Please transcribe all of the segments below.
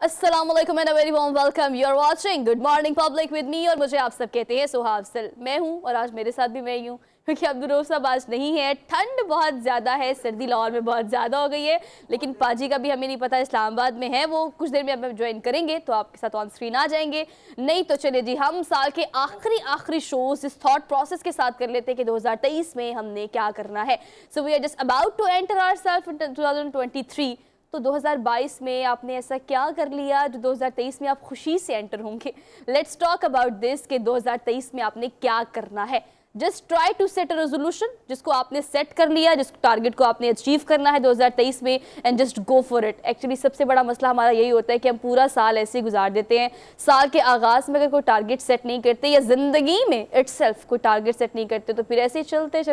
अस्सलाम वालेकुम and very warm welcome. You are watching good morning public with me, और मुझे आप सब कहते हैं सुहा अफजल। मैं हूं और आज मेरे साथ भी मैं ही हूं, क्योंकि अब्दुल रऊफ साहब आज नहीं है। ठंड बहुत ज़्यादा है, सर्दी लाहौर में बहुत ज़्यादा हो गई है, लेकिन पाजी का भी हमें नहीं पता, इस्लामाबाद में है वो। कुछ देर में अब ज्वाइन करेंगे तो आपके साथ ऑन स्क्रीन आ जाएंगे। नहीं तो चले जी, हम साल के आखिरी शोज इस थॉट प्रोसेस के साथ कर लेते हैं कि 2023 में हमने क्या करना है। So we are just about to enter ourselves in 2023। तो 2022 में आपने ऐसा क्या कर लिया जो 2023 में आप खुशी से एंटर होंगे। लेट्स टॉक अबाउट दिस कि 2023 में आपने क्या करना है। Just try to set a resolution जिसको आपने सेट कर लिया, जिस टारगेट को आपने अचीव करना है 2023 में, and just go for it. Actually सबसे बड़ा मसला हमारा यही होता है कि हम पूरा साल ऐसे ही गुजार देते हैं। साल के आगाज़ में अगर कोई टारगेट सेट नहीं करते, या ज़िंदगी में इटसेल्फ कोई टारगेट सेट नहीं करते, तो फिर ऐसे ही चलते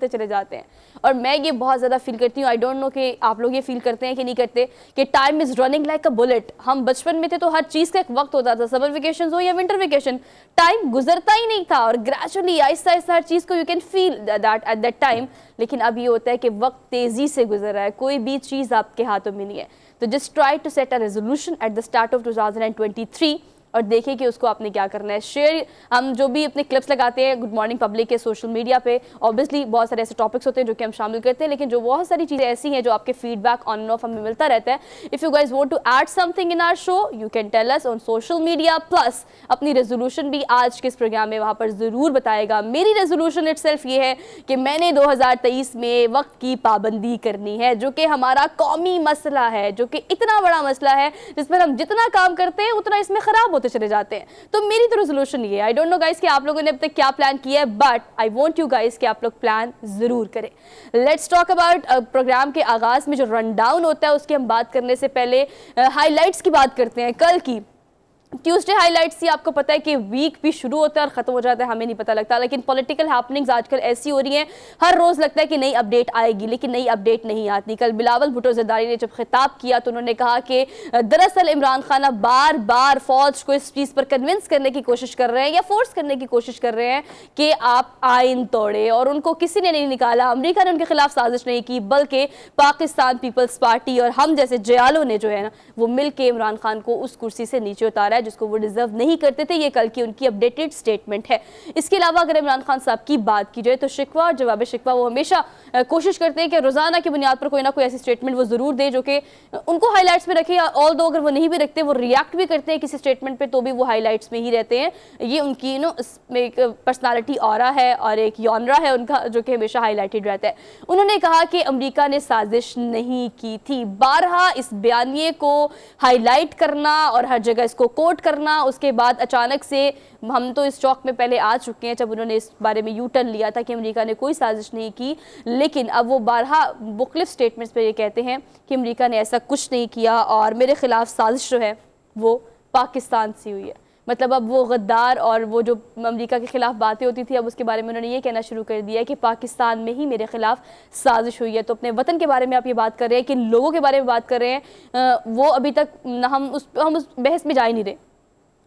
चले जाते हैं। और मैं ये बहुत ज़्यादा फील करती हूँ। आई डोंट नो कि आप लोग ये फील करते हैं कि नहीं करते, कि time is running like a bullet. हम बचपन में थे तो हर चीज़ का एक वक्त होता था, समर वेकेशन हो या विंटर वेकेशन, टाइम गुजरता ही नहीं था, और ग्रेजुअली आहिस्ता हर चीज़ को you can feel that at that time. लेकिन अब ये होता है कि वक्त तेज़ी से गुजर रहा है, कोई भी चीज़ आपके हाथों में नहीं है। तो just try to set a resolution at the start of 2023 और देखिए कि उसको आपने क्या करना है। शेयर, हम जो भी अपने क्लिप्स लगाते हैं गुड मॉर्निंग पब्लिक के सोशल मीडिया पे, ऑब्वियसली बहुत सारे ऐसे टॉपिक्स होते हैं जो कि हम शामिल करते हैं, लेकिन जो बहुत सारी चीज़ें ऐसी हैं जो आपके फीडबैक ऑन एंड ऑफ हमें मिलता रहता है। If you guys want to add something in our show, you can tell us on social media. Plus अपनी रेजोल्यूशन भी आज के इस प्रोग्राम में वहाँ पर ज़रूर बताएगा। मेरी रेजोल्यूशन इटसेल्फ ये है कि मैंने 2023 में वक्त की पाबंदी करनी है, जो कि हमारा कौमी मसला है, जो कि इतना बड़ा मसला है जिस पर हम जितना काम करते हैं उतना इसमें ख़राब होते चले जाते हैं। तो मेरी तो रेजोल्यूशन ये है। आई डोंट नो गाइस कि आप लोगों ने अब तक क्या प्लान किया है, but I want you guys कि आप लोग प्लान जरूर करें। लेट्स टॉक अबाउट प्रोग्राम के आगाज में जो रन डाउन होता है उसकी हम बात करने से पहले हाईलाइट्स की बात करते हैं। कल की ट्यूसडे हाईलाइट्स थी। आपको पता है कि वीक भी शुरू होता है और ख़त्म हो जाता है, हमें नहीं पता लगता। लेकिन पॉलिटिकल हैपनिंग्स आजकल ऐसी हो रही हैं, हर रोज़ लगता है कि नई अपडेट आएगी, लेकिन नई अपडेट नहीं आती। कल बिलावल भुट्टो ज़रदारी ने जब खिताब किया तो उन्होंने कहा कि दरअसल इमरान खान बार बार फौज को इस चीज़ पर कन्विंस करने की कोशिश कर रहे हैं, या फोर्स करने की कोशिश कर रहे हैं कि आप आइन तोड़े, और उनको किसी ने नहीं निकाला। अमरीका ने उनके खिलाफ साजिश नहीं की, बल्कि पाकिस्तान पीपल्स पार्टी और हम जैसे जयालों ने जो है ना, वो मिल के इमरान खान को उस कुर्सी से नीचे उतारा है जिसको वो डिजर्व नहीं करते थे। ये कल की उनकी अपडेटेड स्टेटमेंट है। इसके अलावा अगर इमरान खान साहब की बात की जाए तो शिकवा और जवाब शिकवा वो हमेशा कोशिश करते हैं कि रोजाना की बुनियाद पर कोई ना कोई ऐसी स्टेटमेंट वो जरूर दे जो कि उनको हाईलाइट्स में रखे। ऑल दो अगर वो नहीं भी रखते, वो रिएक्ट भी करते हैं किसी स्टेटमेंट पे, तो भी वो हाईलाइट्स में ही रहते हैं। ये उनकी एक पर्सनालिटी ऑरा है और एक यॉनरा है उनका, जो कि हमेशा हाईलाइटेड रहता है। उन्होंने कहा कि अमेरिका ने साजिश नहीं की थी। बारहा इस बयानिए को हाईलाइट करना और हर जगह इसको कोट करना, उसके बाद अचानक से हम तो इस चौक में पहले आ चुके हैं जब उन्होंने इस बारे में यू टर्न लिया था कि अमेरिका ने कोई साजिश नहीं की, लेकिन अब वो बारहा मुख्तलिफ स्टेटमेंट्स पे ये कहते हैं कि अमेरिका ने ऐसा कुछ नहीं किया और मेरे खिलाफ साजिश जो है वो पाकिस्तान से हुई है। मतलब अब वो गद्दार और वो जो अमेरिका के खिलाफ बातें होती थी, अब उसके बारे में उन्होंने ये कहना शुरू कर दिया है कि पाकिस्तान में ही मेरे खिलाफ साजिश हुई है। तो अपने वतन के बारे में आप ये बात कर रहे हैं, कि लोगों के बारे में बात कर रहे हैं, वो अभी तक हम उस बहस में जा ही नहीं रहे।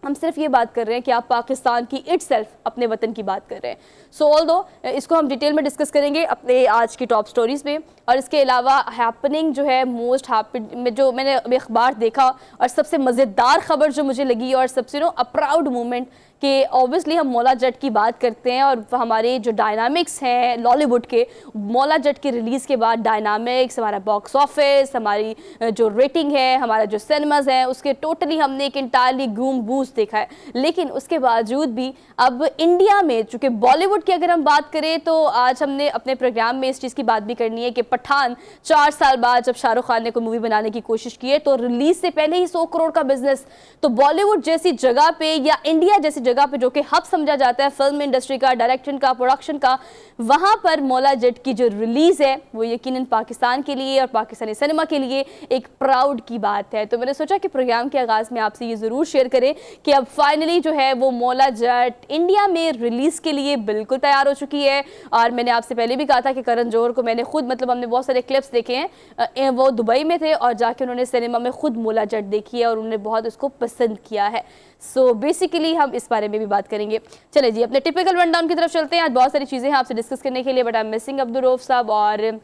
हम सिर्फ ये बात कर रहे हैं कि आप पाकिस्तान की इटसेल्फ अपने वतन की बात कर रहे हैं। सो ऑल दो इसको हम डिटेल में डिस्कस करेंगे अपने आज की टॉप स्टोरीज में। और इसके अलावा हैपनिंग जो है मोस्ट हैपन, जो मैंने अखबार देखा और सबसे मज़ेदार खबर जो मुझे लगी और सबसे अ प्राउड मोमेंट, कि ऑब्वियसली हम मौला जट की बात करते हैं और हमारे जो डायनामिक्स हैं लॉलीवुड के, मौला जट के रिलीज़ के बाद डायनामिक्स, हमारा बॉक्स ऑफिस, हमारी जो रेटिंग है, हमारा जो सिनेमाज है, उसके टोटली हमने एक इंटायरली ग्रूम बूस्ट देखा है। लेकिन उसके बावजूद भी अब इंडिया में, चूँकि बॉलीवुड की अगर हम बात करें तो आज हमने अपने प्रोग्राम में इस चीज़ की बात भी करनी है कि पठान 4 साल बाद जब शाहरुख खान ने कोई मूवी बनाने की कोशिश की है तो रिलीज से पहले ही 100 करोड़ का बिजनेस। तो बॉलीवुड जैसी जगह पे या इंडिया जैसी जगह पे जो कि हब समझा जाता है फिल्म इंडस्ट्री का, डायरेक्शन का, प्रोडक्शन का, वहां पर मौला जट की जो रिलीज है वो यकीनन पाकिस्तान के लिए और पाकिस्तानी सिनेमा के लिए एक प्राउड की बात है। तो मैंने सोचा कि प्रोग्राम के आगाज में आपसे ये जरूर शेयर करें कि अब फाइनली जो है वो मौला जट इंडिया में रिलीज के लिए बिल्कुल तैयार हो चुकी है। और मैंने आपसे पहले भी कहा था कि करण जौहर को मैंने खुद, मतलब हमने बहुत सारे क्लिप्स देखे हैं, वो दुबई में थे और जाके उन्होंने सिनेमा में खुद मौला जट देखी है और उन्होंने बहुत उसको पसंद किया है। सो बेसिकली हम इस बारे में भी बात करेंगे। चले जी अपने टिपिकल रन डाउन की तरफ चलते हैं। आज बहुत सारी चीज़ें हैं आपसे डिस्कस करने के लिए, but I am missing Abdul Rauf साहब और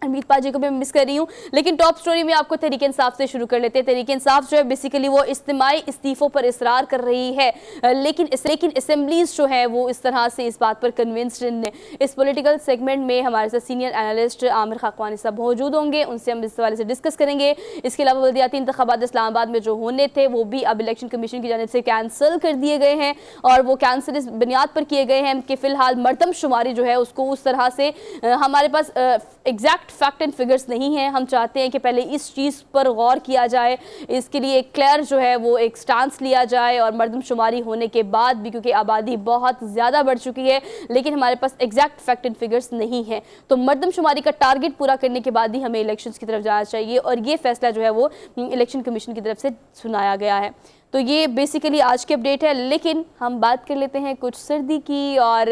अमित पाजी को भी मैं मिस कर रही हूँ। लेकिन टॉप स्टोरी में आपको तहरीक इंसाफ से शुरू कर लेते हैं। तहरीक इंसाफ जो है बेसिकली वो इज्तिमाई इस्तीफों पर इसरार कर रही है, लेकिन असेंबलीज जो है वो इस तरह से इस बात पर कन्विंस्ड नहीं। इस पॉलिटिकल सेगमेंट में हमारे साथ सीनियर एनालिस्ट आमिर खाकवानी साहब मौजूद होंगे, उनसे हम इस हवाले से डिस्कस करेंगे। इसके अलावा बल्दियाती इंतखाबात इस्लामाबाद में जो होने थे वो भी अब इलेक्शन कमीशन की जानिब से कैंसिल कर दिए गए हैं, और वो कैंसिल इस बुनियाद पर किए गए हैं कि फ़िलहाल मरदमशुमारी जो है उसको उस तरह से हमारे पास एग्जैक्ट फैक्ट एंड फिगर्स नहीं है। हम चाहते हैं कि पहले इस चीज़ पर गौर किया जाए, इसके लिए एक क्लियर जो है वो एक स्टांस लिया जाए, और मरदमशुमारी होने के बाद भी, क्योंकि आबादी बहुत ज़्यादा बढ़ चुकी है लेकिन हमारे पास एग्जैक्ट फैक्ट एंड फिगर्स नहीं है, तो मरदमशुमारी का टारगेट पूरा करने के बाद ही हमें इलेक्शंस की तरफ जाना चाहिए, और ये फैसला जो है वो इलेक्शन कमीशन की तरफ से सुनाया गया है। तो ये बेसिकली आज की अपडेट है। लेकिन हम बात कर लेते हैं कुछ सर्दी की, और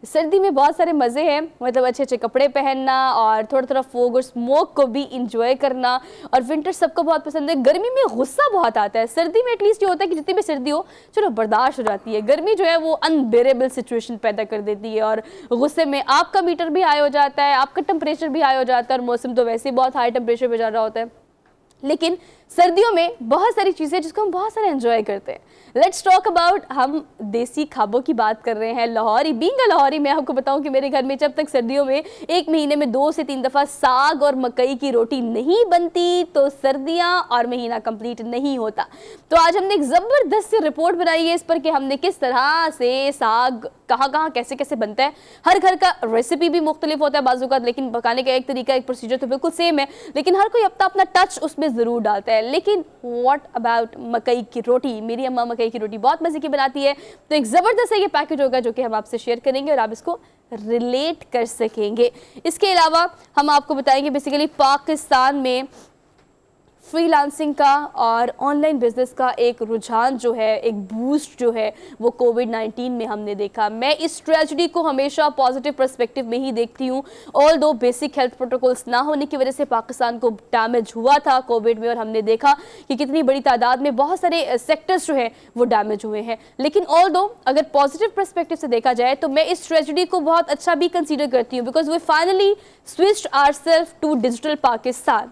सर्दी में बहुत सारे मज़े हैं, मतलब अच्छे अच्छे कपड़े पहनना और थोड़ा थोड़ा फोग और स्मोक को भी इंजॉय करना, और विंटर सबको बहुत पसंद है। गर्मी में गुस्सा बहुत आता है, सर्दी में एटलीस्ट ये होता है कि जितनी भी सर्दी हो चलो बर्दाश्त हो जाती है। गर्मी जो है वो अनबेरेबल सिचुएशन पैदा कर देती है, और गुस्से में आपका मीटर भी हाई हो जाता है, आपका टेम्परेचर भी हाई हो जाता है, और मौसम तो वैसे ही बहुत हाई टेम्परेचर पर जा रहा होता है। लेकिन सर्दियों में बहुत सारी चीज़ें जिसको हम बहुत सारे एंजॉय करते हैं। लेट्स टॉक अबाउट, हम देसी खाबों की बात कर रहे हैं। लाहौरी, बीइंग अ लाहौरी, मैं आपको बताऊं कि मेरे घर में जब तक सर्दियों में एक महीने में 2 से 3 दफ़ा साग और मकई की रोटी नहीं बनती तो सर्दियां और महीना कंप्लीट नहीं होता। तो आज हमने एक ज़बरदस्त सी रिपोर्ट बनाई है इस पर कि हमने किस तरह से साग कहाँ कहाँ कैसे कैसे बनता है। हर घर का रेसिपी भी मुख्तलिफ होता है बाजू का, लेकिन पकाने का एक तरीका, एक प्रोसीजर तो बिल्कुल सेम है, लेकिन हर कोई अपना अपना टच उसमें ज़रूर डालता है। लेकिन व्हाट अबाउट मकई की रोटी? मेरी अम्मा मकई की रोटी बहुत मज़े की बनाती है, तो एक ज़बरदस्त ये पैकेज होगा जो कि हम आपसे शेयर करेंगे और आप इसको रिलेट कर सकेंगे। इसके अलावा हम आपको बताएंगे बेसिकली पाकिस्तान में फ्रीलांसिंग का और ऑनलाइन बिजनेस का एक रुझान जो है, एक बूस्ट जो है वो कोविड-19 में हमने देखा। मैं इस ट्रेजेडी को हमेशा पॉजिटिव पर्सपेक्टिव में ही देखती हूँ। ऑल दो बेसिक हेल्थ प्रोटोकॉल्स ना होने की वजह से पाकिस्तान को डैमेज हुआ था कोविड में, और हमने देखा कि कितनी बड़ी तादाद में बहुत सारे सेक्टर्स जो है वो डैमेज हुए हैं। लेकिन ऑल दो अगर पॉजिटिव पर्सपेक्टिव से देखा जाए तो मैं इस ट्रेजेडी को बहुत अच्छा भी कंसीडर करती हूँ, because we finally switched ourselves to digital Pakistan.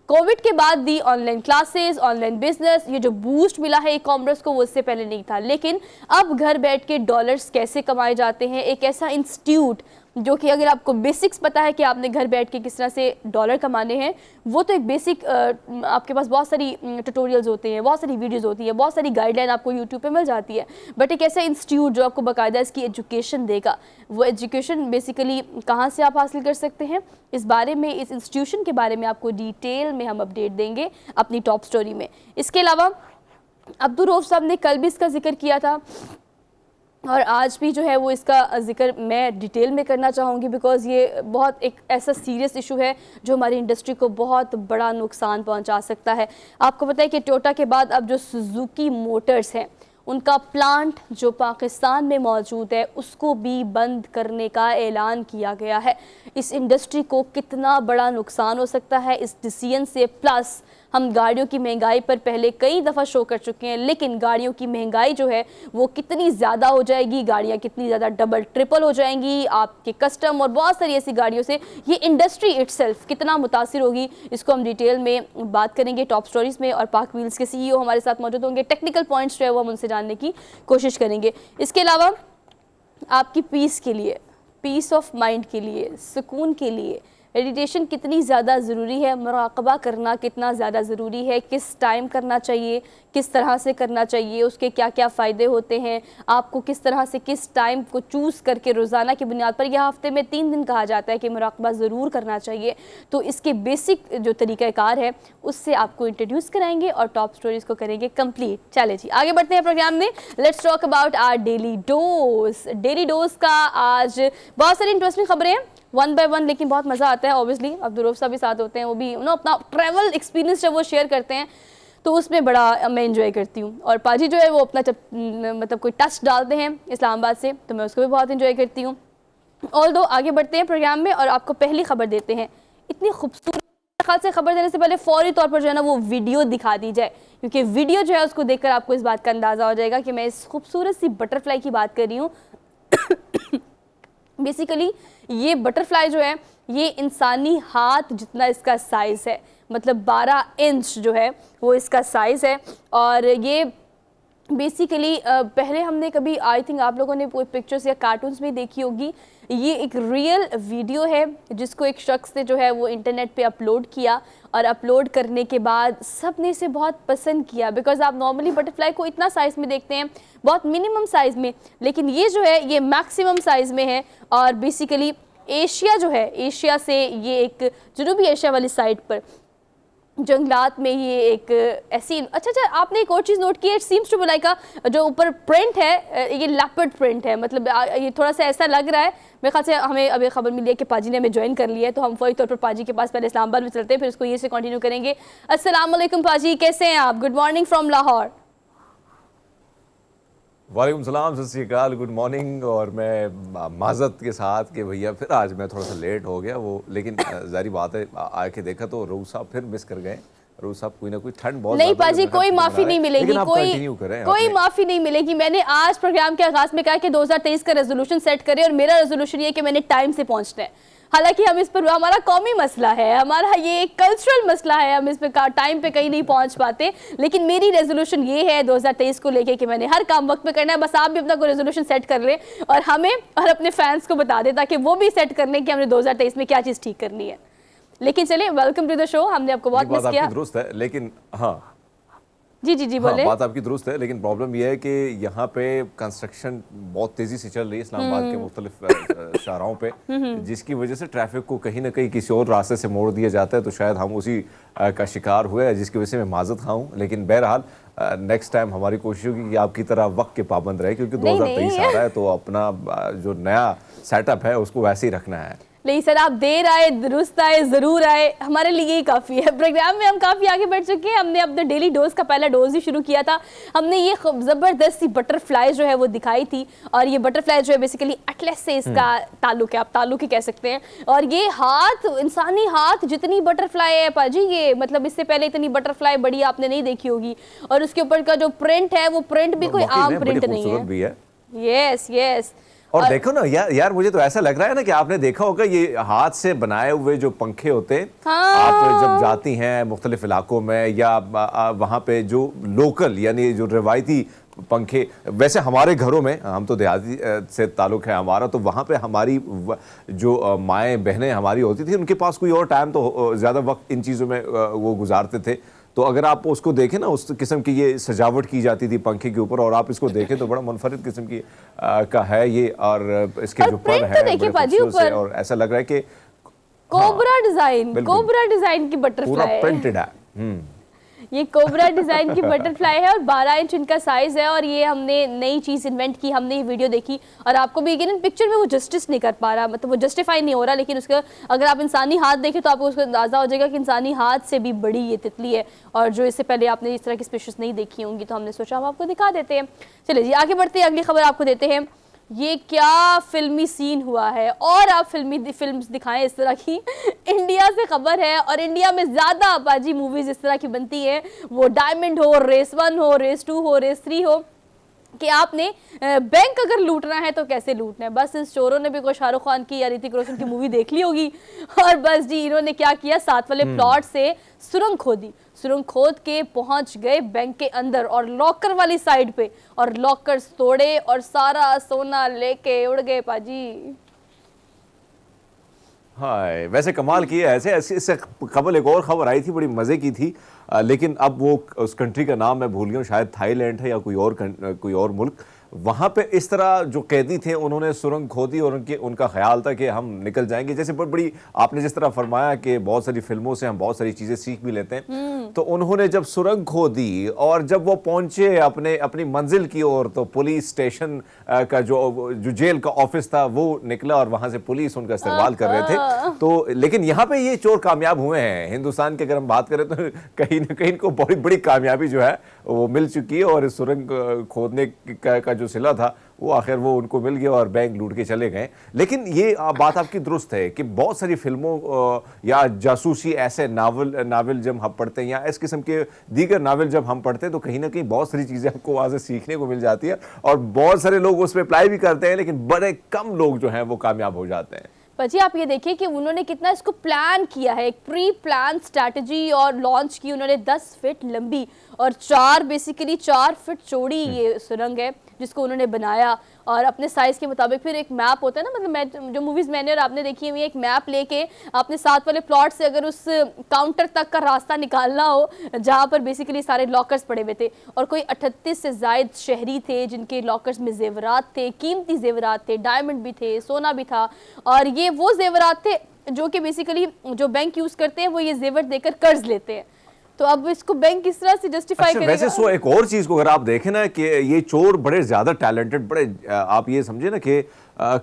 Covid के बाद the online classes, online business, ये जो बूस्ट मिला है ई कॉमर्स को वो उससे पहले नहीं था। लेकिन अब घर बैठ के डॉलर्स कैसे कमाए जाते हैं, एक ऐसा इंस्टीट्यूट जो कि अगर आपको बेसिक्स पता है कि आपने घर बैठ के किस तरह से डॉलर कमाने हैं, वो तो एक बेसिक आपके पास बहुत सारी ट्यूटोरियल्स होते हैं, बहुत सारी वीडियोस होती है, बहुत सारी गाइडलाइन आपको यूट्यूब पे मिल जाती है। बट एक ऐसा इंस्टीट्यूट जो आपको बाकायदा इसकी एजुकेशन देगा, वो एजुकेशन बेसिकली कहाँ से आप हासिल कर सकते हैं, इस बारे में, इस इंस्टीट्यूशन के बारे में आपको डिटेल में हम अपडेट देंगे अपनी टॉप स्टोरी में। इसके अलावा अब्दुल रऊफ साहब ने कल भी इसका जिक्र किया था, और आज भी जो है वो इसका जिक्र मैं डिटेल में करना चाहूँगी, बिकॉज़ ये बहुत एक ऐसा सीरियस इशू है जो हमारी इंडस्ट्री को बहुत बड़ा नुकसान पहुँचा सकता है। आपको पता है कि टोयोटा के बाद अब जो सुजुकी मोटर्स हैं, उनका प्लांट जो पाकिस्तान में मौजूद है उसको भी बंद करने का ऐलान किया गया है। इस इंडस्ट्री को कितना बड़ा नुकसान हो सकता है इस डिसीजन से। प्लस हम गाड़ियों की महंगाई पर पहले कई दफ़ा शो कर चुके हैं, लेकिन गाड़ियों की महंगाई जो है वो कितनी ज़्यादा हो जाएगी, गाड़ियाँ कितनी ज़्यादा डबल ट्रिपल हो जाएंगी, आपके कस्टम और बहुत सारी ऐसी गाड़ियों से ये इंडस्ट्री इटसेल्फ कितना मुतासिर होगी, इसको हम डिटेल में बात करेंगे टॉप स्टोरीज़ में। और पाक व्हील्स के CEO हमारे साथ मौजूद होंगे, टेक्निकल पॉइंट्स जो है वो हम उनसे जानने की कोशिश करेंगे। इसके अलावा आपकी पीस के लिए, पीस ऑफ माइंड के लिए, सुकून के लिए मेडिटेशन कितनी ज़्यादा ज़रूरी है, मुराक़बा करना कितना ज़्यादा ज़रूरी है, किस टाइम करना चाहिए, किस तरह से करना चाहिए, उसके क्या क्या फ़ायदे होते हैं, आपको किस तरह से किस टाइम को चूज़ करके रोज़ाना की बुनियाद पर या हफ्ते में 3 दिन कहा जाता है कि मुराक़बा ज़रूर करना चाहिए। तो इसके बेसिक जो तरीक़ाकार है उससे आपको इंट्रोड्यूस कराएंगे और टॉप स्टोरीज़ को करेंगे कंप्लीट। चले जी आगे बढ़ते हैं प्रोग्राम में। Let's talk about our daily dose. Daily dose का आज बहुत सारी इंटरेस्टिंग खबरें हैं, 1 बाय 1, लेकिन बहुत मज़ा आता है। ऑब्वियसली अब्दुल रऊफ साहब भी साथ होते हैं, वो भी अपना ट्रैवल एक्सपीरियंस जब वो शेयर करते हैं तो उसमें बड़ा मैं इंजॉय करती हूँ। और पाजी जो है वो अपना जब मतलब कोई टच डालते हैं इस्लामाबाद से तो मैं उसको भी बहुत इंजॉय करती हूँ। ऑल दो आगे बढ़ते हैं प्रोग्राम में और आपको पहली खबर देते हैं। इतनी खूबसूरत ख्याल से खबर देने से पहले फौरी तौर पर जो है ना वो वीडियो दिखा दी जाए, क्योंकि वीडियो जो है उसको देखकर आपको इस बात का अंदाज़ा हो जाएगा कि मैं इस खूबसूरत सी बटरफ्लाई की बात कर रही हूँ। बेसिकली ये बटरफ्लाई जो है ये इंसानी हाथ जितना इसका साइज़ है, मतलब 12 इंच जो है वो इसका साइज़ है। और ये बेसिकली पहले हमने कभी, आई थिंक आप लोगों ने कोई पिक्चर्स या कार्टून्स में देखी होगी, ये एक रियल वीडियो है जिसको एक शख्स ने जो है वो इंटरनेट पे अपलोड किया, और अपलोड करने के बाद सब ने इसे बहुत पसंद किया। बिकॉज आप नॉर्मली बटरफ्लाई को इतना साइज़ में देखते हैं, बहुत मिनिमम साइज़ में, लेकिन ये जो है ये मैक्सिमम साइज़ में है। और बेसिकली एशिया जो है, एशिया से ये एक जनूबी एशिया वाली साइड पर जंगलात में ये एक ऐसी, अच्छा आपने एक और चीज़ नोट की है, it seems to be like जो ऊपर प्रिंट है ये लेपर्ड प्रिंट है, मतलब ये थोड़ा सा ऐसा लग रहा है। मेरे ख्याल से हमें अभी खबर मिली है कि पाजी ने हमें ज्वाइन कर लिया है, तो हम फौरी तौर पर पाजी के पास पहले इस्लामाबाद में चलते हैं, फिर इसको ये से कंटिन्यू करेंगे। अस्सलाम वालेकुम पाजी, कैसे हैं आप? Good morning from Lahore. वालेकुम सलाम, सत श्री अकाल, गुड मॉर्निंग। और मैं माजरत के साथ कि भैया फिर आज मैं थोड़ा सा लेट हो गया वो, लेकिन जारी बात है आके देखा तो रूह साहब फिर मिस कर गए। रूह साहब कोई ना कोई ठंड बहुत नहीं पाजी, कोई माफी नहीं मिलेगी, कोई माफी नहीं मिलेगी। मैंने आज प्रोग्राम के आगाज में कहा कि 2023 का रेजोल्यूशन सेट करें, और मेरा रेजोल्यूशन ये है कि मैंने टाइम से पहुंचना है। हालांकि हम इस पर, हमारा कौमी मसला है, हमारा ये एक कल्चरल मसला है, हम इस पे टाइम पे कहीं नहीं पहुंच पाते, लेकिन मेरी रेजोल्यूशन ये है 2023 को लेके कि मैंने हर काम वक्त पे करना है। बस आप भी अपना कोई रेजोल्यूशन सेट कर ले और हमें और अपने फैंस को बता दे, ताकि वो भी सेट कर लें कि हमने 2023 में क्या चीज़ ठीक करनी है। लेकिन चलिए, वेलकम टू द शो। हमने आपको बहुत मिस किया। दुरुस्त है, लेकिन हाँ जी बोले। बात आपकी दुरुस्त है, लेकिन प्रॉब्लम यह है कि यहाँ पे कंस्ट्रक्शन बहुत तेजी से चल रही है इस्लामाबाद के मुख्तलिफ शाहराहों पे, जिसकी वजह से ट्रैफिक को कहीं ना कहीं किसी और रास्ते से मोड़ दिया जाता है। तो शायद हम उसी का शिकार हुए, जिसकी वजह से मैं माजरत खाऊं। लेकिन बहरहाल नेक्स्ट टाइम हमारी कोशिश होगी कि आपकी तरह वक्त के पाबंद रहे, क्योंकि 2023 आ रहा है, तो अपना जो नया सेटअप है उसको वैसे ही रखना है। नहीं सर, आप देर आए दुरुस्त आए, ज़रूर आए, हमारे लिए ही काफ़ी है। प्रोग्राम में हम काफ़ी आगे बढ़ चुके हैं। हमने अपने डेली डोज का पहला डोज ही शुरू किया था। हमने ये ज़बरदस्त सी बटरफ्लाई जो है वो दिखाई थी, और ये बटरफ्लाई जो है बेसिकली एटलस से इसका ताल्लुक है, आप ताल्लुक ही कह सकते हैं। और ये हाथ, इंसानी हाथ जितनी बटरफ्लाई है पाजी, ये मतलब इससे पहले इतनी बटरफ्लाई बड़ी आपने नहीं देखी होगी। और उसके ऊपर का जो प्रिंट है वो प्रिंट भी कोई आम प्रिंट नहीं है। यस और देखो ना यार मुझे तो ऐसा लग रहा है ना कि आपने देखा होगा ये हाथ से बनाए हुए जो पंखे होते हैं, आप जब जाती हैं मुख्तलिफ इलाकों में या वहाँ पे जो लोकल यानी जो रिवायती पंखे, वैसे हमारे घरों में, हम तो देहाती से ताल्लुक है हमारा, तो वहाँ पे हमारी जो माएँ बहनें हमारी होती थी, उनके पास कोई और टाइम तो ज़्यादा वक्त इन चीज़ों में वो गुजारते थे। तो अगर आप उसको देखें ना, उस किस्म की ये सजावट की जाती थी पंखे के ऊपर, और आप इसको देखें तो बड़ा मुनफरिद किस्म की का है ये, और इसके जो पर है ऊपर, और ऐसा लग रहा है कि कोबरा डिजाइन की बटरफ्लाई पूरा प्रिंटेड है। ये कोबरा डिज़ाइन की बटरफ्लाई है, और 12 इंच इनका साइज़ है। और ये हमने नई चीज़ इन्वेंट की, हमने ये वीडियो देखी, और आपको भी यकीनन पिक्चर में वो जस्टिस नहीं कर पा रहा, मतलब वो जस्टिफाई नहीं हो रहा, लेकिन उसका अगर आप इंसानी हाथ देखें तो आपको उसका अंदाज़ा हो जाएगा कि इंसानी हाथ से भी बड़ी ये तितली है, और जो इससे पहले आपने इस तरह की स्पीशीज़ नहीं देखी होंगी, तो हमने सोचा हम आपको दिखा देते हैं। चलिए जी, आगे बढ़ते हैं, अगली खबर आपको देते हैं। ये क्या फिल्मी सीन हुआ है, और आप फिल्म्स दिखाएं इस तरह की। इंडिया से खबर है, और इंडिया में ज़्यादा बाजी मूवीज़ इस तरह की बनती हैं, वो डायमंड हो, रेस 1 हो, रेस 2 हो, रेस 3 हो, कि आपने बैंक अगर लूटना है तो कैसे लूटना है। बस इस चोरों ने भी कोई शाहरुख खान की या ऋतिक रोशन की मूवी देख ली होगी, और बस जी इन्होंने क्या किया, साथ वाले प्लॉट से सुरंग खोदी, सुरंग खोद के पहुंच गए बैंक के अंदर और लॉकर वाली साइड पे, और लॉकर्स तोड़े और सारा सोना लेके उड़ गए पाजी। हाँ, वैसे कमाल किया। ऐसे इससे कबल एक और खबर आई थी, बड़ी मज़े की थी, लेकिन अब वो उस कंट्री का नाम मैं भूल गया हूँ, शायद थाईलैंड है या कोई और मुल्क। वहाँ पे इस तरह जो कैदी थे उन्होंने सुरंग खोदी, और उनका ख्याल था कि हम निकल जाएंगे। जैसे बड़ी आपने जिस तरह फरमाया कि बहुत सारी फिल्मों से हम बहुत सारी चीज़ें सीख भी लेते हैं, तो उन्होंने जब सुरंग खोदी और जब वो पहुंचे अपनी मंजिल की ओर, तो पुलिस स्टेशन का जो जेल का ऑफिस था वो निकला, और वहाँ से पुलिस उनका इस्तेमाल कर रहे थे। तो लेकिन यहाँ पे ये चोर कामयाब हुए हैं। हिंदुस्तान की अगर हम बात करें तो कहीं ना कहीं इनको बहुत बड़ी कामयाबी जो है वो मिल चुकी है, और सुरंग खोदने का जो सिला था वो आखिर वो उनको मिल गया और बैंक लूट के चले गए। लेकिन ये बात आपकी दुरुस्त है कि बहुत सारी फिल्मों या जासूसी ऐसे नावल जब हम पढ़ते हैं या इस किस्म के दीगर नावल जब हम पढ़ते हैं, तो कहीं ना कहीं बहुत सारी चीज़ें हमको वहाँ से सीखने को मिल जाती है, और बहुत सारे लोग उस पर अप्लाई भी करते हैं, लेकिन बड़े कम लोग जो हैं वो कामयाब हो जाते हैं। पर जी आप ये देखिए कि उन्होंने कितना इसको प्लान किया है, एक प्री प्लान स्ट्रैटेजी और लॉन्च की उन्होंने। 10 फीट लंबी और 4 फीट चौड़ी ये सुरंग है जिसको उन्होंने बनाया, और अपने साइज के मुताबिक फिर एक मैप होता है ना, मतलब मैं जो मूवीज मैंने और आपने देखी हुई है, एक मैप लेके अपने साथ वाले प्लॉट से अगर उस काउंटर तक का रास्ता निकालना हो जहां पर बेसिकली सारे लॉकर्स पड़े हुए थे, और कोई 38 से जायद शहरी थे जिनके लॉकर्स में जेवरात थे, कीमती जेवरात थे, डायमंड भी थे, सोना भी था, और ये वो जेवरात थे जो कि बेसिकली जो बैंक यूज करते हैं वो ये जेवर देकर कर्ज लेते हैं। तो अब इसको बैंक किस तरह से जस्टिफाई करेगा? वैसे सो एक और चीज को अगर आप देखें ना कि ये चोर बड़े ज्यादा टैलेंटेड, बड़े आप ये समझे ना कि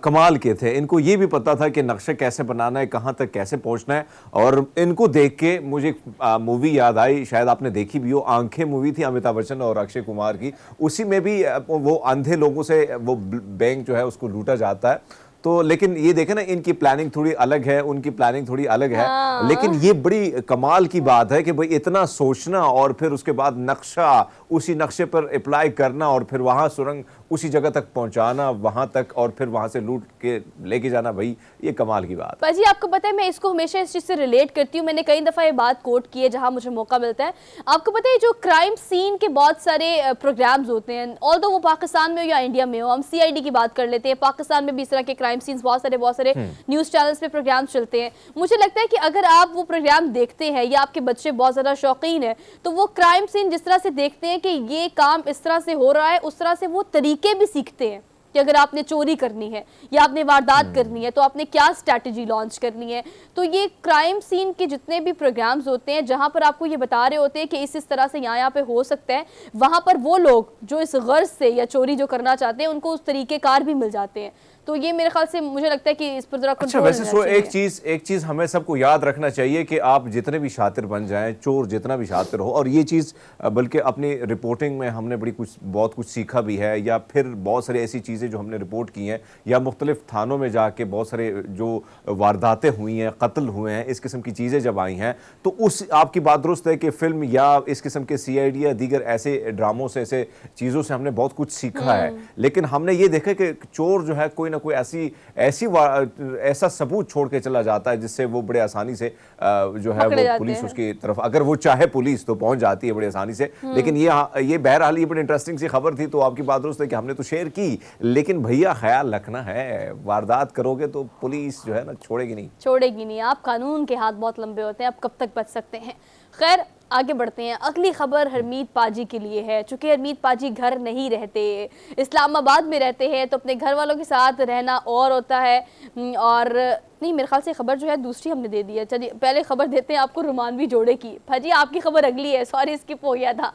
कमाल के थे। इनको ये भी पता था कि नक्शे कैसे बनाना है, कहां तक कैसे पहुंचना है। और इनको देख के मुझे मूवी याद आई, शायद आपने देखी भी हो, आंखें मूवी थी अमिताभ बच्चन और अक्षय कुमार की। उसी में भी वो अंधे लोगों से वो बैंक जो है उसको लूटा जाता है। तो लेकिन ये देखे ना, इनकी प्लानिंग थोड़ी अलग है, उनकी प्लानिंग थोड़ी अलग है। लेकिन ये बड़ी कमाल की बात है कि भाई इतना सोचना और फिर उसके बाद नक्शा, उसी नक्शे पर अप्लाई करना और फिर वहां सुरंग उसी जगह तक पहुंचाना, वहां तक, और फिर वहां से लूट के लेके जाना। भाई ये कमाल की बात है। जी आपको पता है मैं इसको हमेशा इस चीज से रिलेट करती हूँ, मैंने कई दफा ये बात कोट की है जहां मुझे मौका मिलता है। आपको पता है जो क्राइम सीन के बहुत सारे प्रोग्राम्स होते हैं, ऑल्दो वो पाकिस्तान में हो या इंडिया में हो, हम CID की बात कर लेते हैं, पाकिस्तान में भी इस तरह के क्राइम सीन्स बहुत सारे न्यूज चैनल्स पे प्रोग्राम्स चलते हैं। मुझे लगता है कि अगर आप वो प्रोग्राम देखते हैं या आपके बच्चे बहुत ज्यादा शौकीन है, तो वो क्राइम सीन जिस तरह से देखते हैं कि ये काम इस तरह से हो रहा है, उस तरह से वो तरीके भी सीखते हैं कि अगर आपने चोरी करनी है या आपने वारदात करनी है तो आपने क्या स्ट्रैटेजी लॉन्च करनी है। तो ये क्राइम सीन के जितने भी प्रोग्राम्स होते हैं जहां पर आपको ये बता रहे होते हैं कि इस तरह से यहाँ पे हो सकता है, वहां पर वो लोग जो इस गर्ज से या चोरी जो करना चाहते हैं उनको उस तरीके कार भी मिल जाते हैं। तो ये मेरे ख्याल से मुझे लगता है कि इस पर जरा अच्छा, वैसे सो एक चीज हमें सबको याद रखना चाहिए कि आप जितने भी शातिर बन जाएं, चोर जितना भी शातिर हो, और ये चीज बल्कि अपनी रिपोर्टिंग में हमने बहुत कुछ सीखा भी है, या फिर बहुत सारी ऐसी चीजें जो हमने रिपोर्ट की हैं, या मुख्तलिफ थानों में जाके बहुत सारे जो वारदातें हुई हैं, कत्ल हुए हैं, इस किस्म की चीजें जब आई हैं, तो उस आपकी बात दुरुस्त है कि फिल्म या इस किस्म के CID या दीगर ऐसे ड्रामों से, ऐसे चीजों से हमने बहुत कुछ सीखा है। लेकिन हमने ये देखा कि चोर जो है कोई ना कोई ऐसा सबूत छोड़ के चला जाता है जिससे वो बड़े आसानी से जो है वो पुलिस उसकी तरफ, अगर वो चाहे पुलिस तो पहुंच जाती है बड़ी आसानी से। लेकिन ये बहरहाल ये बड़ी इंटरेस्टिंग सी खबर थी, तो आपकी बात दुरुस्त है कि हमने तो शेयर की, लेकिन भैया ख्याल रखना है, वारदात करोगे तो पुलिस जो है ना छोड़ेगी नहीं। आप कानून के हाथ बहुत लंबे होते हैं, आप कब तक बच सकते हैं। खैर आगे बढ़ते हैं। अगली खबर हरमीत पाजी के लिए है। चूंकि हरमीत पाजी घर नहीं रहते, इस्लामाबाद में रहते हैं, तो अपने घर वालों के साथ रहना और होता है। और नहीं, मेरे ख्याल से खबर जो है दूसरी हमने दे दी है। चलिए पहले खबर देते हैं आपको रुमानवी जोड़े की। भाजी आपकी खबर अगली है, सॉरी स्किप हो गया था।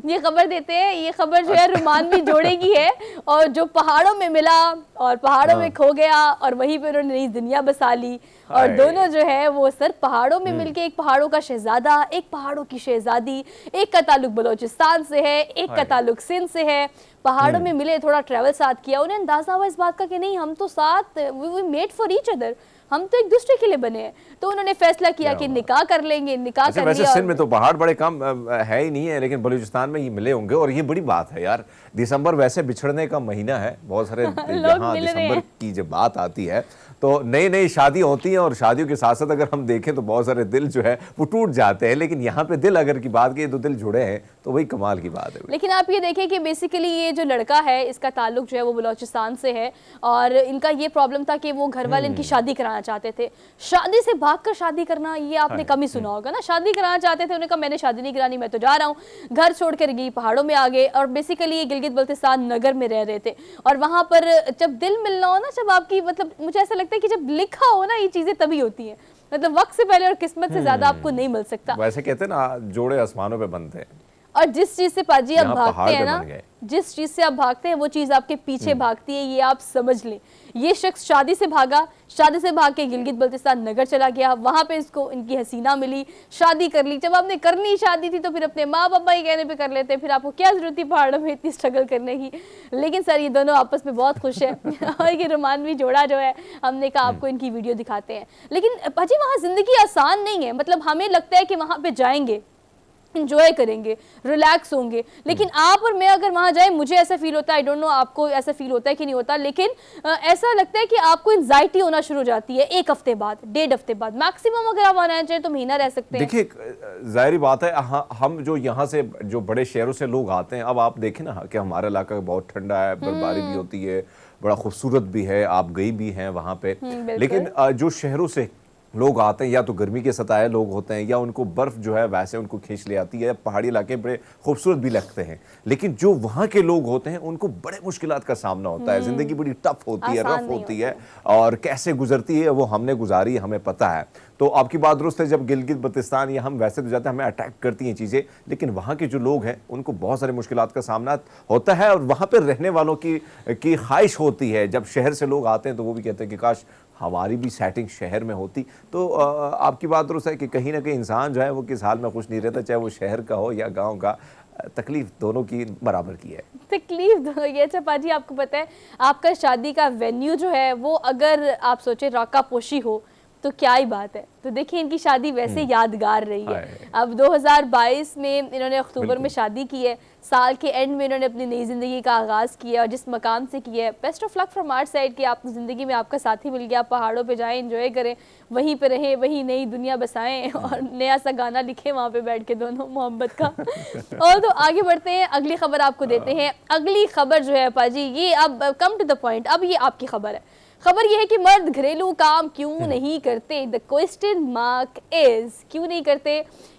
ये खबर देते हैं, ये खबर जो है रुमानवी जोड़े की है, और जो पहाड़ों में मिला और पहाड़ों में खो गया और वहीं पर उन्होंने नई दुनिया बसा ली। और दोनों जो है वो सर पहाड़ों में मिलके, एक पहाड़ों का शहजादा, एक पहाड़ों की शहजादी, एक का ताल्लुक बलोचिस्तान से है, एक का ताल्लुक सिंध से है, पहाड़ों में मिले, थोड़ा ट्रैवल साथ किया, उन्हें अंदाजा हुआ इस बात का कि नहीं हम तो साथ, we made for each other, हम तो एक दूसरे के लिए बने हैं। तो उन्होंने फैसला किया कि निकाह कर लेंगे, निकाह कर लिया। वैसे सिंध में तो पहाड़ बड़े कम है ही नहीं है, लेकिन बलूचिस्तान में ये मिले होंगे, और ये बड़ी बात है यार। दिसंबर वैसे बिछड़ने का महीना है, बहुत सारे यहाँ दिसंबर की जब बात आती है तो नई नई शादी होती है, और शादियों के साथ साथ अगर हम देखें तो बहुत सारे दिल जो है वो टूट जाते हैं। लेकिन यहाँ पे दिल अगर की बात की तो दिल जुड़े हैं, तो वही कमाल की बात है। लेकिन आप ये देखें कि बेसिकली ये जो लड़का है इसका ताल्लुक जो है वो बलोचिस्तान से है, और इनका ये प्रॉब्लम था कि वो घर वाले इनकी शादी कराना चाहते थे। शादी से भागकर शादी करना ये आपने कम ही सुना होगा ना। शादी कराना चाहते थे, उन्होंने कहा मैंने शादी नहीं करानी, मैं तो जा रहा हूँ। घर छोड़कर गई, पहाड़ों में आ गए, और बेसिकली ये गिलगित बल्तिस्तान नगर में रह रहे थे। और वहां पर जब दिल मिलना हो ना, जब आपकी मतलब मुझे ऐसा लगता है कि जब लिखा हो ना, ये चीजें तभी होती हैं, मतलब वक्त से पहले और किस्मत से ज्यादा आपको नहीं मिल सकता। वैसे कहते हैं ना, जोड़े आसमानों पे बनते हैं। और जिस चीज से पाजी आप भागते हैं ना, जिस चीज से आप भागते हैं वो चीज आपके पीछे भागती है, ये आप समझ लें। ये शख्स शादी से भागा, शादी से भाग के गिलगित बल्तिस्तान नगर चला गया, वहां पे इसको इनकी हसीना मिली, शादी कर ली। जब आपने करनी शादी थी तो फिर अपने माँ पापा ही कहने पे कर लेते, फिर आपको क्या जरूरत थी पहाड़ों में इतनी स्ट्रगल करने की। लेकिन सर ये दोनों आपस में बहुत खुश है। और ये रोमानवी जोड़ा जो है, हमने कहा आपको इनकी वीडियो दिखाते हैं। लेकिन पाजी वहाँ जिंदगी आसान नहीं है, मतलब हमें लगता है कि वहां पे जाएंगे इंजॉय करेंगे, रिलैक्स होंगे। लेकिन आप और मैं अगर वहाँ जाए, मुझे ऐसा फील होता है, आई डोंट नो आपको ऐसा फील होता है कि नहीं होता, लेकिन ऐसा लगता है कि आपको एंजाइटी होना शुरू हो जाती है 1 हफ्ते बाद, 1.5 हफ्ते बाद मैक्सिमम। अगर आप आना चाहिए तो महीना रह सकते हैं। देखिए, जाहिर बात है, हम जो यहाँ से जो बड़े शहरों से लोग आते हैं, अब आप देखें ना कि हमारा इलाका बहुत ठंडा है, बर्फबारी भी होती है, बड़ा खूबसूरत भी है, आप गई भी हैं वहाँ पे। लेकिन जो शहरों से लोग आते हैं, या तो गर्मी के सताए लोग होते हैं, या उनको बर्फ जो है वैसे उनको खींच ले आती है। पहाड़ी इलाके बड़े खूबसूरत भी लगते हैं, लेकिन जो वहाँ के लोग होते हैं उनको बड़े मुश्किलात का सामना होता है। जिंदगी बड़ी टफ होती है, रफ होती है, और कैसे गुजरती है वो हमने गुजारी, हमें पता है। तो आपकी बात दुरुस्त है, जब गिलगित बल्तिस्तान या हम वैसे तो जाते हैं, हमें अटैक करती हैं चीज़ें, लेकिन वहाँ के जो लोग हैं उनको बहुत सारी मुश्किलात का सामना होता है, और वहाँ पर रहने वालों की ख्वाहिश होती है। जब शहर से लोग आते हैं तो वो भी कहते हैं कि काश हमारी भी सेटिंग शहर में होती। तो आपकी बात दुरुस्त है कि कहीं ना कहीं इंसान जो है वो किस हाल में खुश नहीं रहता, चाहे वो शहर का हो या गांव का। तकलीफ दोनों की बराबर की है। तकलीफ दोनों की। अच्छा पाजी, आपको पता है आपका शादी का वेन्यू जो है वो अगर आप सोचे राका पोशी हो तो क्या ही बात है। तो देखिए इनकी शादी वैसे यादगार रही है। अब 2022 में इन्होंने अक्टूबर में शादी की है, साल के एंड में इन्होंने अपनी नई ज़िंदगी का आगाज़ किया और जिस मकाम से किया है। Best of luck from our side कि आपको ज़िंदगी में आपका साथी मिल गया, पहाड़ों पे जाएं, एंजॉय करें, वहीं पे रहें, वहीं नई दुनिया बसाएं और नया सा गाना लिखें वहाँ पे बैठ के दोनों मोहब्बत का। और तो आगे बढ़ते हैं, अगली खबर आपको देते हैं। अगली खबर जो है पाजी, ये अब कम टू द पॉइंट, अब ये आपकी खबर है। खबर यह है कि मर्द घरेलू काम क्यों नहीं करते। द क्वेश्चन मार्क इज, क्यों नहीं करते?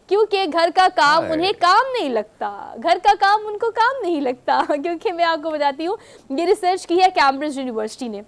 क्योंकि घर का काम उन्हें काम नहीं लगता। घर का काम उनको काम नहीं लगता। क्योंकि मैं आपको बताती हूँ, ये रिसर्च की है कैम्ब्रिज यूनिवर्सिटी ने।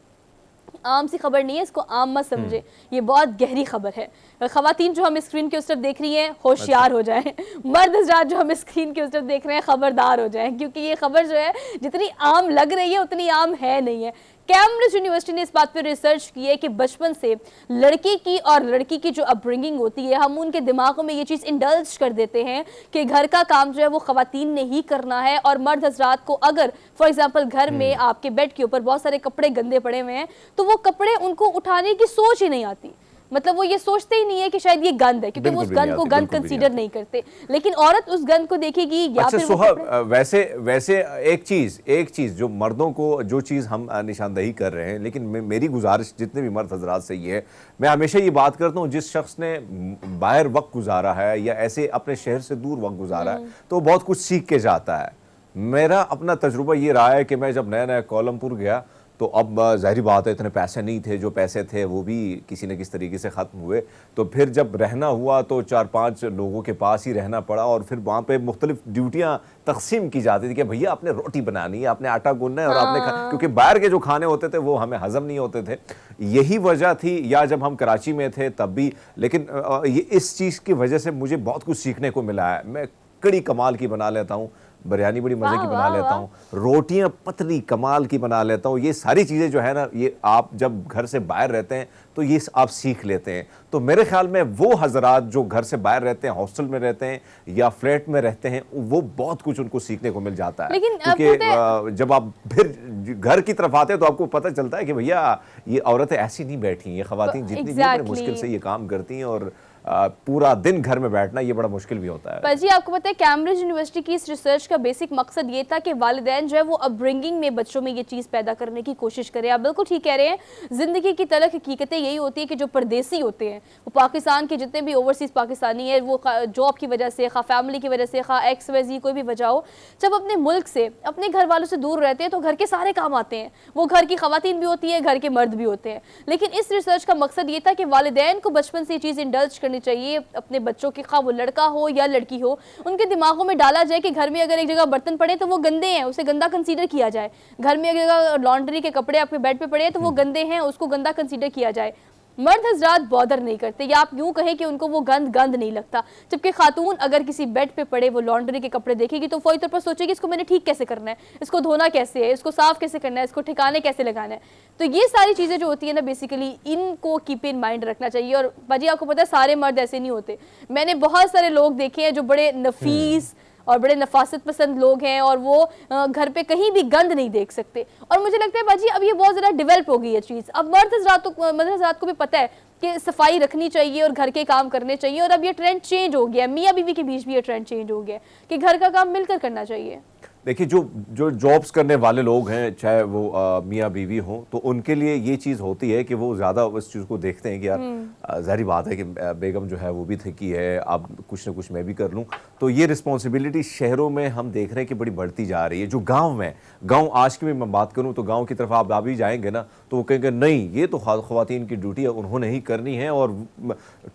आम सी खबर नहीं है, इसको आम मत समझे, ये बहुत गहरी खबर है। खवातीन जो हम स्क्रीन के उस तरफ देख रही हैं, होशियार हो जाएं। मर्द हज़रात जो हम स्क्रीन के उस तरफ देख रहे हैं, खबरदार हो जाएं, क्योंकि ये खबर जो है जितनी आम लग रही है उतनी आम है नहीं है। कैम्ब्रिज यूनिवर्सिटी ने इस बात पर रिसर्च की है कि बचपन से लड़के की और लड़की की जो अपब्रिंगिंग होती है, हम उनके दिमागों में ये चीज़ इंडल्ज कर देते हैं कि घर का काम जो है वो खवातीन ने ही करना है। और मर्द हजरात को अगर फॉर एग्जांपल घर में आपके बेड के ऊपर बहुत सारे कपड़े गंदे पड़े हुए हैं तो वो कपड़े उनको उठाने की सोच ही नहीं आती। मतलब वो ये सोचते ही नहीं है कि शायद ये गंद है, क्योंकि वो उस गंद को गंद कंसीडर नहीं करते। लेकिन औरत उस गंद को देखेगी या अच्छा फिर सुहा, वैसे एक चीज जो मर्दों को, जो चीज हम निशानदही कर रहे हैं, लेकिन मेरी गुजारिश जितने भी मर्द हजरात से ये है, मैं हमेशा ये बात करता हूँ, जिस शख्स ने बाहर वक्त गुजारा है या ऐसे अपने शहर से दूर वक्त गुजारा है तो बहुत कुछ सीख के जाता है। मेरा अपना तजुर्बा ये रहा है कि मैं जब नया नया कोलमपुर गया तो अब जाहिर बात है इतने पैसे नहीं थे, जो पैसे थे वो भी किसी न किसी तरीके से ख़त्म हुए। तो फिर जब रहना हुआ तो 4-5 लोगों के पास ही रहना पड़ा, और फिर वहाँ पे मुख्तलिफ ड्यूटियाँ तकसीम की जाती थी कि भैया आपने रोटी बनानी है, आपने आटा गूंदना है, और आपने क्योंकि बाहर के जो खाने होते थे वो हमें हजम नहीं होते थे। यही वजह थी, या जब हम कराची में थे तब भी। लेकिन ये इस चीज़ की वजह से मुझे बहुत कुछ सीखने को मिला है। मैं कड़ी कमाल की बना लेता हूँ, बिरयानी बड़ी मज़े की बना लेता हूँ, रोटियां पतली कमाल की बना लेता हूँ। ये सारी चीज़ें जो है ना, ये आप जब घर से बाहर रहते हैं तो ये आप सीख लेते हैं। तो मेरे ख्याल में वो हजरात जो घर से बाहर रहते हैं, हॉस्टल में रहते हैं या फ्लैट में रहते हैं, वो बहुत कुछ उनको सीखने को मिल जाता है। क्योंकि जब आप फिर घर की तरफ आते हैं तो आपको पता चलता है कि भैया ये औरतें ऐसी नहीं बैठी, ये खवातीन जितनी भी बड़े मुश्किल से ये काम करती हैं, और पूरा दिन घर में बैठना ये बड़ा मुश्किल भी होता है। पर जी आपको पता है कैम्ब्रिज यूनिवर्सिटी की इस रिसर्च का बेसिक मकसद ये था कि वालिदैन जो है वो अपब्रिंगिंग में बच्चों में ये चीज़ पैदा करने की कोशिश करें। आप बिल्कुल ठीक कह रहे हैं, ज़िंदगी की तलख हकीकतें यही होती है कि जो परदेसी होते हैं, वो पाकिस्तान के जितने भी ओवरसीज़ पाकिस्तानी है, वो जॉब की वजह से, खा फैमिली की वजह से, खा XYZ कोई भी वजह हो, जब अपने मुल्क से, अपने घर वालों से दूर रहते हैं तो घर के सारे काम आते हैं। वो घर की खवातीन भी होती है, घर के मर्द भी होते हैं। लेकिन इस रिसर्च का मकसद ये था कि वालिदैन को बचपन से ये चीज़ इंडल्ज करनी चाहिए अपने बच्चों के, खा वो लड़का हो या लड़की हो, उनके दिमागों में डाला जाए कि घर में अगर एक जगह बर्तन पड़े तो वो गंदे हैं, उसे गंदा कंसीडर किया जाए। घर में अगर लॉन्ड्री के कपड़े आपके बेड पे पड़े तो वो गंदे हैं, उसको गंदा कंसीडर किया जाए। मर्द हजरात बॉदर नहीं करते, या आप यूँ कहें कि उनको वो गंद नहीं लगता। जबकि खातून अगर किसी बेड पे पड़े वो लॉन्ड्री के कपड़े देखेगी तो फौरी तौर पर सोचेगी इसको मैंने ठीक कैसे करना है, इसको धोना कैसे है, इसको साफ कैसे करना है, इसको ठिकाने कैसे लगाना है। तो ये सारी चीज़ें जो होती है ना, बेसिकली इनको कीप इन माइंड रखना चाहिए। और बाजी आपको पता है सारे मर्द ऐसे नहीं होते। मैंने बहुत सारे लोग देखे हैं जो बड़े नफीस और बड़े नफासत पसंद लोग हैं और वो घर पे कहीं भी गंद नहीं देख सकते। और मुझे लगता है बाजी अब ये बहुत ज़्यादा डेवलप हो गई है चीज़। अब मर्द हज़रात को भी पता है कि सफाई रखनी चाहिए और घर के काम करने चाहिए, और अब ये ट्रेंड चेंज हो गया, मियाँ बीवी के बीच भी ये ट्रेंड चेंज हो गया कि घर का काम मिलकर करना चाहिए। देखिए, जो जो जॉब्स करने वाले लोग हैं, चाहे वो मियाँ बीवी हों, तो उनके लिए ये चीज़ होती है कि वो ज़्यादा उस चीज़ को देखते हैं कि यार ज़ाहिर बात है कि बेगम जो है वो भी थकी है, अब कुछ ना कुछ मैं भी कर लूँ। तो ये रिस्पॉन्सिबिलिटी शहरों में हम देख रहे हैं कि बड़ी बढ़ती जा रही है। जो गाँव आज की भी मैं बात करूँ तो गाँव की तरफ आप भी जाएंगे ना, तो वो कहेंगे नहीं ये तो ख़वातीन की ड्यूटी है, उन्होंने ही करनी है, और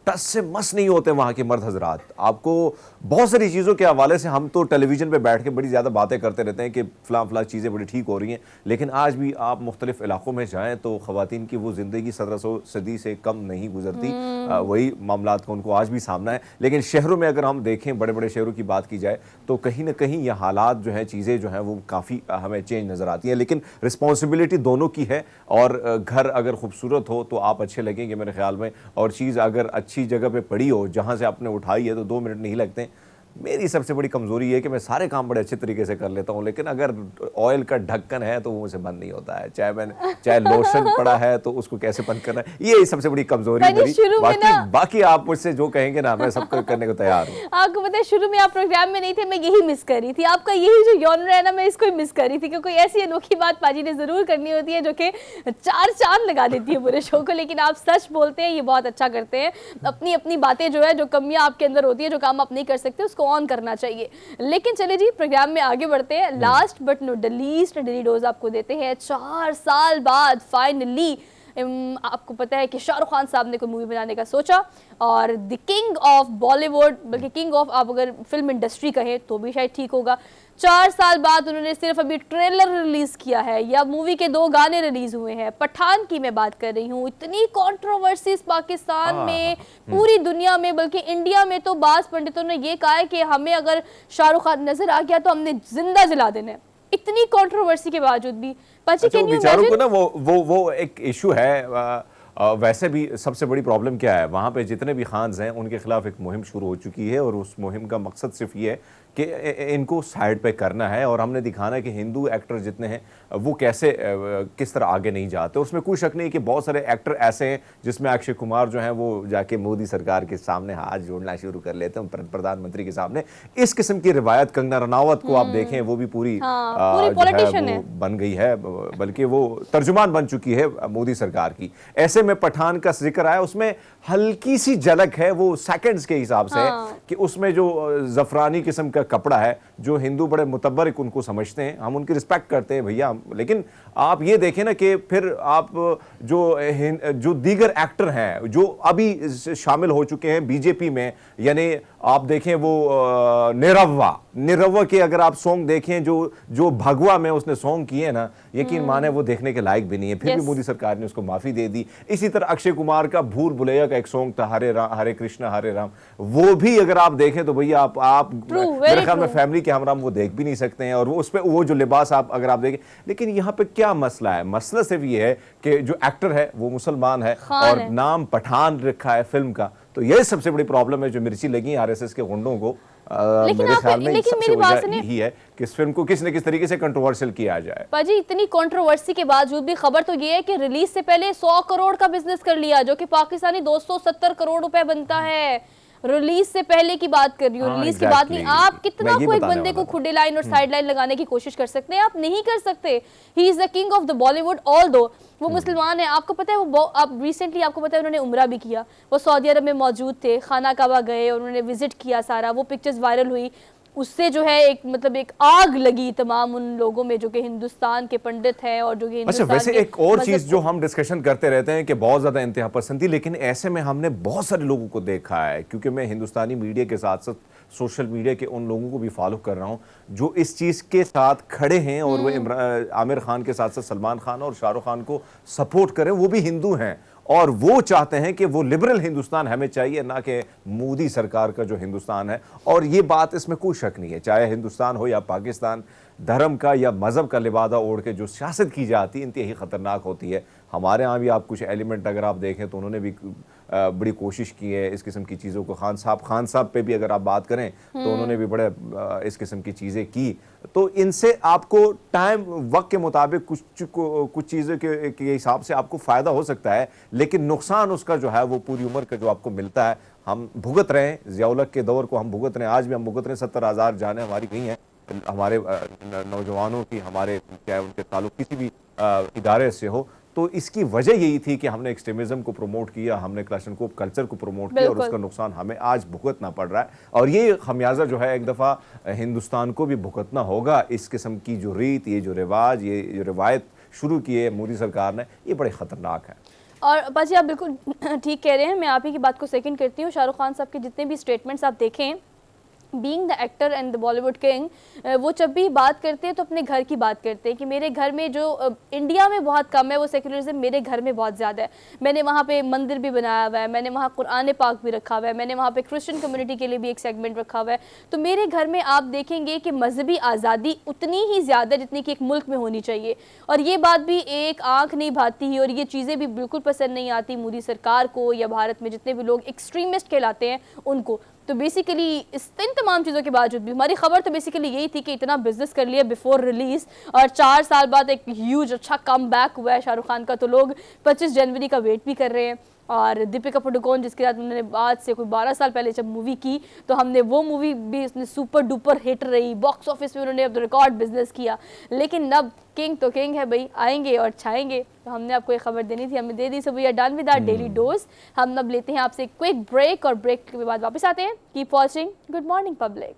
टस से मस नहीं होते वहाँ के मर्द हजरात। आपको बहुत सारी चीज़ों के हवाले से हम तो टेलीविज़न पे बैठ के बड़ी ज़्यादा बातें करते रहते हैं कि फ़लाँ चीज़ें बड़ी ठीक हो रही हैं, लेकिन आज भी आप मुख्तलिफ इलाकों में जाएँ तो ख़वातीन की वो ज़िंदगी 1700 सदी से कम नहीं गुजरती। वही मामलात का उनको आज भी सामना है। लेकिन शहरों में अगर हम देखें, बड़े बड़े शहरों की बात की जाए, तो कहीं ना कहीं ये हालात जो हैं, चीज़ें जो हैं वो काफ़ी हमें चेंज नज़र आती हैं। लेकिन रिस्पॉन्सिबिलिटी दोनों की है, और घर अगर खूबसूरत हो तो आप अच्छे लगेंगे मेरे ख्याल में, और चीज़ अगर अच्छी जगह पे पड़ी हो जहाँ से आपने उठाई है तो 2 मिनट नहीं लगते। मेरी सबसे बड़ी कमज़ोरी है कि मैं सारे काम बड़े अच्छे तरीके से कर लेता हूँ, लेकिन अगर ऑयल का ढक्कन है तो वो मुझसे बंद नहीं होता है। चाहे लोशन पड़ा है तो उसको कैसे बंद करना है, ये सबसे बड़ी कमज़ोरी है मेरी। बाकी आप मुझसे जो कहेंगे ना, मैं सब करने को तैयार हूँ। आपको पता है शुरू में आप प्रोग्राम में नहीं थे, मैं यही मिस कर रही थी, आपका यही जो जॉनर है ना, मैं इसको ही मिस कर रही थी, क्योंकि ऐसी अनोखी बात पाजी ने ज़रूर करनी होती है जो कि 4 चांद लगा देती है पूरे शो को। लेकिन आप सच बोलते हैं, ये बहुत अच्छा करते हैं। अपनी अपनी बातें जो है, जो कमियाँ आपके अंदर होती है, जो काम आप नहीं कर सकते, उसको ऑन करना चाहिए। लेकिन चले जी, प्रोग्राम में आगे बढ़ते हैं। Last but not the least daily dose आपको देते हैं 4 साल बाद फाइनली। आपको पता है कि शाहरुख खान साहब ने कोई मूवी बनाने का सोचा, और द किंग ऑफ बॉलीवुड, बल्कि किंग ऑफ आप अगर फिल्म इंडस्ट्री कहें तो भी शायद ठीक होगा, 4 साल बाद उन्होंने सिर्फ अभी ट्रेलर रिलीज किया है, या मूवी के 2 गाने रिलीज हुए हैं। पठान की मैं बात कर रही हूँ। इतनी कंट्रोवर्सीज पाकिस्तान में, पूरी दुनिया में, बल्कि इंडिया में तो बास पंडितों ने ये कहा है कि हमें अगर शाहरुख खान नजर आ गया तो हमने जिंदा जला देना है। इतनी कंट्रोवर्सी के बावजूद भी बेचारों को ना वो एक इशू है। वैसे भी सबसे बड़ी प्रॉब्लम क्या है, वहाँ पे जितने भी खान्स हैं उनके खिलाफ एक मुहिम शुरू हो चुकी है, और उस मुहिम का मकसद सिर्फ ये है कि इनको साइड पे करना है, और हमने दिखाना है कि हिंदू एक्टर जितने हैं वो कैसे किस तरह आगे नहीं जाते। उसमें कोई शक नहीं कि बहुत सारे एक्टर ऐसे हैं जिसमें अक्षय कुमार जो हैं वो जाके मोदी सरकार के सामने हाथ जोड़ना शुरू कर लेते हैं, प्रधानमंत्री के सामने। इस किस्म की रिवायत कंगना रनावत को आप देखें, वो भी पूरी पॉलिटिशियन है, बन गई है, बल्कि वो तर्जुमान बन चुकी है मोदी सरकार की। ऐसे में पठान का जिक्र आया, उसमें हल्की सी झलक है, वो सेकंड्स के हिसाब से है कि उसमें जो जफरानी किस्म का कपड़ा है, जो हिंदू बड़े मुतब्बरिक उनको समझते हैं, हम उनकी रिस्पेक्ट करते हैं भैया। लेकिन आप ये देखें ना कि फिर आप जो दीगर एक्टर हैं जो अभी शामिल हो चुके हैं बीजेपी में, यानी आप देखें वो निरव्वा के अगर आप सॉन्ग देखें, जो भगवा में उसने सॉन्ग किए ना, यकीन माने वो देखने के लायक भी नहीं है, फिर भी मोदी सरकार ने उसको माफी दे दी। इसी तरह अक्षय कुमार का भूल भुलैया का एक सॉन्ग था, हरे कृष्णा हरे राम, वो भी अगर आप देखें तो भैया आप मेरे ख्याल में फैमिली के हमराम वो देख भी नहीं सकते हैं, और वो उस पे वो जो लिबास आप अगर आप देखें। लेकिन यहाँ पे क्या मसला है? मसला सिर्फ ये है कि जो एक्टर है वो मुसलमान है और नाम पठान रखा है फिल्म का, तो यह सबसे बड़ी प्रॉब्लम है जो मिर्ची लगी आरएसएस के गुंडों को। मेरे ख्याल में सबसे वजह यही है कि इस फिल्म को किस न किस तरीके से कंट्रोवर्शियल किया जाए। पाजी, इतनी कंट्रोवर्सी के बावजूद भी खबर तो ये है कि रिलीज से पहले 100 करोड़ का बिजनेस कर लिया, जो कि पाकिस्तानी 270 करोड़ रुपए बनता है। रिलीज से पहले की बात कर रही हूँ, रिलीज की बात नहीं। आप कितना कोई बंदे को खुदे लाइन और साइड लाइन लगाने की कोशिश कर सकते हैं? आप नहीं कर सकते। He is the king of the Bollywood, all दो वो मुसलमान है। आपको पता है वो अब रिसेंटली आपको पता है उन्होंने उम्रा भी किया, वो सऊदी अरब में मौजूद थे, खाना काबा गए और उन्होंने विजिट किया सारा, वो पिक्चर्स वायरल हुई। उससे जो है एक आग लगी तमाम उन लोगों में जो कि हिंदुस्तान के पंडित हैं और जो कि अच्छा, वैसे एक और चीज जो हम डिस्कशन करते रहते हैं कि बहुत ज्यादा इंतहा पसंदी, लेकिन ऐसे में हमने बहुत सारे लोगों को देखा है, क्योंकि मैं हिंदुस्तानी मीडिया के साथ साथ सोशल मीडिया के उन लोगों को भी फॉलो कर रहा हूं जो इस चीज के साथ खड़े हैं, और वो आमिर खान के साथ साथ सलमान खान और शाहरुख खान को सपोर्ट करें, वो भी हिंदू हैं, और वो चाहते हैं कि वो लिबरल हिंदुस्तान हमें चाहिए, ना कि मोदी सरकार का जो हिंदुस्तान है। और ये बात, इसमें कोई शक नहीं है, चाहे हिंदुस्तान हो या पाकिस्तान, धर्म का या मज़हब का लिबादा ओढ़ के जो सियासत की जाती है इंतहाई ख़तरनाक होती है। हमारे यहाँ भी आप कुछ एलिमेंट अगर आप देखें तो उन्होंने भी बड़ी कोशिश की है इस किस्म की चीज़ों को। खान साहब पे भी अगर आप बात करें तो उन्होंने भी बड़े इस किस्म की चीज़ें की। तो इनसे आपको टाइम वक्त के मुताबिक कुछ चीज़ों के हिसाब से आपको फ़ायदा हो सकता है, लेकिन नुकसान उसका जो है वो पूरी उम्र का जो आपको मिलता है हम भुगत रहे हैं। ज़िया-उल-हक के दौर को हम भुगत रहे हैं, आज भी हम भुगत रहे हैं। 70,000 जानें हमारी गई हैं, हमारे नौजवानों की, हमारे चाहे उनके ताल्लुक किसी भी इदारे से हो। तो इसकी वजह यही थी कि हमने एक्सट्रीमिज्म को प्रमोट किया, हमने क्लाशनकोव कल्चर को प्रमोट किया और उसका नुकसान हमें आज भुगतना पड़ रहा है। और ये खमियाजा जो है एक दफ़ा हिंदुस्तान को भी भुगतना होगा। इस किस्म की जो रीत, ये जो रिवाज, ये जो रिवायत शुरू की है मोदी सरकार ने, ये बड़े ख़तरनाक है। और बाजी आप बिल्कुल ठीक कह रहे हैं, मैं आप ही की बात को सेकंड करती हूँ। शाहरुख खान साहब के जितने भी स्टेटमेंट्स आप देखें, being the actor and the Bollywood king, वो जब भी बात करते हैं तो अपने घर की बात करते हैं कि मेरे घर में जो इंडिया में बहुत कम है वो सेक्युलरिज्म मेरे घर में बहुत ज़्यादा है। मैंने वहाँ पे मंदिर भी बनाया हुआ है, मैंने वहाँ कुरान पाक भी रखा हुआ है, मैंने वहाँ पे क्रिश्चियन कम्युनिटी के लिए भी एक सेगमेंट रखा हुआ है। तो मेरे घर में आप देखेंगे कि मजहबी आज़ादी उतनी ही ज़्यादा जितनी कि एक मुल्क में होनी चाहिए। और ये बात भी एक आँख नहीं भाती है और ये चीज़ें भी बिल्कुल पसंद नहीं आती मोदी सरकार को या भारत में जितने भी लोग एक्सट्रीमिस्ट कहलाते हैं उनको। तो बेसिकली इन तमाम चीज़ों के बावजूद भी हमारी खबर तो बेसिकली यही थी कि इतना बिजनेस कर लिया बिफोर रिलीज़ और 4 साल बाद एक ह्यूज अच्छा कम बैक हुआ है शाहरुख खान का। तो लोग 25 जनवरी का वेट भी कर रहे हैं। और दीपिका पादुकोण जिसके साथ उन्होंने आज से कोई 12 साल पहले जब मूवी की तो हमने वो मूवी भी उसने सुपर डुपर हिट रही, बॉक्स ऑफिस में उन्होंने अब रिकॉर्ड बिजनेस किया। लेकिन अब किंग तो किंग है भाई, आएंगे और छाएंगे। तो हमने आपको एक खबर देनी थी, हमें दे दी। So we are done with our daily dose. हम अब लेते हैं आपसे क्विक ब्रेक और ब्रेक के बाद वापस आते हैं। Keep watching good morning public.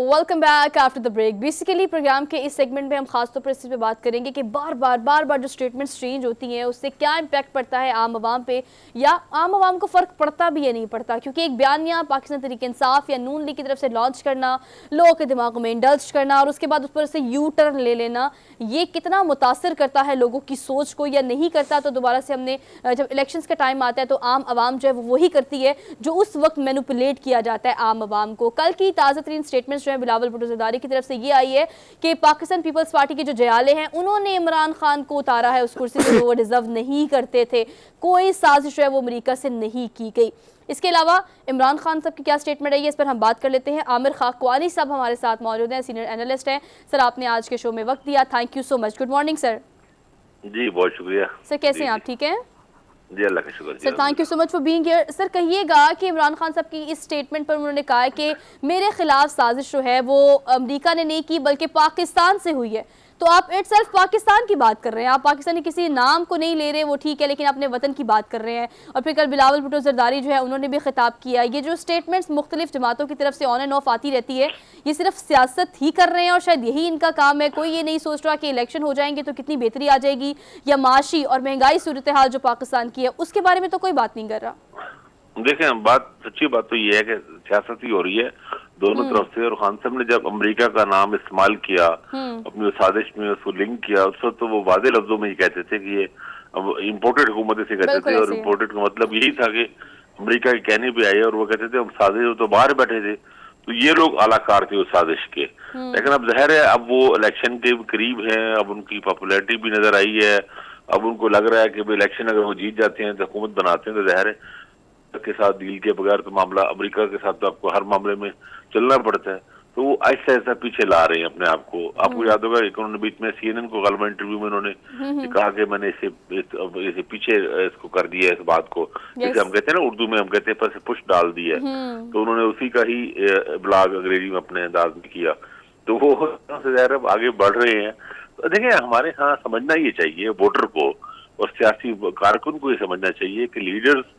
Welcome back after the break. Basically program के इस सेगमेंट में हम खासतौर पर इस पे बात करेंगे कि बार बार जो स्टेटमेंट्स चेंज होती हैं उससे क्या इम्पैक्ट पड़ता है आम आवाम पे, या आम आवाम को फ़र्क पड़ता भी या नहीं पड़ता। क्योंकि एक बयानिया पाकिस्तान तहरीक इंसाफ या नून लीग की तरफ से लॉन्च करना, लोगों के दिमागों में इंडल्ज करना और उसके बाद उस पर से यू टर्न ले लेना, ये कितना मुतासर करता है लोगों की सोच को या नहीं करता। तो दोबारा से हमने जब इलेक्शंस का टाइम आता है तो आम आवाम जो है वो वही करती है जो उस वक्त मैनिपुलेट किया जाता है आम आवाम को। कल की ताज़ा तरीन स्टेटमेंट्स जो है बिलावल भुट्टो ज़रदारी की तरफ से ये आई है कि पाकिस्तान पीपल्स पार्टी के जो जयाले हैं उन्होंने इमरान खान को उतारा है उस कुर्सी से जो वो डिजर्व नहीं करते थे। कोई साजिश है वो अमेरिका से नहीं की गई। इसके अलावा इमरान खान साहब की क्या स्टेटमेंट है इस पर हम बात कर लेते हैं। आमिर खाकवानी साहब हमारे साथ मौजूद हैं, सीनियर एनालिस्ट हैं। सर आपने आज के शो में वक्त दिया, thank you so much. Good morning sir. जी बहुत शुक्रिया सर, कैसे हैं आप? ठीक हैं जी, अल्लाह का शुक्र sir, thank you so much for being here. Sir कहिएगा कि इमरान खान साहब की इस स्टेटमेंट पर उन्होंने कहा है कि मेरे खिलाफ साजिश जो है वो अमेरिका ने नहीं की बल्कि पाकिस्तान से हुई है। तो आप इटसेल्फ पाकिस्तान की बात कर रहे हैं, आप पाकिस्तानी किसी नाम को नहीं ले रहे, वो ठीक है, लेकिन अपने वतन की बात कर रहे हैं। और फिर कल बिलावल भुट्टो ज़रदारी जो है उन्होंने भी खिताब किया। ये जो स्टेटमेंट्स मुख्तलिफ जमातों की तरफ से ऑन एंड ऑफ आती रहती है, ये सिर्फ सियासत ही कर रहे हैं और शायद यही इनका काम है। कोई ये नहीं सोच रहा कि इलेक्शन हो जाएंगे तो कितनी बेहतरी आ जाएगी, या माशी और महंगाई सूरत हाल जो पाकिस्तान की है उसके बारे में तो कोई बात नहीं कर रहा। देखें, बात सच्ची बात तो ये है कि सियासत ही हो रही है दोनों तरफ से। और खान साहब ने जब अमेरिका का नाम इस्तेमाल किया अपनी साजिश में, उसको लिंक किया, उस वक्त तो वो वादे लफ्जों में ही कहते थे कि ये इम्पोर्टेड हुकूमत से कहते थे। और इम्पोर्टेड का मतलब यही था कि अमेरिका के कहने पे आए और वो कहते थे हम साजिश तो बाहर बैठे थे, तो ये लोग आलाकार थे उस साजिश के। लेकिन अब जाहिर है अब वो इलेक्शन के करीब है, अब उनकी पॉपुलैरिटी भी नजर आई है। अब उनको लग रहा है कि इलेक्शन अगर वो जीत जाते हैं तो हुकूमत बनाते हैं तो जाहिर है के साथ डील के बगैर तो मामला अमेरिका के साथ तो आपको हर मामले में चलना पड़ता है। तो वो ऐसा ऐसा पीछे ला रहे हैं अपने आप को। आपको याद होगा कि उन्होंने बीच में CNN को गलबा इंटरव्यू में उन्होंने कहा कि मैंने इसे पीछे इसको कर दिया इस बात को, जैसे हम कहते हैं ना उर्दू में हम कहते हैं पर पुश डाल दिया। तो उन्होंने उसी का ही ब्लॉग अंग्रेजी में अपने अंदाज में किया। तो वो ज़ाहिर आगे बढ़ रहे हैं। तो देखिए हमारे यहाँ समझना ये चाहिए वोटर को और सियासी कारकुन को ये समझना चाहिए कि लीडर्स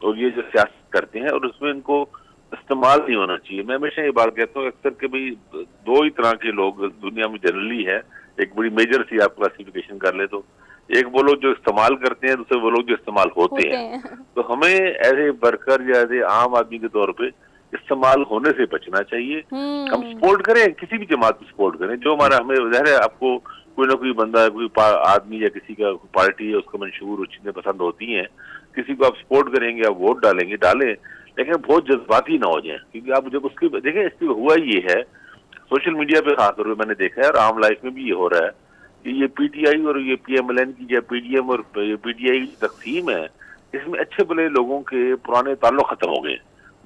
और ये जो सियासत करते हैं और उसमें इनको इस्तेमाल नहीं होना चाहिए। मैं हमेशा ये बात कहता हूँ अक्सर कि भाई दो ही तरह के लोग दुनिया में जनरली है, एक बड़ी मेजर सी आप क्लासिफिकेशन कर ले तो एक वो लोग जो इस्तेमाल करते हैं, दूसरे वो लोग जो इस्तेमाल होते हैं। तो हमें ऐसे वर्कर या ऐसे आम आदमी के तौर पे इस्तेमाल होने से बचना चाहिए। हम सपोर्ट करें, किसी भी जमात में सपोर्ट करें जो हमारा, हमें ज़ाहिर है आपको कोई ना कोई बंदा, कोई आदमी या किसी का पार्टी है उसका मंशूर चीजें पसंद होती हैं, किसी को आप सपोर्ट करेंगे, आप वोट डालेंगे, डालें, लेकिन बहुत जज्बाती ना हो जाए। क्योंकि आप जब उसकी देखें, इसमें हुआ ये है सोशल मीडिया पे खासतौर पर मैंने देखा है और आम लाइफ में भी ये हो रहा है कि ये पीटीआई और ये पीएमएलएन की या पीडीएम और ये पीटीआई की तकसीम है, इसमें अच्छे भले लोगों के पुराने ताल्लुक खत्म हो गए,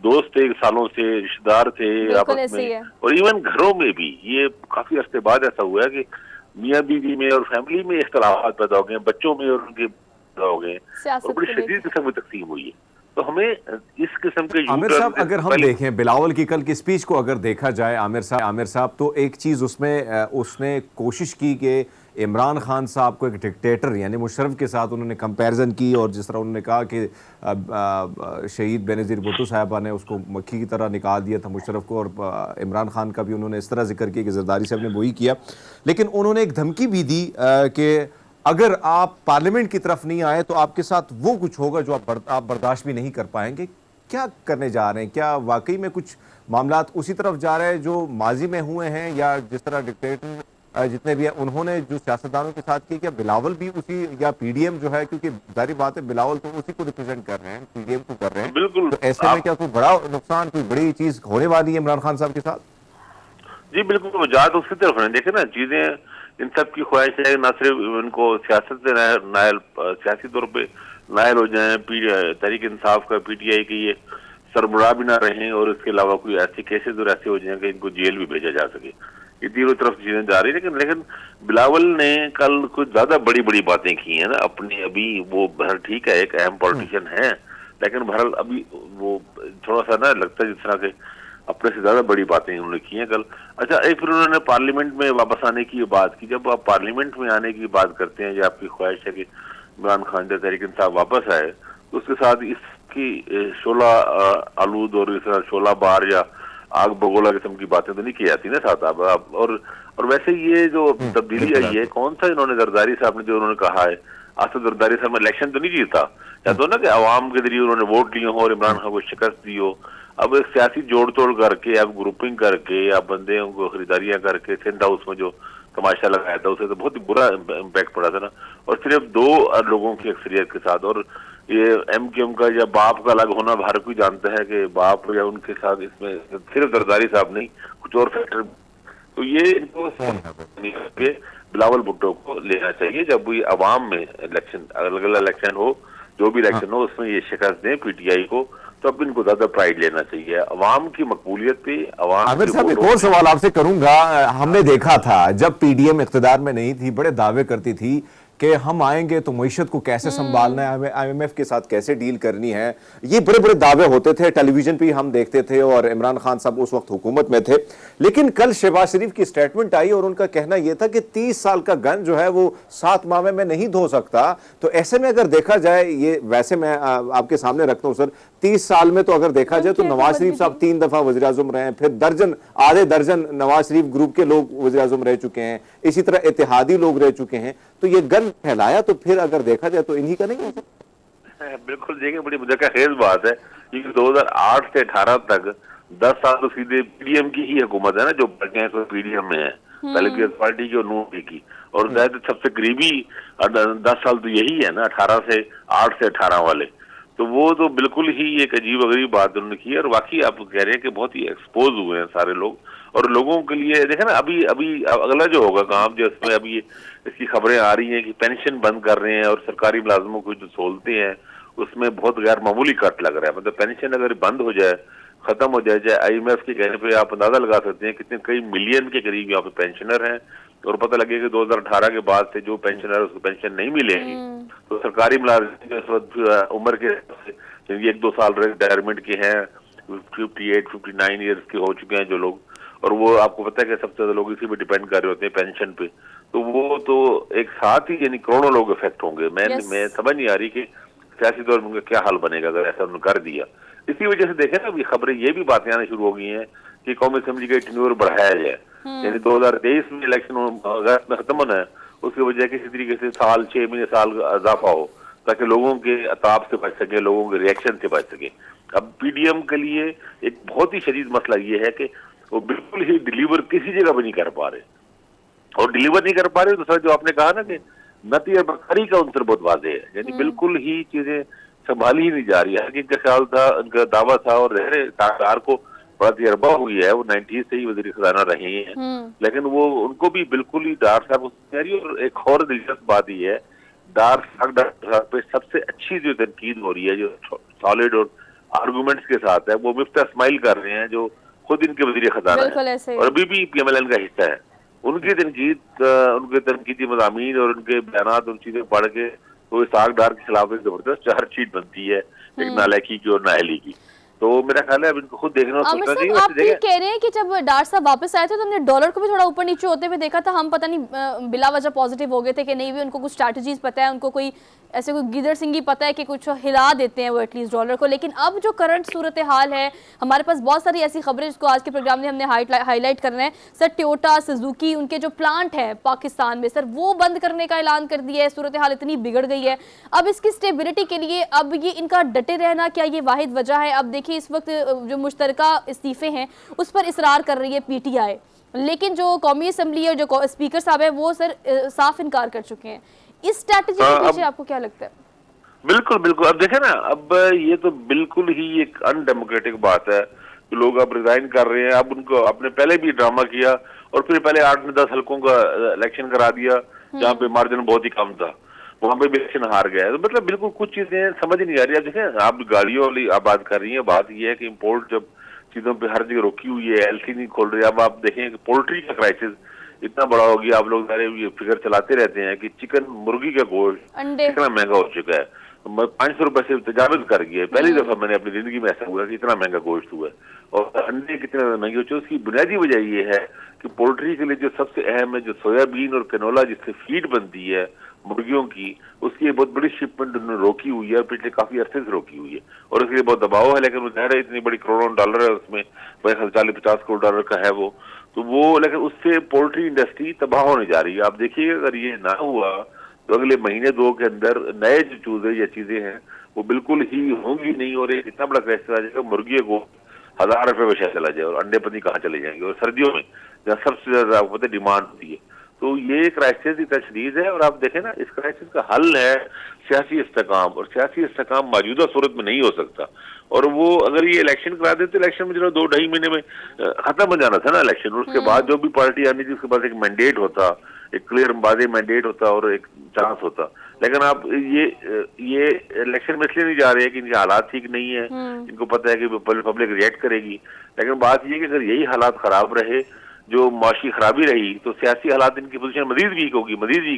दोस्त थे सालों से, रिश्तेदार थे बिल्कुल आपस ऐसे ही में, है। और इवन घरों में भी ये काफी अरसे बाद ऐसा हुआ है कि मियाँ बीवी में और फैमिली में इख्तलाफात पैदा हो गए, बच्चों में और उनके पैदा हो गए, और सियासत बड़ी को शदीद लेकर। किस्म की तकसीम हुई है। तो हमें इस किस्म के आमिर साहब, अगर हम देखें बिलावल की कल की स्पीच को अगर देखा जाए आमिर साहब, तो एक चीज़ उसमें उसने कोशिश की कि इमरान खान साहब को एक डिक्टेटर यानी मुशर्रफ के साथ उन्होंने कंपैरिजन की, और जिस तरह उन्होंने कहा कि शहीद बेनज़ीर भुट्टो साहबा ने उसको मक्खी की तरह निकाल दिया था मुशर्रफ को, और इमरान खान का भी उन्होंने इस तरह जिक्र किया कि जरदारी साहब ने वही किया। लेकिन उन्होंने एक धमकी भी दी कि अगर आप पार्लियामेंट की तरफ नहीं आए तो आपके साथ वो कुछ होगा जो आप बर्दाश्त भी नहीं कर पाएंगे। क्या करने जा रहे हैं? क्या वाकई में कुछ मामलात उसी तरफ जा रहे हैं जो माजी में हुए हैं, या जिस तरह डिक्टेटर जितने भी हैं उन्होंने जो सियासतदानों के साथ की, क्या बिलावल भी उसी, या पीडीएम जो है, क्योंकि जाहिर बात है बिलावल तो उसी को रिप्रेजेंट कर रहे हैं, पीडीएम को कर रहे हैं, बिल्कुल। तो ऐसे में क्या कोई बड़ा नुकसान, कोई बड़ी चीज होने वाली है इमरान खान साहब के साथ? जी बिल्कुल, वजाहत उसकी तरफ है। देखे ना, चीजें इन सब की ख्वाहिश है न सिर्फ इनको सियासत से नायल सियासी तौर पे नायल हो जाए, तहरीक इंसाफ का पीटीआई की ये सरबराह भी ना रहें, और इसके अलावा कोई ऐसे केसेस और ऐसे हो जाए कि इनको जेल भी भेजा जा सके। ये तीनों तरफ चीजें जा रही है। लेकिन बिलावल ने कल कुछ ज्यादा बड़ी बड़ी बातें की है ना अपनी। अभी वो बहर ठीक है, एक अहम पॉलिटिशियन है, लेकिन बहरहाल अभी वो थोड़ा सा ना लगता है जिस तरह के अपने से ज्यादा बड़ी बातें उन्होंने की हैं कल। अच्छा, एक फिर उन्होंने पार्लियामेंट में वापस आने की बात की। जब आप पार्लियामेंट में आने की बात करते हैं, या आपकी ख्वाहिश है कि इमरान खान या तहरीक इंसाफ वापस आए, तो उसके साथ इसकी शोला आलूद और इस शोला बार या आग बगोला किस्म की बातें तो नहीं की जाती ना साथ आप। और वैसे ये जो तब्दीली आई है, कौन सा इन्होंने जरदारी साहब ने जो उन्होंने कहा है, आज तो जरदारी साहब ने इलेक्शन तो नहीं जीता, या तो ना कि अवाम के जरिए उन्होंने वोट लिए हो और इमरान खान को शिकस्त दी हो। अब एक सियासी जोड़ तोड़ करके, अब ग्रुपिंग करके, या बंदे को खरीदारियां करके सिंध हाउस में जो तमाशा लगाया था, उसे तो बहुत ही बुरा इम्पैक्ट पड़ा था ना, और सिर्फ 2 लोगों की अक्सरियत के साथ। और ये एमक्यूएम का या बाप का अलग होना हर कोई जानता है कि बाप या उनके साथ इसमें सिर्फ जरदारी साहब नहीं, कुछ और फैक्टर। तो ये इनको के बिलावल भुट्टो को लेना चाहिए जब भी अवाम में इलेक्शन, अलग अलग इलेक्शन हो, जो भी इलेक्शन हो, उसमें ये शिकस्त दें पीटीआई को, तो अब इनको ज्यादा प्राइड लेना चाहिए अवाम की मकबूलियत पे। आमिर साहब, एक और सवाल आपसे करूंगा। हमने देखा था जब पीडीएम इख्तिदार में नहीं थी, बड़े दावे करती थी कि हम आएंगे तो मईशत को कैसे संभालना है, आईएमएफ के साथ कैसे डील करनी है। ये बड़े बड़े दावे होते थे, टेलीविजन पे हम देखते थे, और इमरान खान साहब उस वक्त हुकूमत में थे। लेकिन कल शहबाज शरीफ की स्टेटमेंट आई और उनका कहना यह था कि 30 साल का गन जो है वो 7 माह में मैं नहीं धो सकता। तो ऐसे में अगर देखा जाए, ये वैसे मैं आपके सामने रखता हूं सर, 30 साल में तो अगर देखा जाए तो नवाज शरीफ साहब 3 दफा वज़ीर आज़म रहे हैं, फिर आधे दर्जन नवाज शरीफ ग्रुप के लोग वज़ीर आज़म रह चुके हैं, इसी तरह इत्तेहादी लोग रह चुके हैं। तो ये गन फैलाया तो फिर अगर देखा जाए तो इन्हीं का नहीं है। बिल्कुल, देखिए बड़ी मुझे बात है कि 2008 से 18 तक 10 साल तो सीधे पीडीएम की ही हुकूमत है ना, जो पीडीएम में है, पहले पीएस पार्टी की और नून की, और सबसे करीबी 10 साल तो यही है ना, 8 से 18 वाले। तो वो तो बिल्कुल ही एक अजीब अगरीब बात उन्होंने की है। और वाकई आप कह रहे हैं कि बहुत ही एक्सपोज हुए हैं सारे लोग, और लोगों के लिए देखे ना अभी अगला जो होगा काम, जो इसमें अभी इसकी खबरें आ रही हैं कि पेंशन बंद कर रहे हैं, और सरकारी मुलाजमों को जो सहूलतें हैं उसमें बहुत गैर मामूली कट लग रहा है। मतलब पेंशन अगर बंद हो जाए, खत्म हो जाए, चाहे आईएमएफ के कहने पे आप अंदाजा लगा सकते हैं कितने कई मिलियन के करीब यहाँ पे पेंशनर हैं, और पता लगे कि 2018 के बाद से जो पेंशनर है उसको पेंशन नहीं मिलेगी। तो सरकारी मुलाजिम इस वक्त उम्र के 1-2 साल रिटायरमेंट के हैं, 58-59 ईयर्स के हो चुके हैं जो लोग, और वो आपको पता है कि सबसे ज्यादा लोग इसी पे डिपेंड कर रहे होते हैं पेंशन पे। तो वो तो एक साथ ही यानी करोड़ों लोग इफेक्ट होंगे। मैं समझ नहीं आ रही कि सियासी तौर पर क्या हाल बनेगा अगर ऐसा उन्होंने कर दिया। इसी वजह से देखें ना, अभी खबरें ये भी बातें आना शुरू हो गई हैं कि कौमी असेंबली का टेन्योर बढ़ाया जाए, यानी 2023 में इलेक्शन अगस्त में खत्म होना है, उसकी वजह किसी तरीके से 6 महीने साल का इजाफा हो, ताकि लोगों के अताब से बच सके, लोगों के रिएक्शन से बच सके। अब पीडीएम के लिए एक बहुत ही शदीद मसला ये है कि वो बिल्कुल ही डिलीवर किसी जगह भी नहीं कर पा रहे, और डिलीवर नहीं कर पा रहे तो सर जो आपने कहा ना कि नती और बखरी का उनसे बहुत वादे है, यानी बिल्कुल ही चीजें संभाली ही नहीं जा रही है। इनका ख्याल था, इनका दावा था, और ताकदार को बड़ा तजर्बा हुई है, वो 90s से ही वज़ीर खजाना रहे हैं, लेकिन वो उनको भी बिल्कुल ही डार साहब और एक और दिलचस्प बात ये है, डार साहब पे सबसे अच्छी जो तनकीद हो रही है, जो सॉलिड और आर्गूमेंट्स के साथ है, वो मिफ्ता इस्माइल कर रहे हैं, जो खुद इनके वज़ीर खजाना है और अभी भी PMLN का हिस्सा है। उनकी तनकीद, उनके तनकीदी मज़ामीन और उनके बयानात, उन चीजें पढ़ के तो इसाक डार के खिलाफ एक जबरदस्त चार्जशीट बनती है, एक नालायकी की और नाअहली की। तो मेरा ख्याल है अब इनको खुद देखना और सोचना चाहिए। आप भी कह रहे हैं कि जब डार साहब वापस आए थे तो हमने डॉलर को भी थोड़ा ऊपर नीचे होते हुए देखा था, हम पता नहीं बिला वजह पॉजिटिव हो गए थे कि नहीं भी उनको कुछ स्ट्रैटेजीज पता है, उनको कोई ऐसे कोई गिदड़ सिंगी पता है कि कुछ हिला देते हैं वो एटलीस्ट डॉलर को। लेकिन अब जो करंट सूरत हाल है, हमारे पास बहुत सारी ऐसी खबरें जिसको आज के प्रोग्राम में हमने हाईलाइट करना है। सर टोयोटा सुजुकी उनके जो प्लांट है पाकिस्तान में सर वो बंद करने का ऐलान कर दिया है, सूरत हाल इतनी बिगड़ गई है। अब इसकी स्टेबिलिटी के लिए अब ये इनका डटे रहना क्या ये वाहिद वजह है? अब देखिए इस वक्त जो मुश्तरका इस्तीफे हैं उस पर इसरार कर रही है PTI, लेकिन जो कौमी असम्बली और जो स्पीकर साहब है वो सर साफ इनकार कर चुके हैं। इस स्ट्रैटेजी के पीछे आपको क्या लगता है? बिल्कुल बिल्कुल, अब देखे ना, अब ये तो बिल्कुल ही एक अनडेमोक्रेटिक बात है कि लोग अब रिजाइन कर रहे हैं। अब उनको आपने पहले भी ड्रामा किया और फिर पहले 8-10 हल्कों का इलेक्शन करा दिया जहाँ पे मार्जिन बहुत ही कम था, वहां पे भी इलेक्शन हार गया। तो मतलब बिल्कुल कुछ चीजें समझ नहीं आ रही। अब देखें, आप गाड़ियों वाली आप बात कर रही है, बात यह है कि इम्पोर्ट जब चीजों पे हर जगह रोकी हुई है, LC नहीं खोल रही। अब आप देखें कि पोल्ट्री का क्राइसिस इतना बड़ा हो गया, आप लोग सारे ये फिगर चलाते रहते हैं कि चिकन, मुर्गी का गोश्त कितना महंगा हो चुका है, 500 रुपए से तजावज कर गया। पहली दफा मैंने अपनी जिंदगी में ऐसा हुआ कि इतना महंगा गोश्त हुआ है। और अंडे कितने महंगे हो चुके, उसकी बुनियादी वजह ये है कि पोल्ट्री के लिए जो सबसे अहम है, जो सोयाबीन और कैनोला जिससे फीड बनती है मुर्गियों की, उसकी एक बहुत बड़ी शिपमेंट उन्होंने रोकी हुई है, पिछले काफी अरसे से रोकी हुई है और उसके लिए बहुत दबाव है। लेकिन वो जाहिर है इतनी बड़ी करोड़ों डॉलर है उसमें, 40-50 करोड़ डॉलर का है वो, तो वो लेकिन उससे पोल्ट्री इंडस्ट्री तबाह होने जा रही है। आप देखिए अगर ये ना हुआ तो अगले महीने 2 के अंदर नए जो चूजे या चीजें हैं वो बिल्कुल ही होंगी नहीं और एक इतना बड़ा क्राइसिस आ जाएगा, मुर्गी को 1000 रुपए में शायद चला जाए और अंडे पत्नी कहाँ चले जाएंगे, और सर्दियों में जहाँ सबसे ज्यादा आपको पता है डिमांड होती है। तो ये क्राइसिस इतना शदीद है और आप देखें ना, इस क्राइसिस का हल है सियासी इस्तेकाम, और सियासी इस्तेकाम मौजूदा सूरत में नहीं हो सकता। और वो अगर ये इलेक्शन करा देते, इलेक्शन में जो 2-2.5 महीने में खत्म हो जाना था ना इलेक्शन, उसके बाद जो भी पार्टी आनी थी उसके पास एक मैंडेट होता, एक क्लियर वादे मैंडेट होता और एक चांस होता। लेकिन आप ये इलेक्शन में इसलिए नहीं जा रहे हैं कि इनके हालात ठीक नहीं है, इनको पता है कि पब्लिक रिएक्ट करेगी। लेकिन बात ये कि अगर यही हालात खराब रहे, जो माशी खराबी रही, तो सियासी हालात इनकी पोजीशन मजीद वीक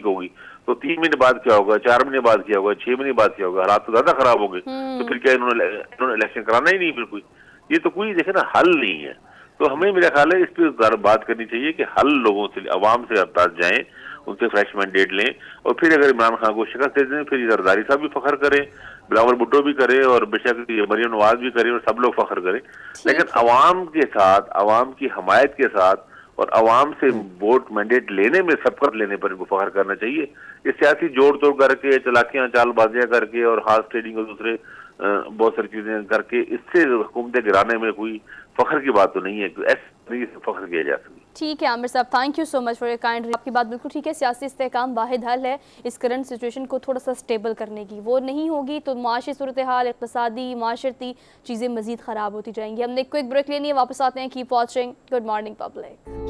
होगी। तो 3 महीने बाद क्या होगा, 4 महीने बाद क्या होगा, 6 महीने बाद क्या होगा, हालात तो ज्यादा खराब हो गए। तो फिर क्या इन्होंने इलेक्शन कराना ही नहीं बिल्कुल। ये तो कोई देखे ना हल नहीं है। तो हमें मेरा ख्याल है इस पर बात करनी चाहिए कि हल लोगों से, अवाम से पास जाएं, उनसे फ्रेश मैंडेट लें और फिर अगर इमरान खान को शिकस्त दे दें, फिर जरदारी साहब भी फख्र करें, बिलावल भुट्टो भी करे और बेशक मरियम नवाज भी करे और सब लोग फख्र करें। लेकिन अवाम के साथ, अवाम की हमायत के साथ और अवाम से वोट मैंडेट लेने में सबकत लेने पर इनको फख्र करना चाहिए। ये सियासी जोड़ तोड़ करके, चलाकियां चालबाजियां करके और हाथ ट्रेडिंग और दूसरे बहुत सारी चीजें करके इससे हुकूमतें गिराने में कोई फख्र की बात तो नहीं है, ऐसे नहीं फख्र किया जा सकता। ठीक है आमिर साहब, thank you so much for your kind. आपकी बात बिल्कुल ठीक है, सियासी इस्तेहकाम वाहिद हल है इस करंट सिचुएशन को थोड़ा सा स्टेबल करने की। वो नहीं होगी तो माशी सूरत हाल, इक़्तिसादी, माशरती चीज़ें मज़ीद ख़राब होती जाएंगी। हमने एक क्विक ब्रेक लेनी है, वापस आते हैं। Keep watching good morning public.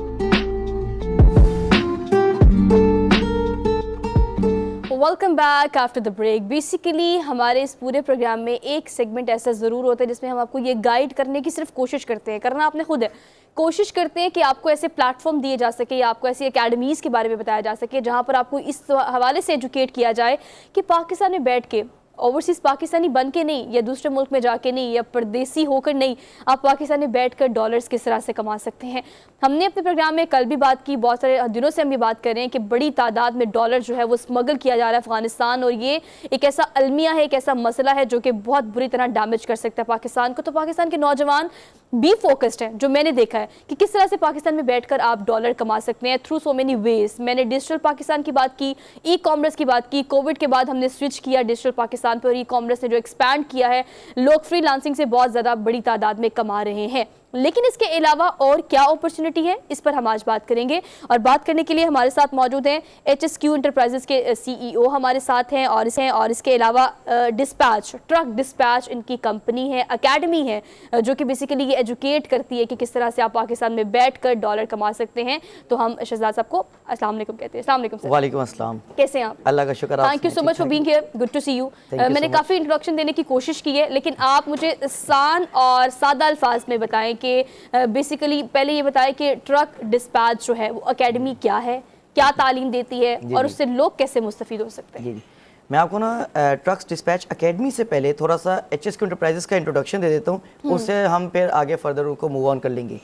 Welcome back after the break. Basically हमारे इस पूरे प्रोग्राम में एक सेगमेंट ऐसा ज़रूर होता है जिसमें हम आपको ये गाइड करने की सिर्फ कोशिश करते हैं, करना आपने खुद है, कोशिश करते हैं कि आपको ऐसे प्लेटफॉर्म दिए जा सके या आपको ऐसी एकेडमीज़ के बारे में बताया जा सके जहाँ पर आपको इस हवाले से एजुकेट किया जाए कि पाकिस्तान में बैठ के, ओवरसीज़ पाकिस्तानी बन के नहीं या दूसरे मुल्क में जाके नहीं या परदेसी होकर नहीं, आप पाकिस्तान में बैठकर डॉलर्स किस तरह से कमा सकते हैं। हमने अपने प्रोग्राम में कल भी बात की, बहुत सारे दिनों से हम ये बात कर रहे हैं कि बड़ी तादाद में डॉलर जो है वो स्मगल किया जा रहा है अफगानिस्तान, और ये एक ऐसा अलमिया है, एक ऐसा मसला है जो कि बहुत बुरी तरह डैमेज कर सकता है पाकिस्तान को। तो पाकिस्तान के नौजवान बी फोकस्ड है, जो मैंने देखा है कि किस तरह से पाकिस्तान में बैठकर आप डॉलर कमा सकते हैं थ्रू सो मेनी वेज। मैंने डिजिटल पाकिस्तान की बात की, ई कॉमर्स की बात की। कोविड के बाद हमने स्विच किया डिजिटल पाकिस्तान पर, ई कॉमर्स ने जो एक्सपैंड किया है, लोग फ्रीलांसिंग से बहुत ज़्यादा बड़ी तादाद में कमा रहे हैं। लेकिन इसके अलावा और क्या अपॉर्चुनिटी है, इस पर हम आज बात करेंगे। और बात करने के लिए हमारे साथ मौजूद हैं HSQ इंटरप्राइजेस के CEO हमारे साथ हैं, और इसके अलावा डिस्पैच, ट्रक डिस्पैच इनकी कंपनी है, एकेडमी है जो कि बेसिकली ये एजुकेट करती है कि किस तरह से आप पाकिस्तान में बैठकर डॉलर कमा सकते हैं। तो हम शहजाद साहब को अस्सलाम वालेकुम कहते हैं। अस्सलाम वालेकुम सर। वालेकुम अस्सलाम। कैसे हैं आप? अल्लाह का शुक्र। Thank you so much for being here, good to see you. मैंने काफ़ी इंट्रोडक्शन देने की कोशिश की है, लेकिन आप मुझे आसान और सादा अल्फाज में बताएं कि बेसिकली पहले ये बताएं कि ट्रक डिस्पैच जो है वो एकेडमी क्या है, क्या तालीम देती है और उससे लोग कैसे मुस्तफीद हो सकते हैं। जी, मैं आपको ना ट्रक्स डिस्पैच एकेडमी से पहले थोड़ा सा HSQ इंटरप्राइजेस का इंट्रोडक्शन दे देता हूँ, उससे हम फिर आगे फर्दर उनको मूव ऑन कर लेंगे।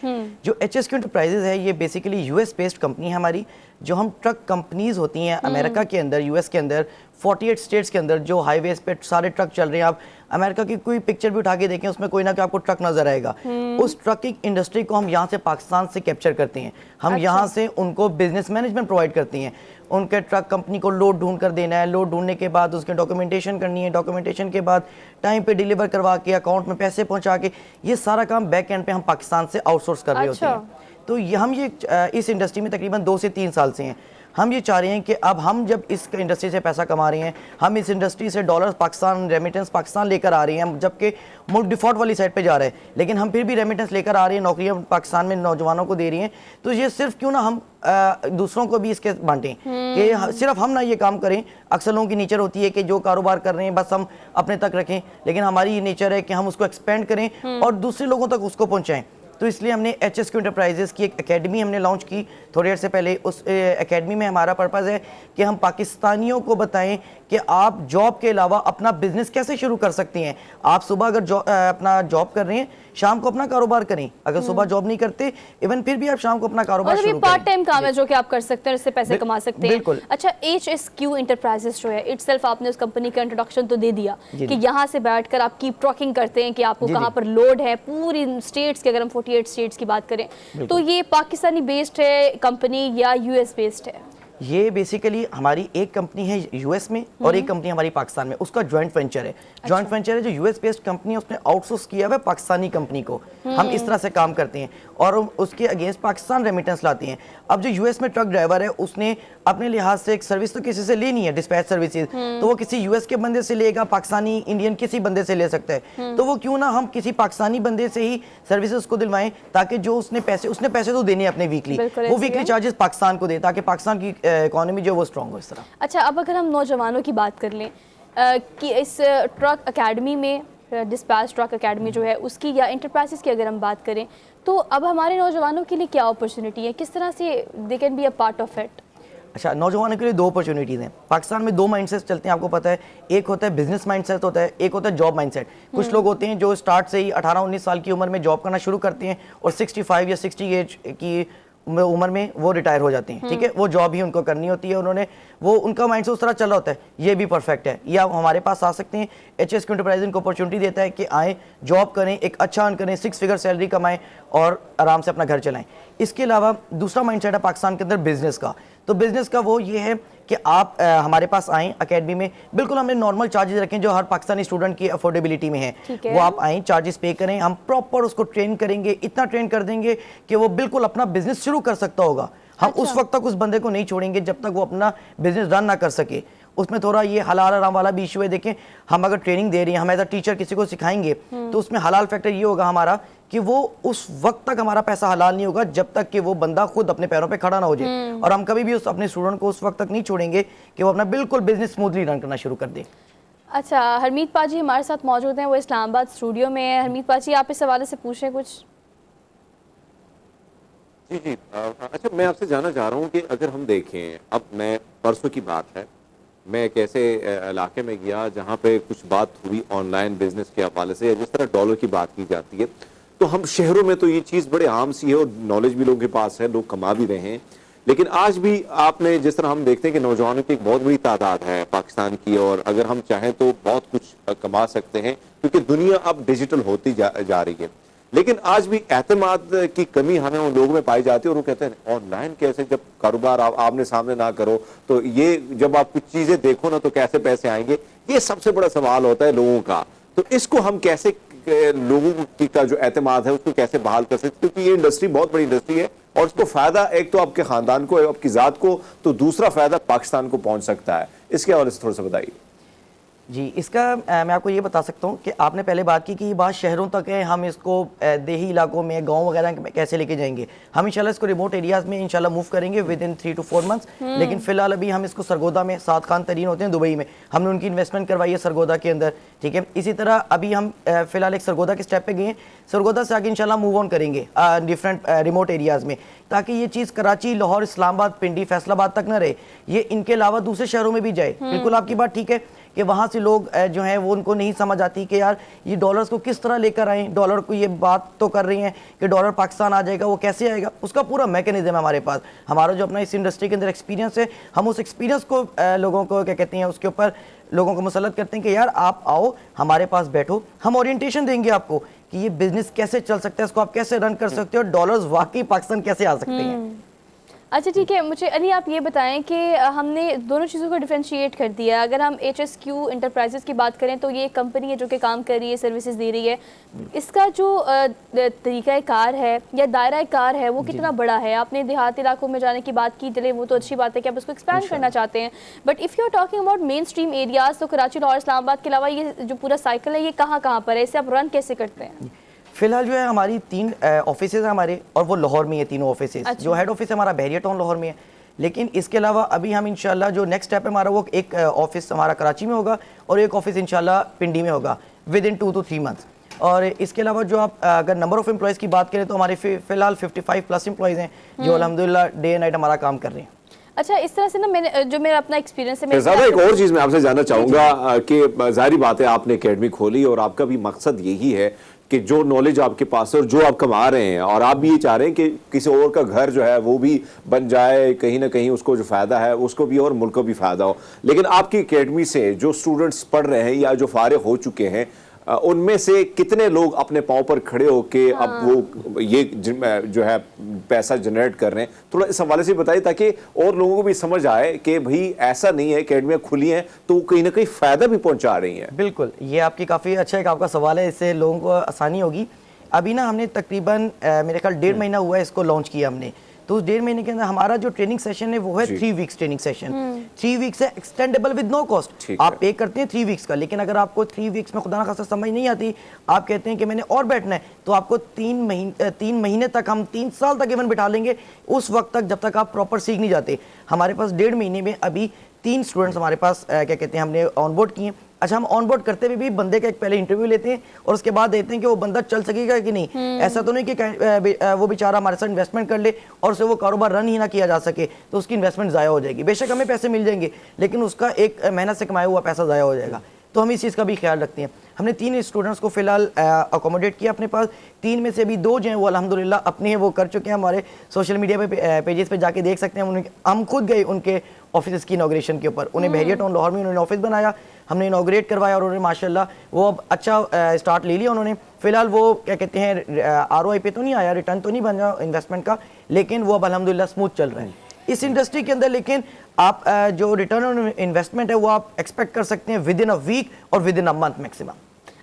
जो HSQ इंटरप्राइजेस है ये बेसिकली US बेस्ड कंपनी है हमारी। जो हम ट्रक कंपनीज होती हैं अमेरिका के अंदर, US के अंदर 48 स्टेट्स के अंदर जो हाईवेज पे सारे ट्रक चल रहे हैं, आप अमेरिका की कोई पिक्चर भी उठा के देखें उसमें कोई ना कोई आपको ट्रक नजर आएगा। उस ट्रकिंग इंडस्ट्री को हम यहाँ से पाकिस्तान से कैप्चर करते हैं। हम यहाँ से उनको बिजनेस मैनेजमेंट प्रोवाइड करते हैं। उनके ट्रक कंपनी को लोड ढूंढ कर देना है, लोड ढूंढने के बाद उसके डॉक्यूमेंटेशन करनी है, डॉक्यूमेंटेशन के बाद टाइम पे डिलीवर करवा के अकाउंट में पैसे पहुंचा के, ये सारा काम बैक एंड पे हम पाकिस्तान से आउटसोर्स कर रहे होते हैं। तो ये हम इस इंडस्ट्री में तकरीबन 2 से 3 साल से हैं। हम ये चाह रहे हैं कि अब हम जब इस इंडस्ट्री से पैसा कमा रहे हैं, हम इस इंडस्ट्री से डॉलर पाकिस्तान, रेमिटेंस पाकिस्तान लेकर आ रहे हैं, जबकि मुल्क डिफॉल्ट वाली साइड पे जा रहा है, लेकिन हम फिर भी रेमिटेंस लेकर आ रहे हैं, नौकरियां पाकिस्तान में नौजवानों को दे रही हैं। तो ये सिर्फ क्यों ना हम दूसरों को भी इसके बांटें कि सिर्फ हम ना ये काम करें। अक्सर लोगों की नेचर होती है कि जो कारोबार कर रहे हैं बस हम अपने तक रखें, लेकिन हमारी ये नेचर है कि हम उसको एक्सपेंड करें और दूसरे लोगों तक उसको पहुँचाएँ। तो इसलिए हमने HSQ इंटरप्राइजेस की एक एकेडमी हमने लॉन्च की थोड़ी देर से पहले। उस एकेडमी में हमारा पर्पज़ है कि हम पाकिस्तानियों को बताएं कि आप जॉब के अलावा अपना बिजनेस कैसे शुरू कर सकते हैं। आप सुबह अगर अपना जॉब कर रहे हैं, शाम को अपना कारोबार करें। अगर सुबह जॉब नहीं करते, इवन फिर भी आप शाम को अपना कारोबार शुरू करें। पार्ट टाइम काम है जो कि आप कर सकते हैं, इससे पैसे कमा सकते हैं। बिल्कुल। अच्छा, HSQ इंटरप्राइजेस जो है इटसेल्फ, आपने उस कंपनी का इंट्रोडक्शन तो दे दिया कि यहाँ से बैठकर आप कीप ट्रैकिंग करते हैं कि आपको कहाँ पर लोड है, पूरी स्टेट्स की, अगर हम 48 स्टेट्स की बात करें तो ये पाकिस्तानी बेस्ड है कंपनी या US बेस्ड है? ये बेसिकली हमारी एक कंपनी है US में और एक कंपनी हमारी पाकिस्तान में, उसका जॉइंट वेंचर है। जॉइंट वेंचर है जो US बेस्ड कंपनी है, उसने आउटसोर्स किया हुआ है पाकिस्तानी कंपनी को। हम इस तरह से काम करते हैं और उसके अगेंस्ट पाकिस्तान रेमिटेंस लाते हैं। अब जो US में ट्रक ड्राइवर है उसने अपने लिहाज से एक सर्विस तो किसी से लेनी है, डिस्पैच सर्विसेज, तो वो किसी US के बंदे से लेगा, पाकिस्तानी इंडियन किसी बंदे से ले सकता है। तो वो क्यों ना हम किसी पाकिस्तानी बंदे से ही सर्विसेज को दिलवाएं, ताकि जो उसने पैसे तो देने अपने वीकली, वो वीकली चार्जेस पाकिस्तान को दे, ताकि पाकिस्तान की इकोनॉमी जो वो स्ट्रॉन्ग हो इस तरह। अच्छा, अब अगर हम नौजवानों की बात कर लें कि इस ट्रक एकेडमी में, डिस्पैच ट्रक एकेडमी जो है उसकी या इंटरप्राइजेस की अगर हम बात करें, तो अब हमारे नौजवानों के लिए क्या अपॉर्चुनिटी है, किस तरह से they can be a part of it? अच्छा, नौजवानों के लिए 2 अपॉर्चुनिटीज़ हैं। पाकिस्तान में 2 माइंडसेट चलते हैं, आपको पता है। एक होता है बिजनेस माइंडसेट होता है, एक होता है जॉब माइंडसेट। कुछ लोग होते हैं जो स्टार्ट से ही 18-19 साल की उम्र में जॉब करना शुरू करते हैं और 65 या 60 एज की उम्र में वो रिटायर हो जाते हैं। ठीक है, वो जॉब ही उनको करनी होती है, उनका माइंड से उस तरह चला होता है। ये भी परफेक्ट है, ये आप हमारे पास आ सकते हैं। HSQ इंटरप्राइज इनको अपॉर्चुनिटी देता है कि आए, जॉब करें, एक अच्छा अर्न करें, 6 फिगर सैलरी कमाएं और आराम से अपना घर चलाएं। इसके अलावा दूसरा माइंडसेट है पाकिस्तान के अंदर बिजनेस का। तो बिजनेस का वो ये है कि आप हमारे पास आएँ एकेडमी में। बिल्कुल हमने नॉर्मल चार्जेस रखें जो हर पाकिस्तानी स्टूडेंट की अफोर्डेबिलिटी में है। वो आप आएँ, चार्जेस पे करें, हम प्रॉपर उसको ट्रेन करेंगे, इतना ट्रेन कर देंगे कि वो बिल्कुल अपना बिजनेस शुरू कर सकता होगा। हम उस वक्त तक उस बंदे को नहीं छोड़ेंगे जब तक वो अपना बिजनेस रन ना कर सके। उसमें थोड़ा ये हलाल हराम वाला भी इशू है। देखें, हम अगर ट्रेनिंग दे रहे हैं, हम एज अ टीचर किसी को सिखाएंगे, तो उसमें हलाल फैक्टर ये होगा हमारा कि वो उस वक्त तक हमारा पैसा हलाल नहीं होगा जब तक कि वो बंदा खुद अपने पैरों पे खड़ा ना हो जाए। और हम कभी भी उस अपने स्टूडेंट को उस वक्त तक नहीं छोड़ेंगे कि वो अपना बिल्कुल बिजनेस स्मूथली रन करना शुरू कर दे। अच्छा, हरमीत पाजी हमारे साथ मौजूद हैं, वो इस्लामाबाद स्टूडियो में है। हरमीत पाजी, आप इस हवाले से पूछें कुछ? जी। अच्छा, मैं आपसे जानना चाह रहा हूँ कि अगर हम देखें, अब मैं परसों की बात है, मैं एक ऐसे इलाके में गया जहाँ पे कुछ बात हुई ऑनलाइन बिजनेस के हवाले से, जिस तरह डॉलर की बात की जाती है। तो हम शहरों में तो ये चीज़ बड़े आम सी है और नॉलेज भी लोगों के पास है, लोग कमा भी रहे हैं। लेकिन आज भी आपने जिस तरह हम देखते हैं कि नौजवानों की एक बहुत बड़ी तादाद है पाकिस्तान की, और अगर हम चाहें तो बहुत कुछ कमा सकते हैं क्योंकि दुनिया अब डिजिटल होती जा रही है। लेकिन आज भी एतमाद की कमी हमें उन लोगों में पाई जाती है और वो कहते हैं ऑनलाइन कैसे, जब कारोबार आप आमने सामने ना करो तो ये, जब आप कुछ चीजें देखो ना तो कैसे पैसे आएंगे। ये सबसे बड़ा सवाल होता है लोगों का। तो इसको हम कैसे के लोगों की का जो एतमाद है उसको कैसे बहाल कर सकते, क्योंकि ये इंडस्ट्री बहुत बड़ी इंडस्ट्री है और उसको फायदा एक तो आपके खानदान को, आपकी जात को, तो दूसरा फायदा पाकिस्तान को पहुंच सकता है। इसके हवाले से थोड़ा सा बताइए। जी, इसका मैं आपको ये बता सकता हूँ कि आपने पहले बात की कि ये बात शहरों तक है, हम इसको देही इलाकों में, गांव वगैरह में कैसे लेके जाएंगे। हम इंशाल्लाह इसको रिमोट एरियाज़ में इंशाल्लाह मूव करेंगे विद इन 3 to 4 मंथ्स। लेकिन फिलहाल अभी हम इसको सरगोदा में, साद खान तरीन होते हैं दुबई में, हमने उनकी इन्वेस्टमेंट करवाई है सरगोदा के अंदर, ठीक है। इसी तरह अभी हम फिलहाल एक सरगोदा के स्टेप पे गए हैं, सरगोदा से आगे इंशाल्लाह मूव ऑन करेंगे डिफरेंट रिमोट एरियाज़ में, ताकि ये चीज़ कराची, लाहौर, इस्लामाबाद, पिंडी, फैसलाबाद तक ना रहे, ये इनके अलावा दूसरे शहरों में भी जाए। बिल्कुल आपकी बात ठीक है कि वहाँ से लोग जो हैं वो उनको नहीं समझ आती कि यार ये डॉलर्स को किस तरह लेकर आएँ, डॉलर को ये बात तो कर रही हैं कि डॉलर पाकिस्तान आ जाएगा, वो कैसे आएगा, उसका पूरा मैकेनिज्म है हमारे पास। हमारा जो अपना इस इंडस्ट्री के अंदर एक्सपीरियंस है, हम उस एक्सपीरियंस को लोगों को क्या कहते हैं, उसके ऊपर लोगों को मुसल्लत करते हैं कि यार आप आओ हमारे पास बैठो, हम ओरिएंटेशन देंगे आपको कि ये बिजनेस कैसे चल सकता है, इसको आप कैसे रन कर सकते हो, डॉलर्स वाकई पाकिस्तान कैसे आ सकते हैं। अच्छा ठीक है, मुझे अली आप ये बताएं कि हमने दोनों चीज़ों को डिफरेंशिएट कर दिया। अगर हम HSQ इंटरप्राइजेस की बात करें तो ये एक कंपनी है जो कि काम कर रही है, सर्विसेज दे रही है। इसका जो तरीका कार है या दायरा कार है वो कितना बड़ा है? आपने देहाती इलाकों में जाने की बात की, चले वो तो अच्छी बात है कि आप उसको एक्सपैंड करना चाहते हैं, but if you are talking about mainstream areas, तो कराची, लाहौर, इस्लामाबाद के अलावा ये जो पूरा साइकिल है ये कहाँ कहाँ पर है, इसे आप रन कैसे करते हैं? फिलहाल जो है हमारी 3 ऑफिस है हमारे, और वो लाहौर में है तीनों ऑफिस। अच्छा। जो हेड ऑफिस है हमारा बहरिया टाउन लाहौर में है, लेकिन इसके अलावा अभी हम इंशाल्लाह जो नेक्स्ट स्टेप है हमारा, वो एक ऑफिस हमारा कराची में होगा और एक ऑफिस इंशाल्लाह पिंडी में होगा विद इन 2 to 3 मंथ्स। और इसके अलावा जो आप अगर नंबर ऑफ एम्प्लॉयज़ की बात करें तो हमारे फिलहाल 55+ एम्प्लॉयज़ हैं जो अल्हम्दुलिल्लाह डे एंड नाइट हमारा काम कर रहे हैं। अच्छा, इस तरह से ना मैंने जो मेरा अपना एक्सपीरियंस है, ज़्यादा एक और चीज़ मैं आपसे जानना चाहूँगा कि जाहिर बात है आपने एकेडमी खोली और आपका भी मकसद यही है कि जो नॉलेज आपके पास है और जो आप कमा रहे हैं, और आप भी ये चाह रहे हैं कि किसी और का घर जो है वो भी बन जाए, कहीं ना कहीं उसको जो फ़ायदा है उसको भी और मुल्क को भी फ़ायदा हो। लेकिन आपकी एकेडमी से जो स्टूडेंट्स पढ़ रहे हैं या जो फारिग हो चुके हैं, उनमें से कितने लोग अपने पाँव पर खड़े होके अब वो ये जो है पैसा जनरेट कर रहे हैं? थोड़ा इस हवाले से बताइए ताकि और लोगों को भी समझ आए कि भाई ऐसा नहीं है, एकेडमियाँ खुली हैं तो वो कहीं ना कहीं फ़ायदा भी पहुंचा रही हैं। बिल्कुल, ये आपकी काफ़ी अच्छा एक आपका सवाल है, इससे लोगों को आसानी होगी। अभी ना हमने तकरीबन मेरे ख्याल 1.5 महीना हुआ है इसको लॉन्च किया हमने, तो उस 1.5 महीने के अंदर हमारा जो ट्रेनिंग सेशन है वो है 3 वीक्स ट्रेनिंग सेशन। 3 वीक्स है, एक्सटेंडेबल विद नो कॉस्ट। आप पे करते हैं 3 वीक्स का, लेकिन अगर आपको 3 वीक्स में खुदा ना खासा समझ नहीं आती, आप कहते हैं कि मैंने और बैठना है, तो आपको 3 महीने तक, हम 3 साल तक इवन बिठा लेंगे, उस वक्त तक जब तक आप प्रॉपर सीख नहीं जाते। हमारे पास 1.5 महीने में अभी 3 स्टूडेंट्स हमारे पास क्या कहते हैं हमने ऑनबोर्ड किए। अच्छा, हम ऑनबोर्ड करते हुए भी बंदे का एक पहले इंटरव्यू लेते हैं और उसके बाद देखते हैं कि वो बंदा चल सकेगा कि नहीं। ऐसा तो नहीं कि वो बेचारा हमारे साथ इन्वेस्टमेंट कर ले और उसे वो कारोबार रन ही ना किया जा सके, तो उसकी इन्वेस्टमेंट ज़ाया हो जाएगी। बेशक हमें पैसे मिल जाएंगे, लेकिन उसका एक मेहनत से कमाया हुआ पैसा ज़ाया हो जाएगा। तो हम इस चीज़ का भी ख्याल रखते हैं। हमने 3 स्टूडेंट्स को फिलहाल अकोमोडेट किया अपने पास। 3 में से अभी 2 जो हैं वो अल्हम्दुलिल्लाह अपने हैं, वो कर चुके हैं। हमारे सोशल मीडिया पे पेजेस पे जाके देख सकते हैं। हम खुद गए उनके ऑफिस की इनॉग्रेशन के ऊपर, उन्हें बहरिया टाउन लाहौर में उन्होंने ऑफिस बनाया, हमने इनॉग्रेट करवाया और उन्होंने माशाल्लाह वो अब अच्छा स्टार्ट ले लिया उन्होंने। फिलहाल वो क्या कहते हैं ROI पे तो नहीं आया, रिटर्न तो नहीं बना इन्वेस्टमेंट का, लेकिन वो अब अल्हम्दुलिल्लाह स्मूथ चल रहा है इस इंडस्ट्री के अंदर। लेकिन आप जो रिटर्न ऑन इन्वेस्टमेंट है वो आप एक्सपेक्ट कर सकते हैं विद इन अ वीक और with in a month maximum.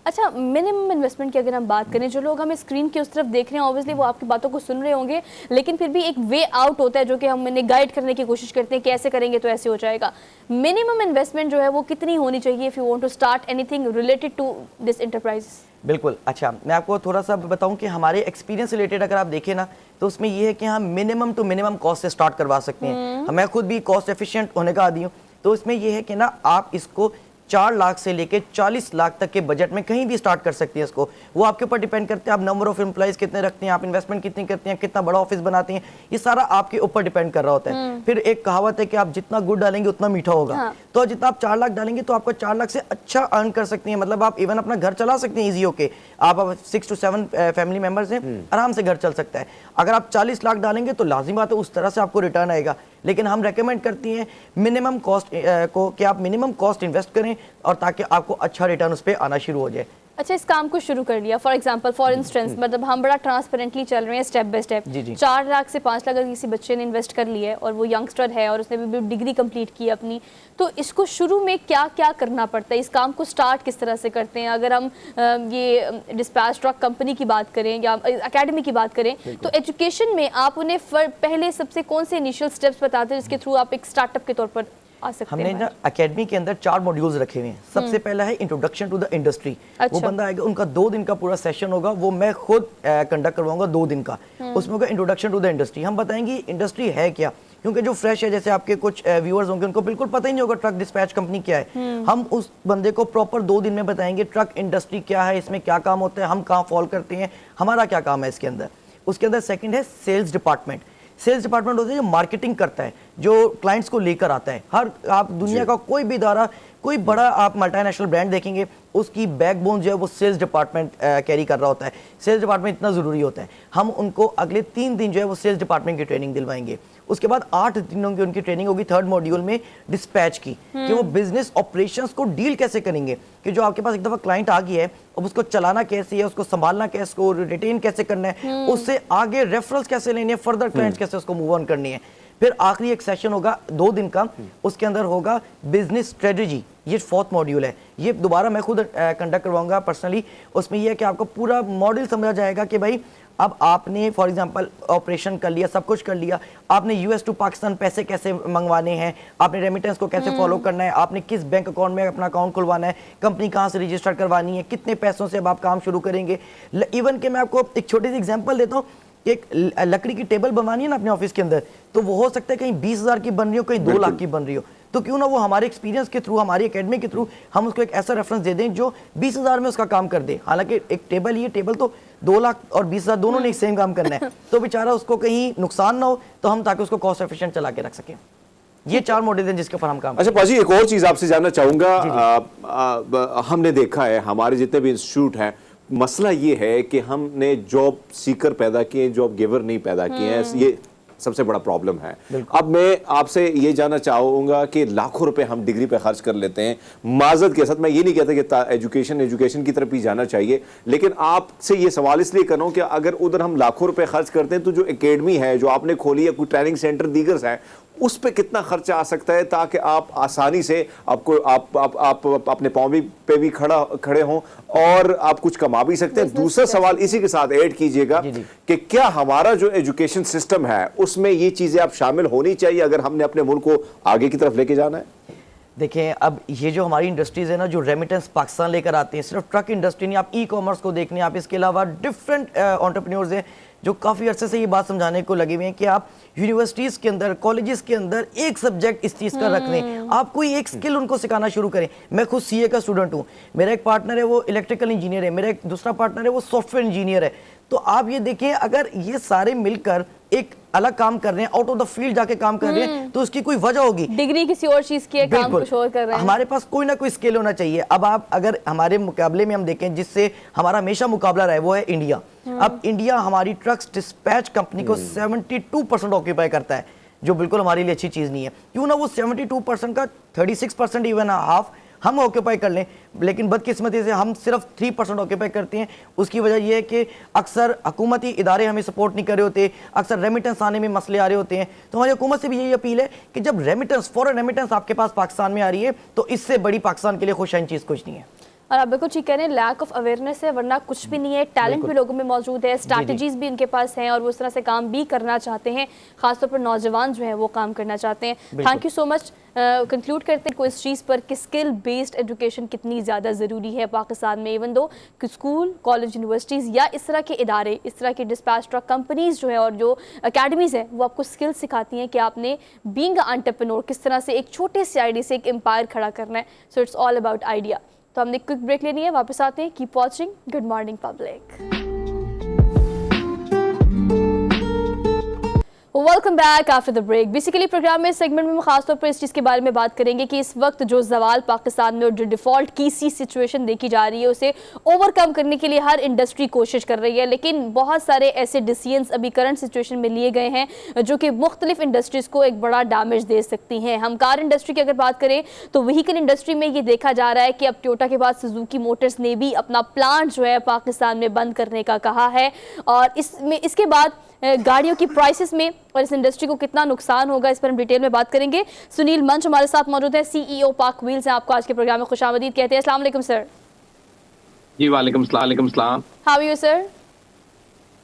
अच्छा, मिनिमम इन्वेस्टमेंट की अगर हम बात करें, जो लोग हमें स्क्रीन की उस तरफ देख रहे हैं ऑब्वियसली वो आपकी बातों को सुन रहे होंगे, लेकिन फिर भी एक वे आउट होता है जो कि हम इन्हें गाइड करने की कोशिश करते हैं कि ऐसे करेंगे तो ऐसे हो जाएगा। मिनिमम इन्वेस्टमेंट जो है वो कितनी होनी चाहिए if you want to start anything related to this enterprise? बिल्कुल। अच्छा, मैं आपको थोड़ा सा बताऊं कि हमारे एक्सपीरियंस रिलेटेड अगर आप देखें ना, तो उसमें ये है कि हम मिनिमम टू मिनिमम कॉस्ट से स्टार्ट करवा सकते हैं। मैं खुद भी कॉस्ट एफिशिएंट होने का आदी हूँ, तो इसमें ये है कि ना आप इसको 4 लाख से लेके 40 लाख तक के बजट में कहीं भी स्टार्ट कर सकते हैं इसको। वो आपके ऊपर डिपेंड करते हैं, आप नंबर ऑफ एम्प्लॉइज कितने रखते हैं, आप इन्वेस्टमेंट कितनी करते हैं, कितना बड़ा ऑफिस बनाते हैं, ये सारा आपके ऊपर डिपेंड कर रहा होता है। फिर एक कहावत है कि आप जितना गुड़ डालेंगे उतना मीठा होगा। हाँ। तो जितना आप 4 लाख डालेंगे तो आपको 4 लाख से अच्छा अर्न कर सकते हैं, मतलब आप इवन अपना घर चला सकते हैं ईजी होके। आप 6 to 7 फैमिली मेंबर्स हैं, आराम से घर चल सकता है। अगर आप 40 लाख डालेंगे तो लाजिम बात है उस तरह से आपको रिटर्न आएगा, लेकिन हम रेकमेंड करती हैं मिनिमम कॉस्ट को कि आप मिनिमम कॉस्ट इन्वेस्ट करें और ताकि आपको अच्छा रिटर्न उस पर आना शुरू हो जाए। अच्छा, इस काम को शुरू कर लिया, फॉर एग्जांपल, फॉर इंस्टेंस, मतलब हम बड़ा ट्रांसपेरेंटली चल रहे हैं स्टेप बाय स्टेप। जी, जी। 4 लाख से 5 लाख अगर किसी बच्चे ने इन्वेस्ट कर लिया है और वो यंगस्टर है और उसने भी डिग्री कंप्लीट की है अपनी, तो इसको शुरू में क्या क्या करना पड़ता है? इस काम को स्टार्ट किस तरह से करते हैं? अगर हम ये डिस्पैच ट्रक कंपनी की बात करें या एकेडमी की बात करें, तो एजुकेशन में आप उन्हें पहले सबसे कौन से इनिशियल स्टेप्स बताते हैं जिसके थ्रू आप एक स्टार्टअप के तौर पर आ सकते हमने हैं? ना एकेडमी के अंदर 4 मॉड्यूल्स रखे हुए हैं। सबसे पहला है इंट्रोडक्शन टू द इंडस्ट्री। वो अच्छा। बंदा आएगा, उनका 2 दिन का पूरा सेशन होगा, वो मैं खुद कंडक्ट करवाऊंगा 2 दिन का। उसमें होगा इंट्रोडक्शन टू द इंडस्ट्री। हम बताएंगे इंडस्ट्री है क्या, क्योंकि जो फ्रेश है, जैसे आपके कुछ व्यूअर्स होंगे, उनको बिल्कुल पता ही नहीं होगा ट्रक डिस्पैच कंपनी क्या है। हम उस बंदे को प्रॉपर 2 दिन में बताएंगे ट्रक इंडस्ट्री क्या है, इसमें क्या काम होता है, हम कहाँ फॉल करते हैं, हमारा क्या काम है इसके अंदर। उसके अंदर सेकंड है सेल्स डिपार्टमेंट। सेल्स डिपार्टमेंट होता है जो मार्केटिंग करता है, जो क्लाइंट्स को लेकर आता है। हर आप दुनिया का कोई भी इदारा, कोई बड़ा आप मल्टीनेशनल ब्रांड देखेंगे, उसकी बैकबोन जो है वो सेल्स डिपार्टमेंट कैरी कर रहा होता है। सेल्स डिपार्टमेंट इतना ज़रूरी होता है। हम उनको अगले 3 दिन जो है वो सेल्स डिपार्टमेंट की ट्रेनिंग दिलवाएंगे। उसके बाद 8 दिनों की उनकी ट्रेनिंग होगी थर्ड मॉड्यूल में डिस्पैच की, कि वो बिजनेस ऑपरेशंस को डील कैसे करेंगे, कि जो आपके पास एक दफ़ा क्लाइंट आ गया है, अब उसको चलाना कैसे है, उसको संभालना कैसे, उसको रिटेन कैसे करना है, उससे आगे रेफरल्स कैसे लेने हैं, फर्दर क्लाइंट्स कैसे उसको मूव ऑन करनी है। फिर आखिरी एक सेशन होगा 2 दिन का, उसके अंदर होगा बिजनेस स्ट्रेटजी। ये 4th मॉड्यूल है, ये दोबारा मैं खुद कंडक्ट करवाऊंगा पर्सनली। उसमें यह है कि आपको पूरा मॉडल समझा जाएगा कि भाई अब आपने फॉर एग्जांपल ऑपरेशन कर लिया, सब कुछ कर लिया, आपने यूएस टू पाकिस्तान पैसे कैसे मंगवाने हैं, आपने रेमिटेंस को कैसे फॉलो करना है, आपने किस बैंक अकाउंट में अपना अकाउंट खुलवाना है, कंपनी कहाँ से रजिस्टर करवानी है, कितने पैसों से अब आप काम शुरू करेंगे। इवन कि मैं आपको एक छोटी सी एग्जाम्पल देता हूँ, एक लकड़ी की टेबल बनवानी है ना अपने ऑफिस के अंदर, तो वो हो सकता है कहीं 20,000 की बन रही हो, कहीं 2 लाख की बन रही हो, तो क्यों ना वो हमारे एक्सपीरियंस के थ्रू, हमारी एकेडमी के थ्रू हम उसको एक ऐसा रेफरेंस दे दें जो 20,000 में उसका काम कर दे। हालांकि एक टेबल, ये टेबल तो 2 लाख और 20,000 दोनों ने सेम काम करना है, तो बेचारा उसको कहीं नुकसान ना हो, तो हम ताकि उसको कॉस्ट एफिशिएंट चला के रख सकें। ये 4 मॉडल हैं जिसके ऊपर हम काम। अच्छा पाजी, एक और चीज आपसे जानना चाहूंगा। हमने देखा है हमारे जितने भी इंस्टीट्यूट हैं, मसला ये है कि हमने जॉब सीकर पैदा किए, जॉब गिवर नहीं पैदा किए हैं। ये सबसे बड़ा प्रॉब्लम है। अब मैं आपसे ये जानना चाहूंगा कि लाखों रुपए हम डिग्री पे खर्च कर लेते हैं, माजरत के साथ मैं ये नहीं कहता कि एजुकेशन की तरफ ही जाना चाहिए, लेकिन आपसे ये सवाल इसलिए कर रहा हूं कि अगर उधर हम लाखों रुपए खर्च करते हैं, तो जो एकेडमी है जो आपने खोली है, कोई ट्रेनिंग सेंटर दीगर है, उस पे कितना खर्चा आ सकता है ताकि आप आसानी से आपको आप अपने पाँव पे भी खड़े हों और आप कुछ कमा भी सकते हैं। दूसरा सवाल इसी के साथ ऐड कीजिएगा कि क्या हमारा जो एजुकेशन सिस्टम है उसमें ये चीजें आप शामिल होनी चाहिए अगर हमने अपने मुल्क को आगे की तरफ लेके जाना है? देखें, अब ये जो हमारी इंडस्ट्रीज़ है ना, जो रेमिटेंस पाकिस्तान लेकर आते हैं, सिर्फ ट्रक इंडस्ट्री नहीं, आप ई-कॉमर्स को देख लें, आप इसके अलावा डिफरेंट एंटरप्रेन्योर्स हैं जो काफ़ी अरसे से ये बात समझाने को लगे हुए हैं कि आप यूनिवर्सिटीज़ के अंदर, कॉलेजेस के अंदर एक सब्जेक्ट इस चीज़ का रख लें, आप कोई एक स्किल उनको सिखाना शुरू करें। मैं खुद सीए का स्टूडेंट हूँ, मेरा एक पार्टनर है वो इलेक्ट्रिकल इंजीनियर है, मेरा एक दूसरा पार्टनर है वो सॉफ्टवेयर इंजीनियर है। तो आप ये देखें, अगर ये सारे मिलकर एक अलग काम कर रहे हैं, आउट ऑफ द फील्ड जाके काम कर रहे हैं, तो उसकी कोई वजह होगी। डिग्री किसी और चीज की है, काम कुछ और कर रहे हैं। हमारे पास कोई ना कोई स्किल होना चाहिए। अब आप अगर हमारे मुकाबले में हम देखें, जिससे हमारा हमेशा मुकाबला रहा है, वो है इंडिया। अब इंडिया हमारी ट्रक्स डिस्पैच कंपनी को 72% ऑक्यूपाई करता है, जो बिल्कुल हमारे लिए अच्छी चीज नहीं है। क्यों ना वो 72% का 36% इवन हाफ हम ऑक्यूपाई कर लें, लेकिन बदकिस्मती से हम सिर्फ 3% ऑक्यूपाई करते हैं। उसकी वजह यह है कि अक्सर हुकूमती इदारे हमें सपोर्ट नहीं कर रहे होते, अक्सर रेमिटेंस आने में मसले आ रहे होते हैं। तो हमारी हुकूमत से भी यही अपील है कि जब रेमिटेंस, फॉरेन रेमिटेंस आपके पास पाकिस्तान में आ रही है, तो इससे बड़ी पाकिस्तान के लिए खुशहाइन चीज़ कुछ नहीं है। और आप बिल्कुल ठीक कह रहे हैं, लैक ऑफ अवेयरनेस है, वरना कुछ भी नहीं है। टैलेंट भी लोगों में मौजूद है, स्ट्रैटेजीज भी इनके पास हैं और वो इस तरह से काम भी करना चाहते हैं, खासतौर पर नौजवान जो हैं वो काम करना चाहते हैं। Thank you so much. Conclude करते हैं कोई इस चीज़ पर कि स्किल बेस्ड एजुकेशन कितनी ज़्यादा ज़रूरी है पाकिस्तान में, इवन दो कि स्कूल, कॉलेज, यूनिवर्सिटीज़ या इस तरह के इदारे, इस तरह की डिस्पैच ट्रक कंपनीज़ जो है और जो अकेडमीज़ हैं, वो आपको स्किल सिखाती हैं कि आपने बीइंग एंटरप्रेन्योर किस तरह से एक छोटे से आइडिया से एक एम्पायर खड़ा करना है। So it's all about idea. तो हमने क्विक ब्रेक लेनी है, वापस आते हैं। Keep watching good morning public. Welcome back after the break. Basically program में सेगमेंट में हम खासतौर पर इस चीज़ के बारे में बात करेंगे कि इस वक्त जो जवाल पाकिस्तान में और जो डिफ़ॉल्ट की सी सिचुएशन देखी जा रही है उसे ओवरकम करने के लिए हर इंडस्ट्री कोशिश कर रही है, लेकिन बहुत सारे ऐसे डिसीजंस अभी करंट सिचुएशन में लिए गए हैं जो कि मुख्तलिफ इंडस्ट्रीज़ को एक बड़ा डैमेज दे सकती हैं। हम कार इंडस्ट्री की अगर बात करें तो व्हीकल इंडस्ट्री में ये देखा जा रहा है कि अब टोयोटा के बाद सुजुकी मोटर्स ने भी अपना प्लांट जो है पाकिस्तान में बंद करने का कहा है, और इसके बाद गाड़ियों की प्राइसेस में और इस इंडस्ट्री को कितना नुकसान होगा इस पर हम डिटेल में बात करेंगे। सुनील मंच हमारे साथ मौजूद है, सीईओ पाक व्हील्स हैं। आपको आज के प्रोग्राम में खुशामदीद कहते हैं। अस्सलाम वालेकुम सर। जी वालेकुम सलाम। How are you sir?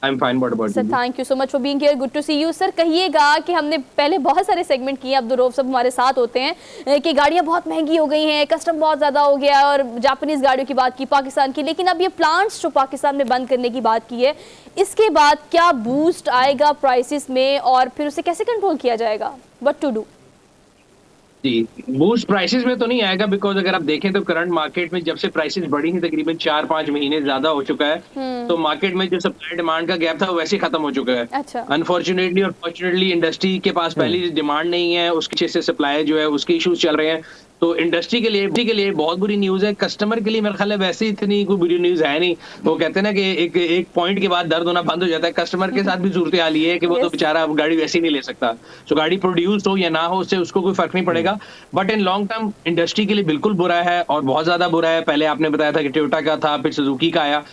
I am fine, what about sir? Thank you so much for being here, good to see you. Sir कहिएगा कि हमने पहले बहुत सारे सेगमेंट किए, अब्दुल रऊफ सब हमारे साथ होते हैं कि गाड़ियां बहुत महंगी हो गई हैं, कस्टम बहुत ज़्यादा हो गया है, और जापानीज़ गाड़ियों की बात की, पाकिस्तान की, लेकिन अब ये प्लांट्स जो पाकिस्तान में बंद करने की बात की है, इसके बाद क्या बूस्ट आएगा प्राइसेस में और फिर उसे कैसे कंट्रोल किया जाएगा? What to do? जी, बूस्ट प्राइसेस में तो नहीं आएगा, बिकॉज अगर आप देखें तो करंट मार्केट में जब से प्राइसेस बढ़ी हैं तकरीबन 4-5 महीने ज्यादा हो चुका है, तो मार्केट में जो सप्लाई डिमांड का गैप था वो वैसे ही खत्म हो चुका है। अच्छा। अनफॉर्चुनेटली और फॉर्चुनेटली इंडस्ट्री के पास पहली डिमांड नहीं है, उसके पीछे से सप्लाई जो है उसके इश्यूज चल रहे हैं, तो इंडस्ट्री के लिए बहुत बुरी न्यूज है। कस्टमर के लिए मेरे ख्याल है वैसे इतनी कोई बुरी न्यूज है नहीं। वो कहते हैं ना कि एक पॉइंट के बाद दर्द होना बंद हो जाता है। कस्टमर के साथ भी सूरत हाल ये है कि वो तो बेचारा गाड़ी वैसे ही नहीं ले सकता, तो गाड़ी प्रोड्यूस हो या ना हो उससे उसको कोई फर्क नहीं पड़ेगा, but in long term industry के लिए बिल्कुल बुरा है और बहुत ज्यादा बुरा है। पहले आपने बताया था कि टोयोटा का था, फिर सुजुकी का आया,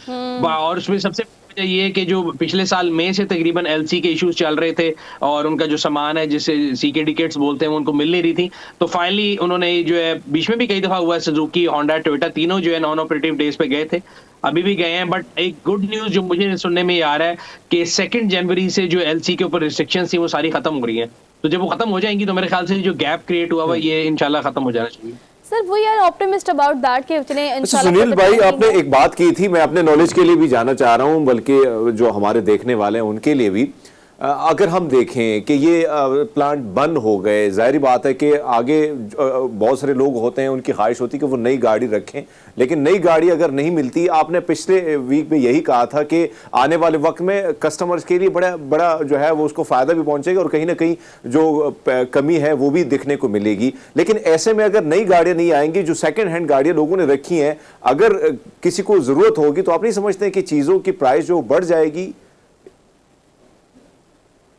और उसमें सबसे ये कि जो पिछले साल मई से तकरीबन एलसी के इश्यूज चल रहे थे और उनका जो सामान है जिसे सीके टिकट्स बोलते हैं उनको मिल नहीं रही थी, तो फाइनली उन्होंने जो है बीच में भी कई दफा हुआ है, सुजुकी, होंडा, टोयोटा तीनों जो है नॉन ऑपरेटिव डेज पे गए थे, अभी भी गए हैं। बट एक गुड न्यूज जो मुझे सुनने में आ रहा है कि 2 जनवरी से जो एलसी के ऊपर रिस्ट्रिक्शन थी वो सारी खत्म हो रही है, तो जब वो खत्म हो जाएंगी तो मेरे ख्याल से जो गैप क्रिएट हुआ ये इंशाल्लाह खत्म हो जाना चाहिए। सर वो यार ऑप्टिमिस्ट अबाउट दैट कि चले इंशाल्लाह। सुनील भाई, आपने एक बात की थी, मैं अपने नॉलेज के लिए भी जानना चाह रहा हूं, बल्कि जो हमारे देखने वाले हैं उनके लिए भी। अगर हम देखें कि ये प्लांट बंद हो गए, जाहिर बात है कि आगे बहुत सारे लोग होते हैं, उनकी ख्वाहिश होती है कि वो नई गाड़ी रखें, लेकिन नई गाड़ी अगर नहीं मिलती, आपने पिछले वीक में यही कहा था कि आने वाले वक्त में कस्टमर्स के लिए बड़ा बड़ा जो है वो उसको फ़ायदा भी पहुंचेगा और कहीं ना कहीं जो कमी है वो भी दिखने को मिलेगी। लेकिन ऐसे में अगर नई गाड़ियाँ नहीं आएंगी, जो सेकेंड हैंड गाड़ियाँ लोगों ने रखी हैं, अगर किसी को ज़रूरत होगी तो आप नहीं समझते कि चीज़ों की प्राइस जो बढ़ जाएगी?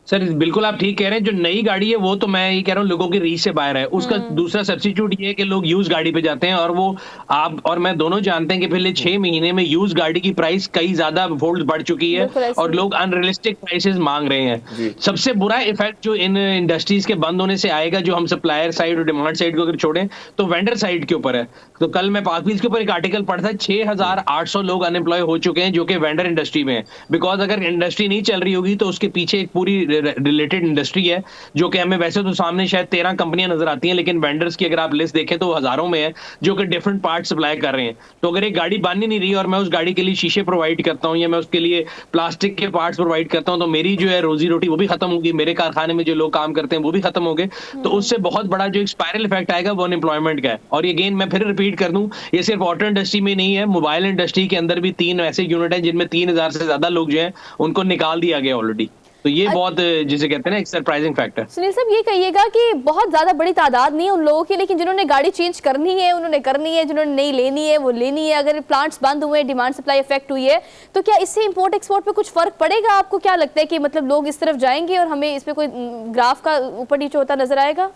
सर बिल्कुल आप ठीक कह रहे हैं, जो नई गाड़ी है वो तो मैं ये कह रहा हूँ लोगों की रीच से बाहर है। उसका दूसरा सब्स्टिट्यूट ये है कि लोग यूज गाड़ी पे जाते हैं, और वो आप और मैं दोनों जानते हैं कि पिछले 6 महीने में यूज गाड़ी की प्राइस कई ज्यादा फोल्ड बढ़ चुकी है और लोग अनरियलिस्टिक प्राइसेस मांग रहे हैं। सबसे बुरा इफेक्ट जो इन इंडस्ट्रीज के बंद होने से आएगा, जो हम सप्लायर साइड और डिमांड साइड को अगर छोड़ें तो वेंडर साइड के ऊपर है। तो कल मैं पाक व्हील्स के ऊपर एक आर्टिकल पढ़ा था, 6800 लोग अनएम्प्लॉय हो चुके हैं जो कि वेंडर इंडस्ट्री में है। बिकॉज अगर इंडस्ट्री नहीं चल रही होगी तो उसके पीछे एक पूरी रिलेटेड इंडस्ट्री है, जो कि हमें वैसे तो सामने शायद 13 कंपनियां नजर आती हैं, लेकिन वेंडर्स की अगर आप लिस्ट देखें तो हजारों में है जो कि डिफरेंट पार्ट सप्लाई कर रहे हैं। तो अगर एक गाड़ी बन ही नहीं रही और मैं उस गाड़ी के लिए शीशे प्रोवाइड करता हूं या मैं उसके लिए प्लास्टिक के पार्ट्स प्रोवाइड करता हूं, तो मेरी जो है रोजी रोटी वो भी खत्म होगी, मेरे कारखाने में जो लोग काम करते हैं वो भी खत्म हो गए। तो उससे बहुत बड़ा जो एक स्पाइरल इफेक्ट आएगा वो अनएम्प्लॉयमेंट का है। और ये गेन मैं फिर रिपीट कर दूं, ये सिर्फ ऑटो इंडस्ट्री में नहीं है, मोबाइल इंडस्ट्री के अंदर भी 3 ऐसे यूनिट है जिनमें 3000 से ज्यादा लोग जो है उनको निकाल दिया गया ऑलरेडी। तो ये बहुत जिसे कहते हैं ना एक सरप्राइजिंग फैक्टर। सुनील साहब ये कहिएगा कि बहुत ज्यादा बड़ी तादाद नहीं है उन लोगों की, लेकिन जिन्होंने गाड़ी चेंज करनी है उन्होंने करनी है, जिन्होंने नहीं लेनी है वो लेनी है। अगर प्लांट्स बंद हुए, डिमांड सप्लाई इफेक्ट हुई है, तो क्या इससे इंपोर्ट एक्सपोर्ट पे कुछ फर्क पड़ेगा? आपको क्या लगता है कि मतलब लोग इस तरफ जाएंगे और हमें इस पे कोई ग्राफ का ऊपर नीचे होता नजर आएगा?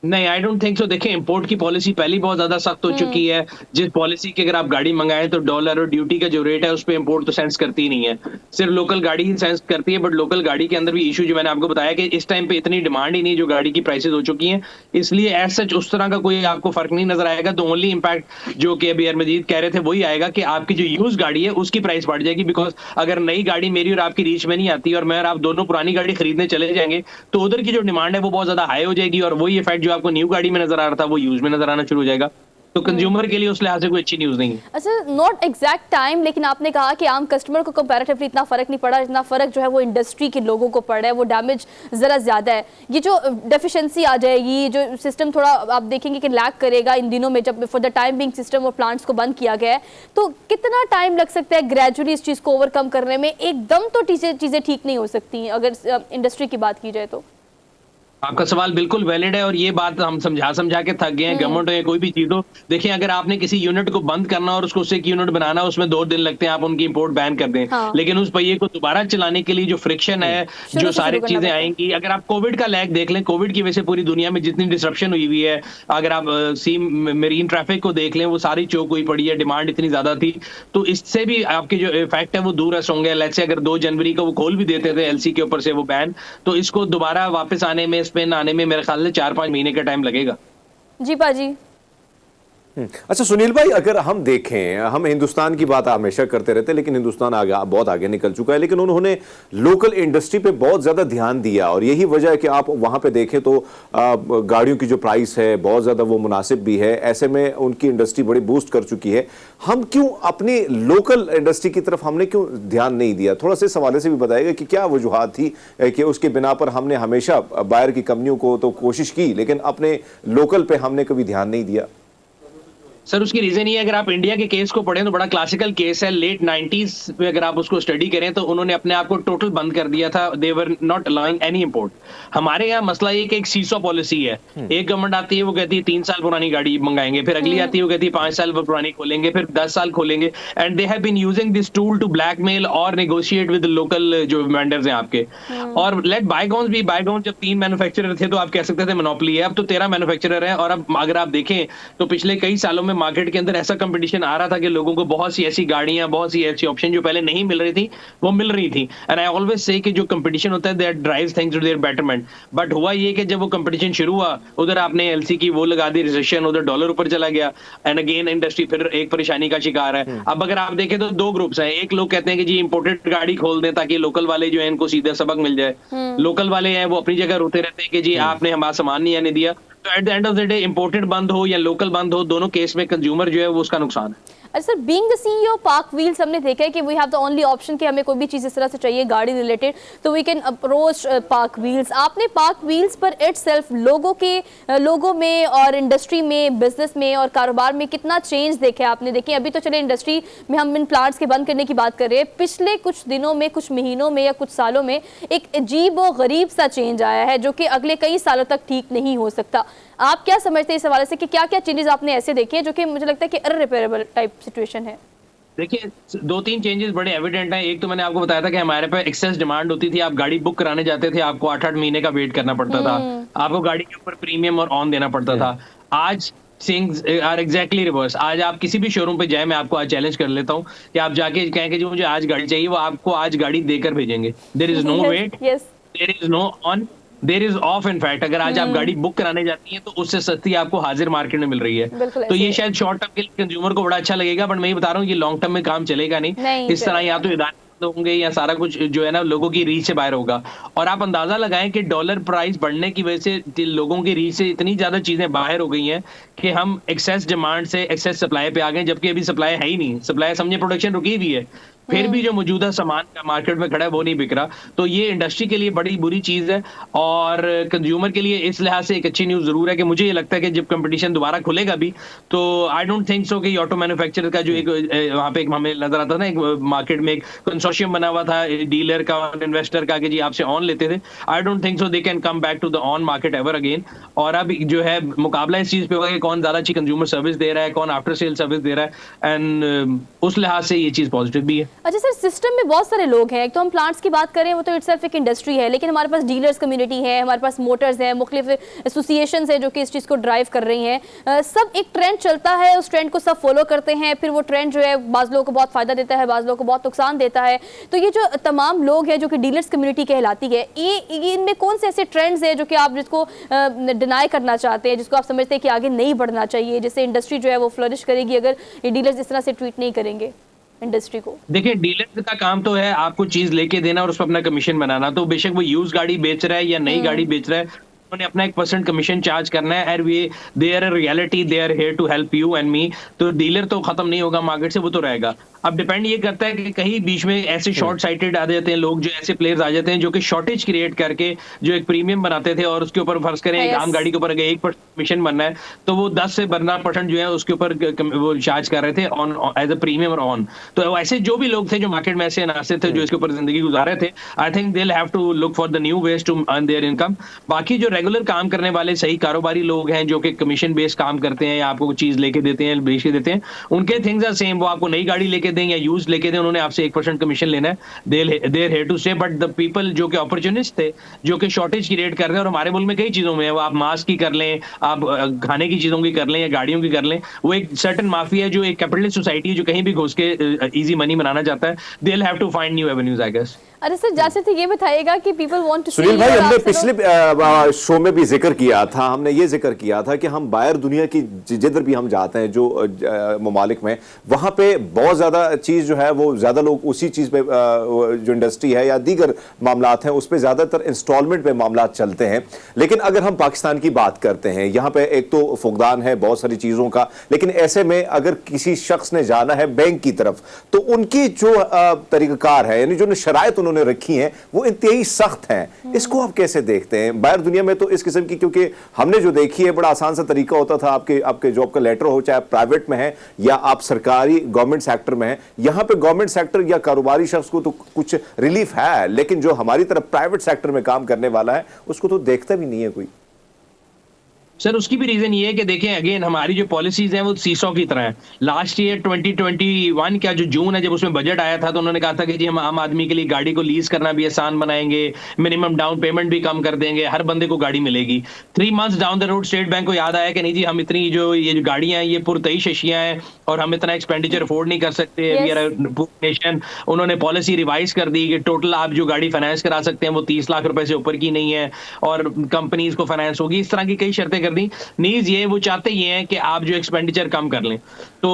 नहीं, आई डोंट थिंक सो। देखिए इंपोर्ट की पॉलिसी पहली बहुत ज्यादा सख्त हो चुकी है, जिस पॉलिसी की अगर आप गाड़ी मंगाएं तो डॉलर और ड्यूटी का जो रेट है उस पर इंपोर्ट तो सेंस करती ही नहीं है, सिर्फ लोकल गाड़ी ही सेंस करती है। बट लोकल गाड़ी के अंदर भी इशू जो मैंने आपको बताया कि इस टाइम पे इतनी डिमांड ही नहीं जो गाड़ी की प्राइसेस हो चुकी हैं, इसलिए एज सच उस तरह का कोई आपको फर्क नहीं नजर आएगा। तो ओनली इंपैक्ट जो कि अभी मजीद कह रहे थे वही आएगा कि आपकी जो यूज गाड़ी है उसकी प्राइस बढ़ जाएगी। बिकॉज अगर नई गाड़ी मेरी और आपकी रीच में नहीं आती और मैं और आप दोनों पुरानी गाड़ी खरीदने चले जाएंगे तो उधर की जो डिमांड है वो बहुत ज्यादा हाई हो जाएगी, और वही इफेक्ट जो आपको न्यू गाड़ी में नजर आ रहा था वो यूज में नजर आना शुरू हो जाएगा। तो कंज्यूमर के लिए उस लिहाज से कोई अच्छी न्यूज नहीं है। अच्छा, नॉट एग्जैक्ट टाइम, लेकिन आपने कहा कि आम कस्टमर को कंपैरेटिवली इतना फर्क नहीं पड़ा, इतना फर्क जो है वो इंडस्ट्री के लोगों को पड़ रहा है, वो डैमेज ज़रा ज़्यादा है। ये जो डेफिशिएंसी आ जाएगी, जो सिस्टम थोड़ा आप देखेंगे कि लैग करेगा इन दिनों में, जब for the time being system और प्लांट्स को बंद किया गया है, तो कितना टाइम लग सकता है ग्रेजुअली इस चीज़ को ओवरकम करने में? एकदम तो चीज़ें ठीक नहीं हो सकती हैं अगर इंडस्ट्री की बात की जाए तो। आपका सवाल बिल्कुल वैलिड है और ये बात हम समझा के थक गए हैं। गवर्नमेंट हो या कोई भी चीज हो, देखिए अगर आपने किसी यूनिट को बंद करना और उसको उससे एक यूनिट बनाना, उसमें 2 दिन लगते हैं, आप उनकी इंपोर्ट बैन कर दें। हाँ। लेकिन उस पहिए को दोबारा चलाने के लिए जो फ्रिक्शन है, जो सारी चीजें करना आएंगी, अगर आप कोविड का लैग देख लें, कोविड की वजह से पूरी दुनिया में जितनी डिसरप्शन हुई हुई है, अगर आप सी मेरीन ट्रैफिक को देख लें, वो सारी चोक हुई पड़ी है, डिमांड इतनी ज्यादा थी, तो इससे भी आपके जो इफेक्ट है वो दूर रस होंगे। लेट्स से अगर 2 जनवरी को वो खोल भी देते थे एलसी के ऊपर से वो बैन, तो इसको दोबारा वापस आने में, स्पिन आने में मेरे ख्याल से 4-5 महीने का टाइम लगेगा। जी पाजी। अच्छा सुनील भाई, अगर हम देखें, हम हिंदुस्तान की बात हमेशा करते रहते हैं, लेकिन हिंदुस्तान बहुत आगे निकल चुका है, लेकिन उन्होंने लोकल इंडस्ट्री पे बहुत ज्यादा ध्यान दिया, और यही वजह है कि आप वहां पे देखें तो गाड़ियों की जो प्राइस है बहुत ज्यादा वो मुनासिब भी है। ऐसे में उनकी इंडस्ट्री बड़ी बूस्ट कर चुकी है। हम क्यों अपनी लोकल इंडस्ट्री की तरफ हमने क्यों ध्यान नहीं दिया? थोड़ा सा इस हवाले से भी बताइएगा कि क्या वजूहात थी कि उसके बिना पर हमने हमेशा बाहर की कंपनियों को तो कोशिश की, लेकिन अपने लोकल पे हमने कभी ध्यान नहीं दिया? सर उसकी रीजन ये है, अगर आप इंडिया के केस को पढ़ें तो बड़ा क्लासिकल केस है। लेट 90s में अगर आप उसको स्टडी करें तो उन्होंने अपने आप को टोटल बंद कर दिया था। They were not allowing any import. हमारे यहाँ मसला ये कि एक सीसो पॉलिसी है। एक गवर्नमेंट आती है, वो कहती है 3 साल पुरानी गाड़ी मंगाएंगे, फिर अगली आती है, वो कहती है 5 साल पुरानी खोलेंगे, फिर 10 साल खोलेंगे। And they have been using this tool to blackmail और नेगोशिएट विद लोकल जो वेंडर्स हैं आपके। और लेट बायगॉन्स बी बायगॉन्स। जब 3 मैन्युफैक्चरर थे तो आप कह सकते थे मोनोपोली है, अब तो 13 मैन्युफैक्चरर है। और अब अगर आप देखें तो पिछले कई सालों में मार्केट के अंदर ऐसा कंपटीशन आ रहा था कि लोगों को बहुत सी ऐसी गाड़ियां, बहुत सी ऐसी ऑप्शन जो पहले नहीं मिल रही थी, वो मिल रही थी। एंड आई ऑलवेज से कि जो कंपटीशन होता है that drives things to their betterment. But हुआ ये कि जब वो कंपटीशन शुरू हुआ, उधर आपने एलसी की वो लगा दी रिसेशन, उधर डॉलर ऊपर चला गया, एंड अगेन इंडस्ट्री फिर एक परेशानी का शिकार है। अब अगर आप देखें तो 2 ग्रुप्स हैं। एक लोग कहते हैं कि जी इंपोर्टेड गाड़ी खोल दें ताकि लोकल वाले जो है इनको सीधा सबक मिल जाए। लोकल वाले हैं वो अपनी जगह रोते रहते हैं कि जी आपने हमारा सामान नहीं आने दिया। तो at the end of the day imported बंद हो या लोकल बंद हो, दोनों केस में कंज्यूमर जो है वो उसका नुकसान है। अच्छा sir, being the CEO PakWheels, हमने देखा है कि we have the only option कि हमें कोई भी चीज़ इस तरह से चाहिए गाड़ी रिलेटेड तो we can approach PakWheels. आपने पार्क व्हील्स पर इटसेल्फ लोगों में और इंडस्ट्री में, बिजनेस में और कारोबार में कितना चेंज देखा है आपने? देखिए अभी तो चले इंडस्ट्री में हम इन प्लांट्स के बंद करने की बात कर रहे हैं, पिछले कुछ दिनों में, कुछ महीनों में या कुछ सालों में एक अजीब व गरीब सा चेंज आया है जो कि अगले कई सालों तक ठीक नहीं हो सकता। आप क्या समझते हैं इस हवाले से कि क्या क्या चेंजेस आपने ऐसे देखे जो कि मुझे लगता है कि इररिपेयरेबल टाइप सिचुएशन है? देखिए 2-3 चेंजेस बड़े एविडेंट हैं। एक तो मैंने आपको बताया था कि हमारे पे एक्सेस डिमांड होती थी। आप गाड़ी बुक कराने जाते थे, आपको 8-8 महीने का वेट करना पड़ता था। आपको गाड़ी के ऊपर प्रीमियम और ऑन देना पड़ता था। आज थिंग्स आर एग्जैक्टली रिवर्स। आज आप किसी भी शोरूम पे जाए, मैं आपको आज चैलेंज कर लेता हूँ कि आप जाके कहें कि जो मुझे आज गाड़ी चाहिए, वो आपको आज गाड़ी देकर भेजेंगे। There is no wait, there is no on, there is off. In fact अगर आज आप गाड़ी बुक कराने जाती हैं तो उससे सस्ती आपको हाजिर मार्केट में मिल रही है। तो ये शायद शॉर्ट टर्म के लिए कंज्यूमर को बड़ा अच्छा लगेगा, बट मैं ये बता रहा हूँ ये लॉन्ग टर्म में काम चलेगा नहीं। इस तरह या तो इदारे होंगे या सारा कुछ जो है ना लोगों की रीच से बाहर होगा। और आप अंदाजा लगाएं कि डॉलर प्राइस बढ़ने की वजह से लोगों की रीच से इतनी ज्यादा चीजें बाहर हो गई हैं कि हम एक्सेस डिमांड से एक्सेस सप्लाई पे आ गए, जबकि अभी सप्लाई है ही नहीं। सप्लाई समझे प्रोडक्शन रुकी हुई है, फिर भी जो मौजूदा सामान का मार्केट में खड़ा है वो नहीं बिक रहा। तो ये इंडस्ट्री के लिए बड़ी बुरी चीज है और कंज्यूमर के लिए इस लिहाज से एक अच्छी न्यूज जरूर है कि मुझे ये लगता है कि जब कंपटीशन दोबारा खुलेगा भी तो आई डोंट थिंक सो कि ऑटो मैन्युफैक्चरर का जो एक वहां पे एक हमें नजर आता था ना, एक मार्केट में एक कंसोर्शियम बना हुआ था डीलर का और इन्वेस्टर का कि जी आपसे ऑन लेते थे। I don't think so they can come back to the on market ever again. और अब जो है मुकाबला इस चीज पे होगा कि कौन ज्यादा अच्छी कंज्यूमर सर्विस दे रहा है, कौन आफ्टर सेल सर्विस दे रहा है, एंड उस लिहाज से ये चीज पॉजिटिव भी है। अच्छा सर, सिस्टम में बहुत सारे लोग हैं। एक तो हम प्लांट्स की बात करें, वो तो इटसेल्फ एक इंडस्ट्री है, लेकिन हमारे पास डीलर्स कम्युनिटी है, हमारे पास मोटर्स हैं, मुख्तलिफ एसोसिएशंस हैं जो कि इस चीज़ को ड्राइव कर रही हैं। सब एक ट्रेंड चलता है, उस ट्रेंड को सब फॉलो करते हैं, फिर वो ट्रेंड जो है बाज़ लोगों को बहुत फ़ायदा देता है, बाज़ लोगों को बहुत नुकसान देता है। तो ये जो तमाम लोग हैं जो कि डीलर्स कम्युनिटी कहलाती है, ये इनमें कौन से ऐसे ट्रेंड्स हैं जो कि आप जिसको डिनाई करना चाहते हैं, जिसको आप समझते हैं कि आगे नहीं बढ़ना चाहिए, जिससे इंडस्ट्री जो है वो फ्लरिश करेगी अगर ये डीलर्स इस तरह से ट्रीट नहीं करेंगे इंडस्ट्री को? देखिए डीलर का काम तो है आपको चीज लेके देना और उस पर अपना कमीशन बनाना। तो बेशक वो यूज गाड़ी बेच रहा है या नई गाड़ी बेच रहा है, उन्होंने अपना 1% कमीशन चार्ज करना है, and way they are reality, they are here to help you and me. तो डीलर तो खत्म नहीं होगा मार्केट से, वो तो रहेगा। अब डिपेंड ये करता है कि कहीं बीच में ऐसे शॉर्ट साइटेड आ जाते हैं लोग, जो ऐसे प्लेयर्स आ जाते हैं जो कि शॉर्टेज क्रिएट करके जो एक प्रीमियम बनाते थे, और उसके ऊपर फर्ज करें एक Yes. आम गाड़ी के ऊपर अगर 1% कमीशन बनना है तो वो 10 से 12% जो है उसके ऊपर वो चार्ज कर रहे थे ऑन एज अ प्रीमियम और ऑन। तो ऐसे जो भी लोग थे जो मार्केट में ऐसे नासिर थे जो इसके ऊपर जिंदगी गुजार रहे थे, I think they will have to look for the new ways to earn their income. बाकी जो रेगुलर काम करने वाले सही कारोबारी लोग हैं जो कि कमीशन बेस्ड काम करते हैं या आपको चीज लेके देते हैं, बेच के देते हैं, उनके थिंग्स आर सेम। वो आपको नई गाड़ी लेके दें या यूज लेके दें, उन्होंने आपसे 1% कमीशन लेना है, there here to stay. But the people जो कि अपॉर्चुनिस्ट थे, जो कि शॉर्टेज क्रिएट कर रहे हैं, और हमारे मुल्क में कई चीजों में है, वो आप मास्क की कर लें, आप खाने की चीजों की कर लें या गाड़ियों की कर लें, वो एक सर्टेन माफिया है जो एक कैपिटलिस्ट सोसाइटी है जो कहीं भी घुस के इजी मनी बनाना चाहता है। They will have to find new avenues I guess. अरे सर जासिर थे ये बताइएगा कि पीपल वांट टू सुनील भाई, हमने पिछले शो में भी जिक्र किया था, हमने ये जिक्र किया था कि हम बाहर दुनिया की जिधर भी हम जाते हैं, जो ममालिक में, वहां पे बहुत ज्यादा चीज जो है वो ज्यादा लोग उसी चीज पे जो इंडस्ट्री है या दीगर मामलात हैं उस पे ज्यादातर इंस्टॉलमेंट पे मामलात चलते हैं। लेकिन अगर हम पाकिस्तान की बात करते हैं, यहाँ पे एक तो फुकदान है बहुत सारी चीजों का, लेकिन ऐसे में अगर किसी शख्स ने जाना है बैंक की तरफ तो उनकी जो तरीकाकार है, यानी जो शराइत उन्होंने रखी हैं, वो इंतहाई सख्त हैं। इसको आप कैसे देखते हैं? बाहर दुनिया में तो इस किस्म की, क्योंकि हमने जो देखी है बड़ा आसान सा तरीका होता था, आपके जॉब का लेटर हो, चाहे प्राइवेट में है या आप सरकारी गवर्नमेंट सेक्टर में है। यहां पे गवर्नमेंट सेक्टर या कारोबारी शख्स को तो कुछ रिलीफ है, लेकिन जो हमारी तरफ प्राइवेट सेक्टर में काम करने वाला है उसको तो देखता भी नहीं है कोई। सर उसकी भी रीजन ये है कि देखें अगेन हमारी जो पॉलिसीज हैं वो सीसॉ की तरह है। लास्ट ईयर 2021 का जो जून है, जब उसमें बजट आया था तो उन्होंने कहा था कि जी हम आम आदमी के लिए गाड़ी को लीज करना भी आसान बनाएंगे, मिनिमम डाउन पेमेंट भी कम कर देंगे, हर बंदे को गाड़ी मिलेगी। 3 months down the road state bank को याद आया कि नहीं जी हम इतनी ये जो गाड़ियां हैं ये पुरतई शशियां हैं और हम इतना एक्सपेंडिचर अफोर्ड नहीं कर सकते, वी आर नेशन। उन्होंने पॉलिसी रिवाइज कर दी कि टोटल आप जो गाड़ी फाइनेंस करा सकते हैं वो 30 लाख रुपए से ऊपर की नहीं है और कंपनीज को फाइनेंस होगी। इस तरह की कई शर्तें कर दी। नीज ये वो चाहते ये हैं कि आप जो एक्सपेंडिचर कम कर लें, तो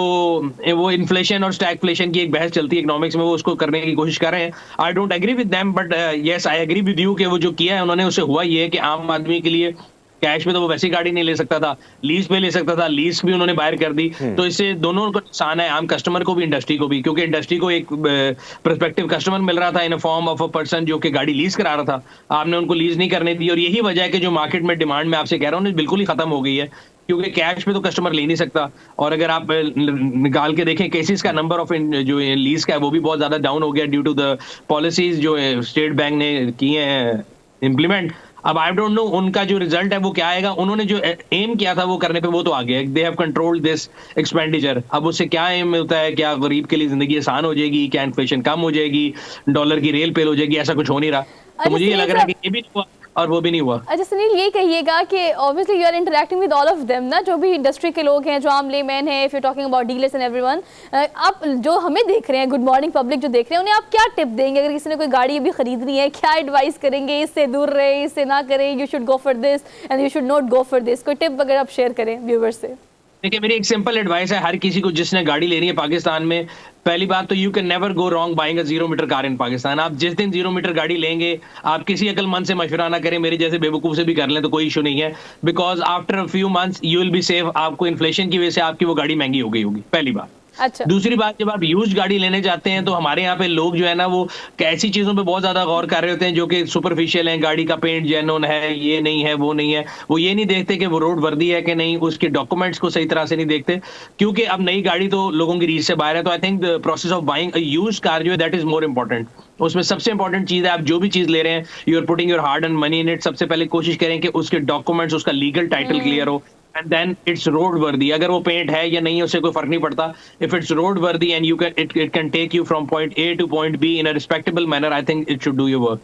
वो इन्फ्लेशन और स्टैगफ्लेशन की एक बहस चलती है इकोनॉमिक्स में, वो उसको करने की कोशिश कर रहे हैं। I don't agree with them, but yes I agree with you कि वो जो किया है उन्होंने, उससे हुआ ये है कि आम आदमी के लिए कैश में तो वो वैसी गाड़ी नहीं ले सकता था, लीज पे ले सकता था, लीज भी उन्होंने बाहर कर दी। तो इससे दोनों को नुकसान है, आम कस्टमर को भी इंडस्ट्री को भी, क्योंकि इंडस्ट्री को एक प्रोस्पेक्टिव कस्टमर मिल रहा था in a form of a person जो कि गाड़ी लीज करा रहा था, आपने उनको लीज नहीं करने दी। और यही वजह है कि जो मार्केट में डिमांड में आपसे कह रहा हूँ बिल्कुल ही खत्म हो गई है, क्योंकि कैश में तो कस्टमर ले नहीं सकता। और अगर आप निकाल के देखें केसेस का नंबर ऑफ जो लीज का है वो भी बहुत ज्यादा डाउन हो गया ड्यू टू द पॉलिसीज जो स्टेट बैंक ने किए हैं इम्प्लीमेंट। अब आई डोंट नो उनका जो रिजल्ट है वो क्या आएगा, उन्होंने जो एम किया था वो करने पे वो तो आ गया, they have controlled this expenditure. अब उससे क्या एम होता है, क्या गरीब के लिए जिंदगी आसान हो जाएगी, क्या इन्फ्लेशन कम हो जाएगी, डॉलर की रेल पेल हो जाएगी, ऐसा कुछ हो नहीं रहा। तो मुझे ये लग रहा है कि ये भी नहीं हुआ और वो भी नहीं हुआ। अच्छा सुनील ये कहिएगा कि obviously you are interacting with all of them ना, जो भी इंडस्ट्री के लोग हैं, जो आम लेमैन हैं, if you talking about dealers and everyone, आप जो हमें देख रहे हैं, गुड मॉर्निंग पब्लिक जो देख रहे हैं, उन्हें आप क्या टिप देंगे? अगर किसी ने कोई गाड़ी अभी खरीदनी है, क्या एडवाइस करेंगे? इससे दूर रहे, इससे ना करें, you should go for this and you should not go for this. कोई टिप अगर आप शेयर करें व्यूअर्स से। देखिए मेरी एक सिंपल एडवाइस है हर किसी को जिसने गाड़ी लेनी है पाकिस्तान में। पहली बात तो you can never go wrong buying a 0 metre car in Pakistan. आप जिस दिन 0 मीटर गाड़ी लेंगे, आप किसी अकलमंद से मशवरा ना करें, मेरे जैसे बेवकूफ से भी कर लें तो कोई इशू नहीं है, because after a few months you will be safe. आपको इन्फ्लेशन की वजह से आपकी वो गाड़ी महंगी हो गई होगी, पहली बात। अच्छा। दूसरी बात, जब आप यूज गाड़ी लेने जाते हैं तो हमारे यहाँ पे लोग जो है ना वो ऐसी चीजों पे बहुत ज्यादा गौर कर रहे होते हैं जो कि सुपरफिशियल हैं, गाड़ी का पेंट जेन्युइन है, ये नहीं है, वो नहीं है। वो ये नहीं देखते कि वो रोड वर्दी है कि नहीं, उसके डॉक्यूमेंट्स को सही तरह से नहीं देखते, क्योंकि अब नई गाड़ी तो लोगों की रीच से बाहर है। तो I think the process of buying a used car जो है दैट इज मोर इंपॉर्टेंट। उसमें सबसे इंपॉर्टेंट चीज है, आप जो भी चीज ले रहे हैं, you are putting your hard and money in it. सबसे पहले कोशिश करें कि उसके डॉक्यूमेंट्स, उसका लीगल टाइटल क्लियर हो, and then it's road worthy। अगर वो पेंट है या नहीं उससे कोई फर्क नहीं पड़ता। if it's road worthy and you can it can take you from point A to point B in a respectable manner, I think it should do your work।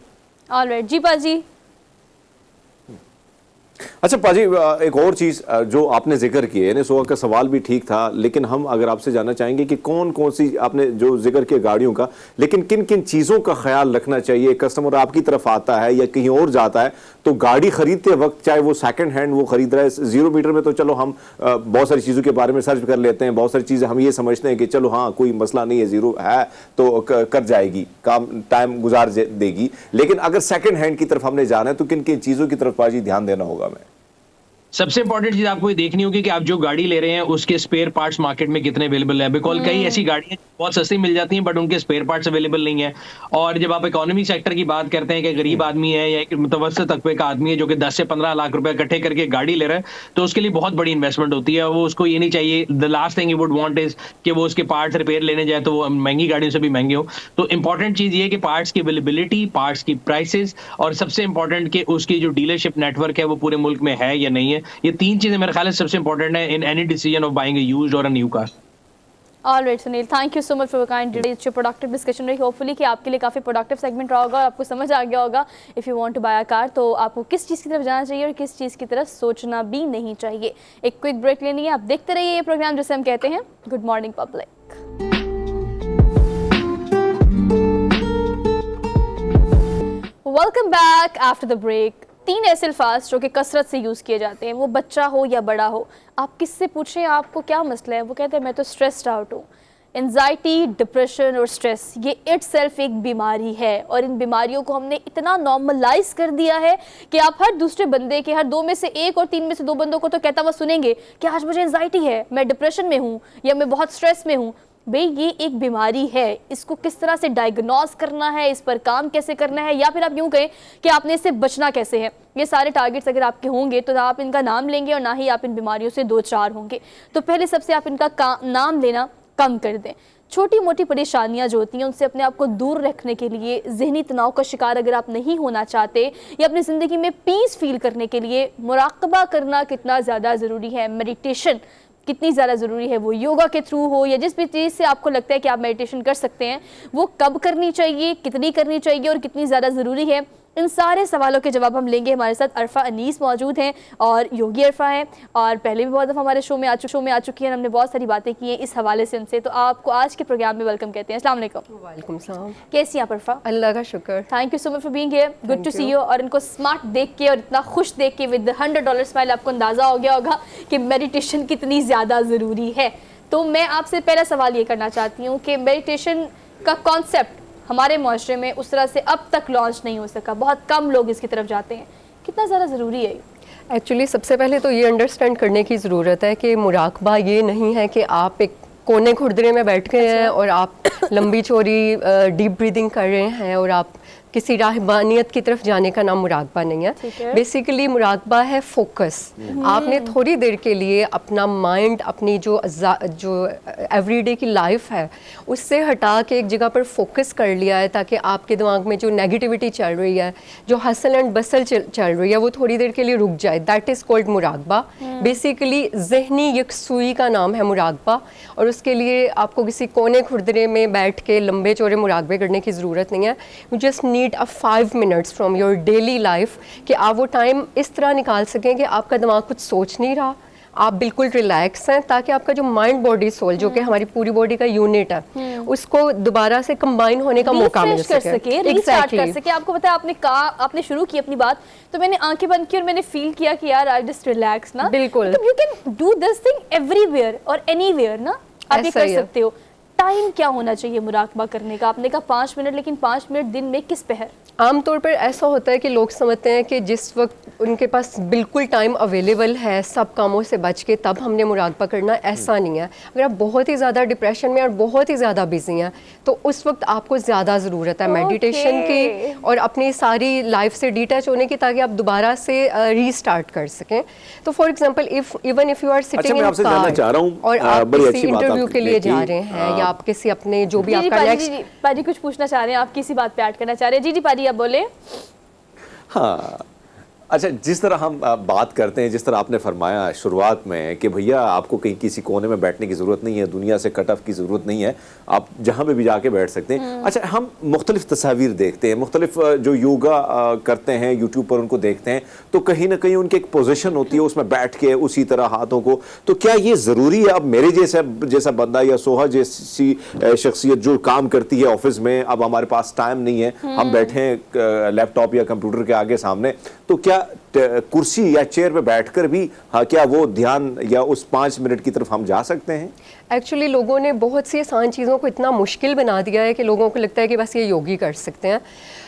Alright जी पाजी। अच्छा पाजी, एक और चीज जो आपने जिक्र की है, यानी सुबह का सवाल भी ठीक था, लेकिन हम अगर आपसे जानना चाहेंगे कि कौन कौन सी आपने जो जिक्र किया गाड़ियों का, लेकिन किन किन चीजों का ख्याल रखना चाहिए? कस्टमर आपकी तरफ आता है या कहीं और जाता है तो गाड़ी खरीदते वक्त, चाहे वो सेकंड हैंड वो खरीद रहा है, 0 मीटर में तो चलो हम बहुत सारी चीजों के बारे में सर्च कर लेते हैं, बहुत सारी चीजें हम ये समझते हैं कि चलो हाँ कोई मसला नहीं है, 0 है तो कर जाएगी, काम टाइम गुजार देगी, लेकिन अगर सेकंड हैंड की तरफ हमने जाना है तो किन किन चीजों की तरफ पाजी ध्यान देना होगा? हमें सबसे इंपॉर्टेंट चीज आपको ये देखनी होगी कि आप जो गाड़ी ले रहे हैं उसके स्पेयर पार्ट्स मार्केट में कितने अवेलेबल है। बिकॉज कई ऐसी गाड़ियां बहुत सस्ती मिल जाती हैं बट उनके स्पेयर पार्ट्स अवेलेबल नहीं है। और जब आप इकोनॉमी सेक्टर की बात करते हैं कि गरीब आदमी है या एक मुतवस्सित तबके का आदमी है जो कि 10 से 15 लाख रुपए इकट्ठे करके गाड़ी ले रहा है, तो उसके लिए बहुत बड़ी इन्वेस्टमेंट होती है। वो उसको ये नहीं चाहिए, the last thing you would want is कि वो उसके पार्ट्स रिपेयर लेने जाए तो वो महंगी गाड़ियों से भी महंगे हो। तो इंपॉर्टेंट चीज ये है कि पार्ट्स की अवेलेबिलिटी, पार्ट्स की प्राइसेस, और सबसे इंपॉर्टेंट कि उसकी जो डीलरशिप नेटवर्क है वो पूरे मुल्क में है या नहीं है। ये 3 चीजें मेरे ख्याल से सबसे इंपॉर्टेंट है in any decision of buying a used और a new car. All right Sunil, thank you so much for kind details. जो प्रोडक्टिव डिस्कशन रही, होपफुली कि आपके लिए काफ़ी प्रोडक्टिव सेगमेंट रहा होगा और आपको समझ आ गया होगा if you want to buy a car तो आपको किस चीज़ की तरफ जाना चाहिए और किस चीज़ की तरफ सोचना भी नहीं चाहिए। एक क्विक ब्रेक लेनी है, आप देखते रहिए ये प्रोग्राम जिसे हम कहते हैं good morning public. Welcome back after the break. 3 ऐसे अल्फाज जो कि कसरत से यूज़ किए जाते हैं, वो बच्चा हो या बड़ा हो, आप किससे पूछें आपको क्या मसला है, वो कहते हैं मैं तो स्ट्रेस्ड आउट हूँ। एंजाइटी, डिप्रेशन और स्ट्रेस ये इटसेल्फ एक बीमारी है और इन बीमारियों को हमने इतना नॉर्मलाइज कर दिया है कि आप हर दूसरे बंदे के, हर 2 में से 1 और 3 में से 2 बंदों को तो कहता हुआ सुनेंगे कि आज मुझे एंजाइटी है, मैं डिप्रेशन में हूँ या मैं बहुत स्ट्रेस में हूँ। भाई ये एक बीमारी है, इसको किस तरह से डायग्नोस करना है, इस पर काम कैसे करना है, या फिर आप यूँ कहें कि आपने इससे बचना कैसे है, ये सारे टारगेट्स अगर आपके होंगे तो ना आप इनका नाम लेंगे और ना ही आप इन बीमारियों से 2-4 होंगे। तो पहले सबसे आप इनका नाम लेना कम कर दें। छोटी मोटी परेशानियां जो होती हैं उनसे अपने आप को दूर रखने के लिए, जहनी तनाव का शिकार अगर आप नहीं होना चाहते या अपनी ज़िंदगी में पीस फील करने के लिए मुराकबा करना कितना ज़्यादा ज़रूरी है, मेडिटेशन कितनी ज़्यादा ज़रूरी है, वो योगा के थ्रू हो या जिस भी चीज़ से आपको लगता है कि आप मेडिटेशन कर सकते हैं, वो कब करनी चाहिए, कितनी करनी चाहिए और कितनी ज़्यादा ज़रूरी है, इन सारे सवालों के जवाब हम लेंगे। हमारे साथ अरफा अनीस मौजूद हैं और योगी अरफा हैं और पहले भी बहुत दफ़ा हमारे शो में आ चुकी हैं, हमने बहुत सारी बातें की हैं इस हवाले से उनसे। तो आपको आज के प्रोग्राम में वेलकम कहते हैं। अस्सलाम वालेकुम। वालेकुम सलाम। कैसी हैं आप अरफा? अल्लाह का शुक्र। Thank you so much for being here, good to see you. और इनको स्मार्ट देख के और इतना खुश देख के विद $100 स्माइल आपको अंदाज़ा हो गया होगा कि मेडिटेशन कितनी ज़्यादा ज़रूरी है। तो मैं आपसे पहला सवाल ये करना चाहती हूँ कि मेडिटेशन का कॉन्सेप्ट हमारे माशरे में उस तरह से अब तक लॉन्च नहीं हो सका, बहुत कम लोग इसकी तरफ जाते हैं, कितना ज़्यादा ज़रूरी है? एक्चुअली सबसे पहले तो ये अंडरस्टैंड करने की ज़रूरत है कि मुराकबा ये नहीं है कि आप एक कोने खुरदरे में बैठ गए हैं और आप लंबी चौड़ी डीप ब्रीदिंग कर रहे हैं और आप किसी राहबानियत की तरफ जाने का नाम मुराकबा नहीं है। बेसिकली मुराकबा है फोकस। आपने थोड़ी देर के लिए अपना माइंड, अपनी जो एवरीडे की लाइफ है उससे हटा के एक जगह पर फोकस कर लिया है ताकि आपके दिमाग में जो नेगेटिविटी चल रही है, जो हसल एंड बसल चल रही है, वो थोड़ी देर के लिए रुक जाए। दैट इज़ कॉल्ड मुराकबा। बेसिकली ज़हनी यकसुई का नाम है मुराकबा और उसके लिए आपको किसी कोने खुरदरे में बैठ के लंबे चौड़े मुराकबे करने की ज़रूरत नहीं है। You just need a 5 minutes from your daily life कि आप वो टाइम इस तरह निकाल सकें कि आपका दिमाग कुछ सोच नहीं रहा, आप बिल्कुल रिलैक्स हैं, ताकि आपका जो माइंड बॉडी सोल जो कि हमारी पूरी बॉडी का यूनिट है उसको दोबारा से कंबाइन होने का मौका मिल सके, रीस्टार्ट कर सके। आपको पता है आपने कहा, आपने शुरू की अपनी बात तो मैंने आंखें बंद की और मैंने फील किया कि यार आई जस्ट रिलैक्स ना। बिल्कुल, you can do this thing everywhere और एनीवेयर ना, आप ये कर सकते हो। टाइम क्या होना चाहिए मुराकबा करने का? आपने कहा 5 मिनट, लेकिन 5 मिनट दिन में किस पहर? आमतौर पर ऐसा होता है कि लोग समझते हैं कि जिस वक्त उनके पास बिल्कुल टाइम अवेलेबल है सब कामों से बच के तब हमने मुराकबा करना, ऐसा नहीं है। अगर आप बहुत ही ज़्यादा डिप्रेशन में और बहुत ही ज़्यादा बिजी हैं तो उस वक्त आपको ज़्यादा ज़रूरत है मेडिटेशन की और अपनी सारी लाइफ से डिटैच होने की, ताकि आप दोबारा से रीस्टार्ट कर सकें। तो for example even if you are sitting in car और आप किसी इंटरव्यू के लिए जा रहे हैं या आप किसी अपने जो भी आपका नेक्स्ट, पाजी कुछ पूछना चाह रहे हैं, आप किसी बात पे ऐड करना चाह रहे हैं? जी पाजी आप बोले। हाँ, अच्छा, जिस तरह हम बात करते हैं, जिस तरह आपने फरमाया शुरुआत में कि भैया आपको कहीं किसी कोने में बैठने की ज़रूरत नहीं है, दुनिया से कट ऑफ की ज़रूरत नहीं है, आप जहाँ पे भी जाके बैठ सकते हैं। अच्छा, हम मुख्तलिफ तस्वीर देखते हैं, मुख्तलिफ जो योगा करते हैं यूट्यूब पर उनको देखते हैं, तो कहीं ना कहीं उनकी एक पोजीशन होती है, उसमें बैठ के उसी तरह हाथों को, तो क्या ये ज़रूरी है? अब मेरे जैसा बंदा या सोहा जैसी शख्सियत जो काम करती है ऑफिस में, अब हमारे पास टाइम नहीं है, हम बैठे हैं लैपटॉप या कंप्यूटर के आगे सामने, तो क्या कुर्सी या चेयर पे बैठकर भी क्या वो ध्यान या उस 5 मिनट की तरफ हम जा सकते हैं? एक्चुअली लोगों ने बहुत सी आसान चीज़ों को इतना मुश्किल बना दिया है कि लोगों को लगता है कि बस ये योगी कर सकते हैं।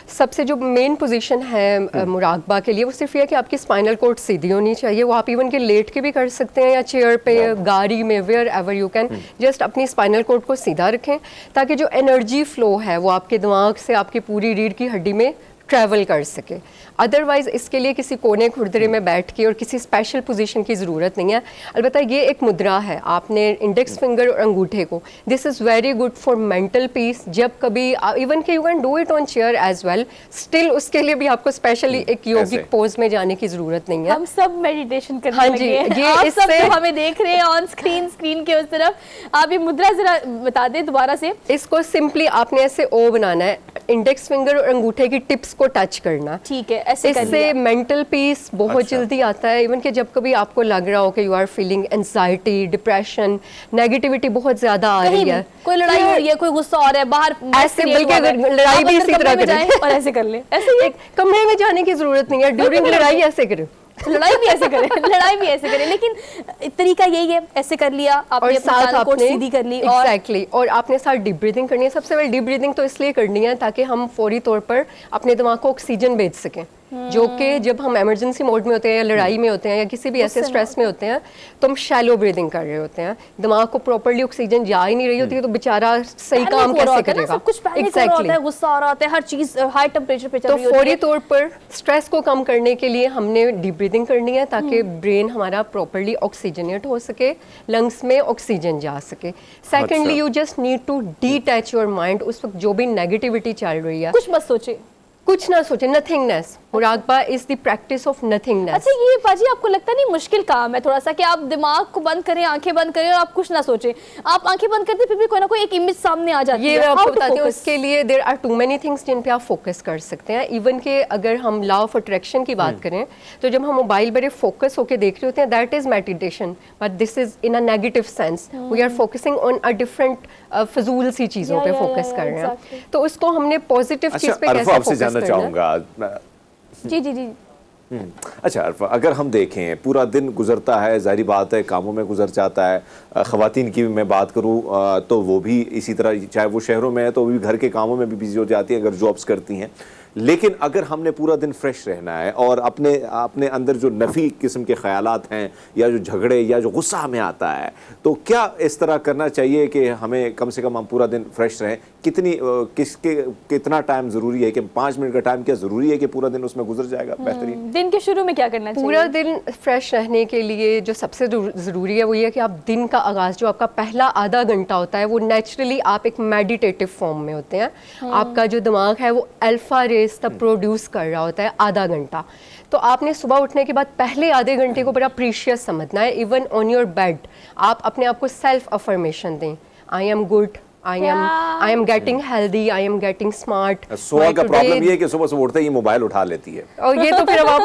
सबसे जो मेन पोजीशन है मुराकबा के लिए वो सिर्फ ये है कि आपकी स्पाइनल कॉर्ड सीधी होनी चाहिए। वो आप इवन के लेट के भी कर सकते हैं या चेयर पे, गाड़ी में, wherever you can, just अपनी स्पाइनल कॉर्ड को सीधा रखें ताकि जो एनर्जी फ्लो है वो आपके दिमाग से आपकी पूरी रीढ़ की हड्डी में ट्रैवल कर सके। अदरवाइज़ इसके लिए किसी कोने खुरदरे में बैठ के और किसी स्पेशल पोजीशन की ज़रूरत नहीं है। अलबत्ता ये एक मुद्रा है, आपने इंडेक्स फिंगर और अंगूठे को, this is very good for mental peace. जब कभी इवन के you can do it on chair as well, still उसके लिए भी आपको स्पेशली एक योगिक पोज में जाने की ज़रूरत नहीं है। हम सब मेडिटेशन करने हाँ लगे जी, हैं। ये आप सब इससे जो हमें देख रहे हैं ऑन स्क्रीन के उस तरफ, आप ये मुद्रा जरा बता दें दोबारा से। इसको सिंपली आपने ऐसे ओ बनाना है, इंडेक्स फिंगर और अंगूठे की टिप्स को टच करना। ठीक है, ऐसे कर इससे लिया। मेंटल पीस बहुत अच्छा। जल्दी आता है। इवन कि जब कभी आपको लग रहा हो कि you are feeling anxiety, depression, negativity बहुत ज्यादा आ कहीं रही भी है, कोई लड़ाई हो रही है, कोई गुस्सा हो रहा है, बाहर ऐसे बल्कि अगर लड़ाई भी इसी तरह करें और ऐसे कर ले, ऐसे ही एक कमरे में जाने की जरूरत नहीं है, ड्यूरिंग लड़ाई ऐसे करें। लड़ाई भी ऐसे करें, लड़ाई भी ऐसे करें, लेकिन तरीका यही है, ऐसे कर लिया और आपने, साथ आपने आपने सीधी कर ली और एग्जैक्टली और आपने साथ डीप ब्रीदिंग करनी है। सबसे पहले डीप ब्रीदिंग तो इसलिए करनी है ताकि हम फौरी तौर पर अपने दिमाग को ऑक्सीजन भेज सकें, जो कि जब हम इमरजेंसी मोड में होते हैं या लड़ाई में होते हैं या किसी भी ऐसे स्ट्रेस में होते हैं तो हम शैलो ब्रीदिंग कर रहे होते हैं, दिमाग को प्रॉपर्ली ऑक्सीजन जा ही नहीं रही होती है, तो बेचारा सही पैनिक काम हो रहा कैसे होता है ना, करेगा। सब कुछ पैनिक हो रहा होता है, गुस्सा आ रहा होता है, हर चीज हाई टेम्परेचर पे चल तो रही होती फौरी है। तौर पर स्ट्रेस को कम करने के लिए हमने डीप ब्रीदिंग करनी है ताकि ब्रेन हमारा प्रॉपर्ली ऑक्सीजनेट हो सके, लंग्स में ऑक्सीजन जा सके। Secondly you just need to detach your mind. उस वक्त जो भी नेगेटिविटी चल रही है कुछ मत सोचे, कुछ ना सोचे, नथिंगनेस। मुराकबा is the practice of nothingness. अच्छा ये पाजी आपको लगता नहीं मुश्किल काम है थोड़ा सा कि आप दिमाग को बंद करें, आंखें बंद करें और आप कुछ ना सोचें? आप आंखें बंद करते फिर भी कोई ना कोई एक इमेज सामने आ जाती है। ये मैं How आपको to बताती हूँ, focus? उसके लिए there are too many things जिन पे आप फोकस कर सकते हैं। इवन के अगर हम लॉ ऑफ अट्रैक्शन की बात करें तो जब हम मोबाइल बड़े फोकस होकर देख रहे होते हैं, that is meditation, but this is in a negative sense. We are focusing on a different फजूल सी चीज़ों पे फोकस कर रहे हैं, तो उसको हमने पॉजिटिव चीज़ पे कैसे आपसे फोकस जानना करना है। चाहूंगा। जी जी जी। अच्छा अरफा, अगर हम देखें पूरा दिन गुजरता है, जाहिर बात है कामों में गुजर जाता है, ख़वातीन की मैं बात करूं तो वो भी इसी तरह, चाहे वो शहरों में है तो वो भी घर के कामों में भी बिजी हो जाती हैं अगर जॉब्स करती हैं। लेकिन अगर हमने पूरा दिन फ्रेश रहना है और अपने अंदर जो नफ़ी किस्म के ख़यालात हैं या जो झगड़े या जो गुस्सा हमें आता है, तो क्या इस तरह करना चाहिए कि हमें कम से कम हम पूरा दिन फ्रेश रहें? कितना टाइम ज़रूरी है? कि 5 मिनट का टाइम क्या ज़रूरी है कि पूरा दिन उसमें गुजर जाएगा बेहतरीन? दिन के शुरू में क्या करना चाहिए? पूरा दिन फ्रेश रहने के लिए जो सबसे ज़रूरी है वो ये है कि आप दिन का आगाज़, जो आपका पहला आधा घंटा होता है, वो नेचुरली आप एक मेडिटेटिव फॉर्म में होते हैं। आपका जो दिमाग है वो अल्फा रेस तब प्रोड्यूस कर रहा होता है आधा घंटा। तो आपने सुबह उठने के बाद पहले आधे घंटे को बड़ा प्रीशियस समझना है। इवन ऑन योर बेड आप अपने आप को सेल्फ अफर्मेशन दें, I am good, I am getting healthy, I am getting smart. Soha का प्रॉब्लम ये है कि सुबह सुबह उठते ही मोबाइल उठा लेती है। और ये तो फिर अब आप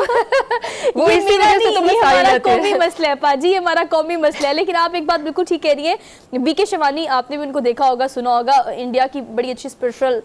वो ये इसी मेरा वजह से तो नहीं, ये मसाइल हमारा आते कौमी हैं। मसला है पाजी, ये हमारा कौमी मसला है। लेकिन आप एक बात बिल्कुल ठीक कह रही है। बीके शिवानी, आपने भी उनको देखा होगा, सुना होगा, इंडिया की बड़ी अच्छी स्पिरिचुअल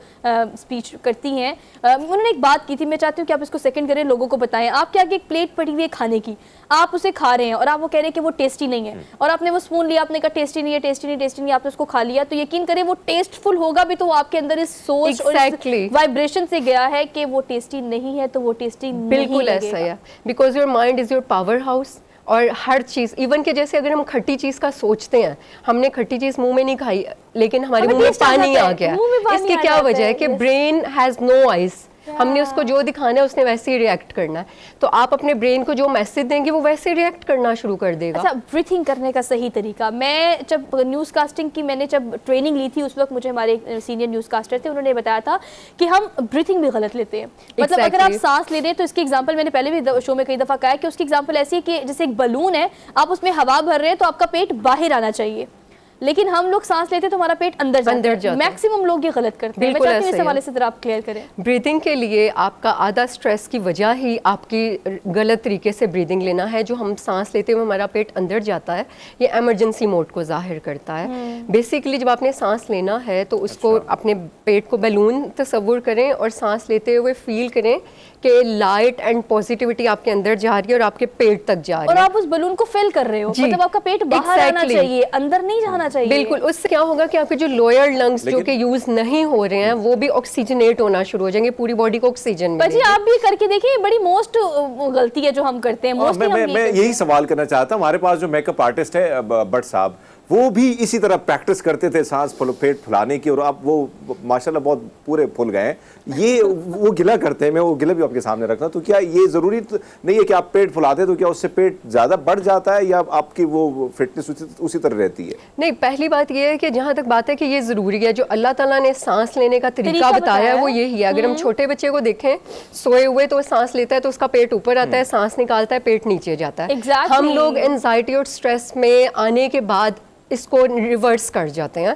स्पीच करती हैं। उन्होंने एक बात की थी, मैं चाहती हूँ कि आप इसको सेकंड करें, लोगों को बताएं। आपके आगे एक प्लेट पड़ी हुई है खाने की, आप उसे खा रहे हैं और आप वो कह रहे हैं कि वो टेस्टी नहीं है, और आपने वो स्पून लिया, आपने कहा टेस्टी नहीं है, टेस्टी नहीं, टेस्टी नहीं, आपने उसको खा लिया, तो यकीन करें वो टेस्टफुल होगा भी, तो वो आपके अंदर इस सोच और Exactly. वाइब्रेशन से गया है कि वो टेस्टी नहीं है, तो वो टेस्टी बिल्कुल ऐसा है, because your mind is your power house. और हर चीज़, इवन के जैसे अगर हम खट्टी चीज़ का सोचते हैं, हमने खट्टी चीज़ मुंह में नहीं खाई लेकिन हमारे हमें मुंह में taste आ पानी जाता आ है, गया। मुंह में पानी इसकी आ क्या जाता वजह है है, कि yes. Brain has no eyes, हमने उसको जो दिखाना है उसने वैसे ही रिएक्ट करना है। तो आप अपने ब्रेन को जो मैसेज देंगे वो वैसे रिएक्ट करना शुरू कर देगा। अच्छा, ब्रीथिंग करने का सही तरीका, मैं जब न्यूज़ कास्टिंग की मैंने जब ट्रेनिंग ली थी उस वक्त मुझे हमारे सीनियर न्यूज़ कास्टर थे, उन्होंने बताया था कि हम ब्रीथिंग भी गलत लेते हैं। मतलब अगर आप सांस ले रहे हैं तो इसकी एग्जांपल मैंने पहले भी शो में कई दफ़ा कहा है कि उसकी एग्जांपल ऐसी है कि जैसे एक बलून है, आप उसमें हवा भर रहे हैं तो आपका पेट बाहर आना चाहिए, लेकिन हम लोग सांस लेते तो हमारा पेट अंदर जाता है। मैक्सिमम लोग ये गलत करते हैं। मैं चाहती हूं इस हवाले से जरा आप क्लियर करें। ब्रीदिंग के लिए आपका आधा स्ट्रेस की वजह ही आपकी गलत तरीके से ब्रीदिंग लेना है। जो हम सांस लेते हुए हमारा पेट अंदर जाता है, ये इमरजेंसी मोड को जाहिर करता है। बेसिकली जब आपने सांस लेना है तो उसको अपने पेट को बैलून तस्वुर करें और सांस लेते हुए फील करें कि लाइट एंड पॉजिटिविटी आपके अंदर जा रही है और आपके पेट तक जा रही है, और आप उस बलून को फिल कर रहे हो। मतलब आपका पेट बाहर आना चाहिए, अंदर नहीं जाना चाहिए। बिल्कुल। उससे क्या होगा कि आपके जो लोअर लंग्स जो कि यूज नहीं हो रहे हैं वो भी ऑक्सीजनेट होना शुरू हो जाएंगे, पूरी बॉडी को ऑक्सीजन मिलेगी। जी आप भी करके देखिए, बड़ी मोस्ट गलती है जो हम करते हैं। मैं यही सवाल करना चाहता हूँ। हमारे पास जो मेकअप आर्टिस्ट है भट्ट साहब, वो भी इसी तरह प्रैक्टिस करते थे सांस पेट फुलाने की, और अब वो माशाल्लाह बहुत पूरे फुल गए हैं। ये वो गिला करते हैं, मैं वो गिला भी आपके सामने रखना, तो क्या ये जरूरी नहीं है कि आप पेट फुलाते हैं तो क्या उससे पेट ज्यादा बढ़ जाता है या आपकी वो फिटनेस उसी तरह रहती है? नहीं, पहली बात ये है कि जहाँ तक बात है कि ये जरूरी है, जो अल्लाह ताला ने सांस लेने का तरीका बताया है वो यही है। अगर हम छोटे बच्चे को देखें सोए हुए तो सांस लेता है तो उसका पेट ऊपर आता है, सांस निकालता है पेट नीचे जाता है। हम लोग एंजाइटी और स्ट्रेस में आने के बाद इसको रिवर्स कर जाते हैं,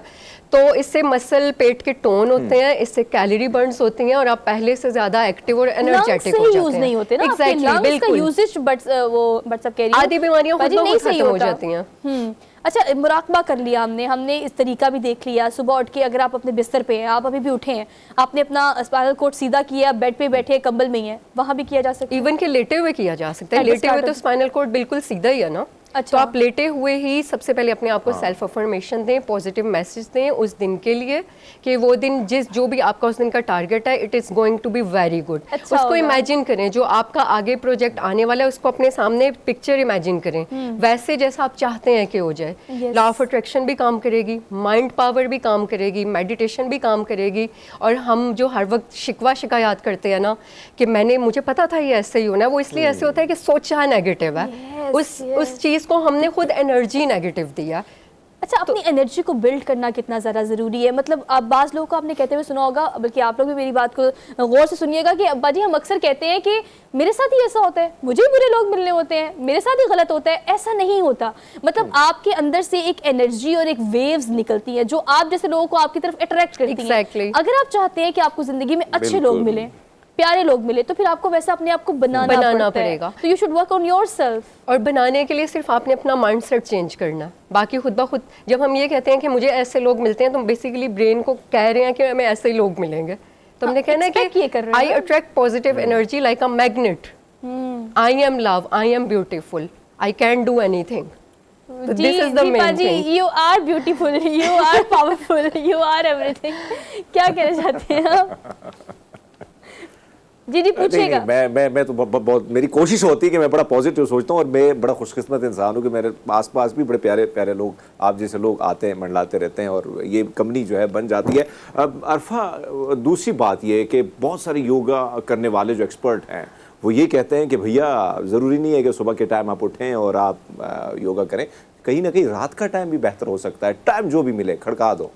तो इससे मसल पेट के टोन होते हैं, इससे कैलोरी बर्न्स होती हैं और आप पहले से ज्यादा एक्टिव और एनर्जेटिक हो जाते हैं। यूज नहीं होते ना, एग्जैक्टली, बिल्कुल। यूजेज वो सब कह रही हैं, आधी बीमारियां खुद ब खुद खत्म हो जाती हैं। अच्छा, मुराकबा कर लिया हमने इस तरीका भी देख लिया। सुबह उठ के अगर आप अपने बिस्तर पे हैं, आप अभी भी उठे हैं, आपने अपना स्पाइनल कॉर्ड सीधा किया, बेड पे बैठे कंबल में ही है, वहाँ भी किया जा सकता है। इवन के लेटे हुए किया जा सकता है। लेटे हुए तो स्पाइनल कॉर्ड बिल्कुल सीधा ही है ना। अच्छा। तो आप लेटे हुए ही सबसे पहले अपने आप को सेल्फ अफर्मेशन दें, पॉजिटिव मैसेज दें उस दिन के लिए कि वो दिन जो भी आपका उस दिन का टारगेट है, it is going to be very good. उसको इमेजिन करें, जो आपका आगे प्रोजेक्ट आने वाला है उसको अपने सामने पिक्चर इमेजिन करें, वैसे जैसा आप चाहते हैं कि हो जाए। लॉ ऑफ अट्रैक्शन भी काम करेगी, माइंड पावर भी काम करेगी, मेडिटेशन भी काम करेगी। और हम जो हर वक्त शिकवा शिकायत करते हैं ना कि मुझे पता था ये ऐसे ही होना है, वो इसलिए ऐसे होता है कि सोचा नेगेटिव है, उस चीज़ को हमने खुद एनर्जी नेगेटिव दिया। अच्छा, अपनी एनर्जी को बिल्ड करना कितना ज़्यादा ज़रूरी है? मतलब आप बाज़ लोगों को आपने कहते हुए सुना होगा, बल्कि आप लोग भी मेरी बात को गौर से सुनिएगा कि अब्बा जी हम अक्सर कहते हैं कि मेरे साथ ही ऐसा होता है, मुझे ही बुरे लोग मिलने होते हैं, मेरे साथ ही गलत होता है। ऐसा नहीं होता। मतलब आपके अंदर से एक एनर्जी और एक वेव्स निकलती है जो आप जैसे लोगों को आपकी तरफ अट्रैक्ट करती है। अगर आप चाहते हैं कि आपको ज़िंदगी में अच्छे लोग मिले, प्यारे लोग मिले, तो फिर आपको वैसा अपने आप को बनाना पड़ेगा। तो you should work on yourself. और बनाने के लिए सिर्फ आपने अपना माइंडसेट चेंज करना, बाकी खुद ब खुद। जब हम ये कहते हैं कि मुझे ऐसे लोग मिलते हैं, तो बेसिकली ब्रेन को कह रहे हैं कि हमें ऐसे ही लोग मिलेंगे। तो हमने कहना है कि I attract positive energy like a magnet. I am love, I am beautiful, I can do anything. This is the main thing. You are beautiful, you are powerful, you are everything. क्या कहना चाहते हैं आप? जी पूछिएगा। मैं तो बहुत मेरी कोशिश होती है कि मैं बड़ा पॉजिटिव सोचता हूँ, और मैं बड़ा खुशकिस्मत इंसान हूँ कि मेरे आसपास भी बड़े प्यारे प्यारे लोग, आप जैसे लोग आते हैं, मंडलाते रहते हैं, और ये कंपनी जो है बन जाती है। अब अरफा, दूसरी बात ये है कि बहुत सारे योगा करने वाले जो एक्सपर्ट हैं वो ये कहते हैं कि भैया ज़रूरी नहीं है कि सुबह के टाइम आप उठें और आप योगा करें, कहीं ना कहीं रात का टाइम भी बेहतर हो सकता है। टाइम जो भी मिले खड़का दो,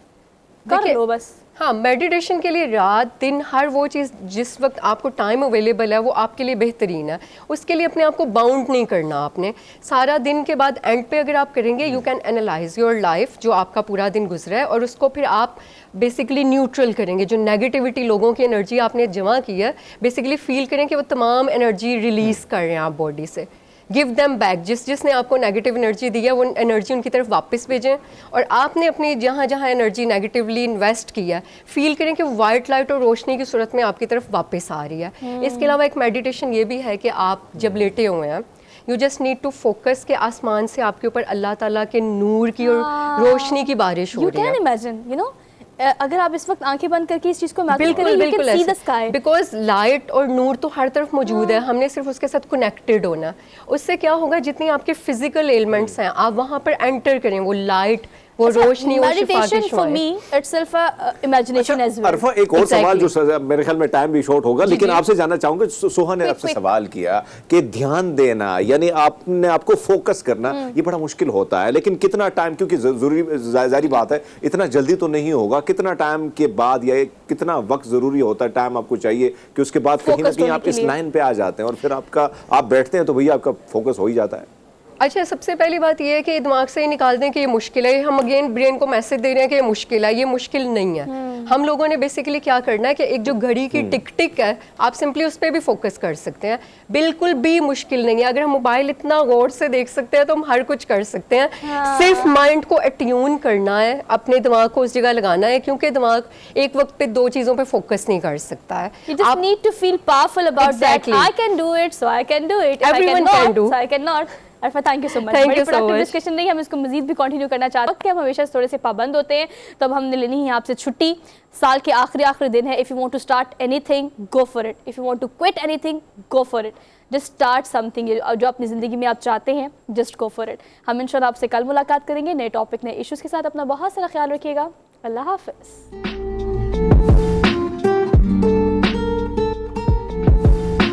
कर लो बस। हाँ, मेडिटेशन के लिए रात दिन हर वो चीज़ जिस वक्त आपको टाइम अवेलेबल है वो आपके लिए बेहतरीन है। उसके लिए अपने आप को बाउंड नहीं करना। आपने सारा दिन के बाद एंड पे अगर आप करेंगे, you can analyse your life, जो आपका पूरा दिन गुजरा है, और उसको फिर आप बेसिकली न्यूट्रल करेंगे। जो नेगेटिविटी, लोगों की एनर्जी आपने जमा की है, बेसिकली फील करें कि वो तमाम एनर्जी रिलीज़ कर रहे हैं आप बॉडी से। गिव देम बैक, जिसने आपको नेगेटिव एनर्जी दी है वो एनर्जी उनकी तरफ वापस भेजें। और आपने अपनी जहाँ जहाँ एनर्जी नेगेटिवली इन्वेस्ट किया है, फील करें कि वाइट लाइट और रोशनी की सूरत में आपकी तरफ वापस आ रही है। इसके अलावा एक मेडिटेशन ये भी है कि आप जब लेटे हुए हैं, you just need to focus के आसमान से आपके ऊपर अल्लाह ताला के नूर की और रोशनी की बारिश हो रही है। You can imagine, you know, अगर आप इस वक्त आंखें बंद करके इस चीज को इमेजिन करें, बिल्कुल ऐसे, बिकॉज लाइट और नूर तो हर तरफ मौजूद है, हमने सिर्फ उसके साथ कनेक्टेड होना। उससे क्या होगा, जितनी आपके फिजिकल एलिमेंट्स हैं आप वहाँ पर एंटर करें, वो लाइट, वो रोशनी और शिफा की मेडिटेशन फॉर शुआएं। Me itself imagination as well. Arfa, एक और सवाल जो मेरे ख्याल में टाइम भी शॉर्ट होगा, लेकिन आपसे जानना चाहूंगा, सुहा ने आपसे सवाल किया कि ध्यान देना यानी आपने आपको फोकस करना ये बड़ा मुश्किल होता है, लेकिन कितना टाइम, क्योंकि जरूरी जारी बात है इतना जल्दी तो नहीं होगा, कितना टाइम के बाद या कितना वक्त जरूरी होता है, टाइम आपको चाहिए कि उसके बाद कहीं ना Focused कहीं होने आप के इस लिए। लाइन पे आ जाते हैं और फिर आप बैठते हैं तो भैया आपका फोकस हो ही जाता है। अच्छा, सबसे पहली बात ये है कि दिमाग से ही निकाल दें कि ये मुश्किल है। हम अगेन ब्रेन को मैसेज दे रहे हैं कि ये मुश्किल है, ये मुश्किल नहीं है। हम लोगों ने बेसिकली क्या करना है कि एक जो घड़ी की टिक टिक है, आप सिंपली उस पर भी फोकस कर सकते हैं। बिल्कुल भी मुश्किल नहीं है। अगर हम मोबाइल इतना गौर से देख सकते हैं तो हम हर कुछ कर सकते हैं। सिर्फ माइंड को अट्यून करना है, अपने दिमाग को उस जगह लगाना है, क्योंकि दिमाग एक वक्त पे दो चीज़ों पे फोकस नहीं कर सकता है। You just need to feel powerful about Exactly. that. I can do it, so I can do it. If Everyone I can cannot, do. so I cannot. Arfa, thank you so much. Thank बड़ी you so productive much. Discussion रही, हम इसको मजीद भी continue करना चाहते हैं कि हम हमेशा थोड़े से पाबंद होते हैं, तो अब हमने लेनी है आपसे छुट्टी। साल के आखिरी दिन है। If you want to start anything, go for it. If you want to quit anything, go for it. Just start something जो अपनी ज़िंदगी में आप चाहते हैं, जस्ट गो फॉर इट। हम इंशाल्लाह आपसे कल मुलाकात करेंगे नए टॉपिक, नए इश्यूज़ के साथ। अपना बहुत सारा ख्याल रखिएगा। अल्लाह हाफ़िज़।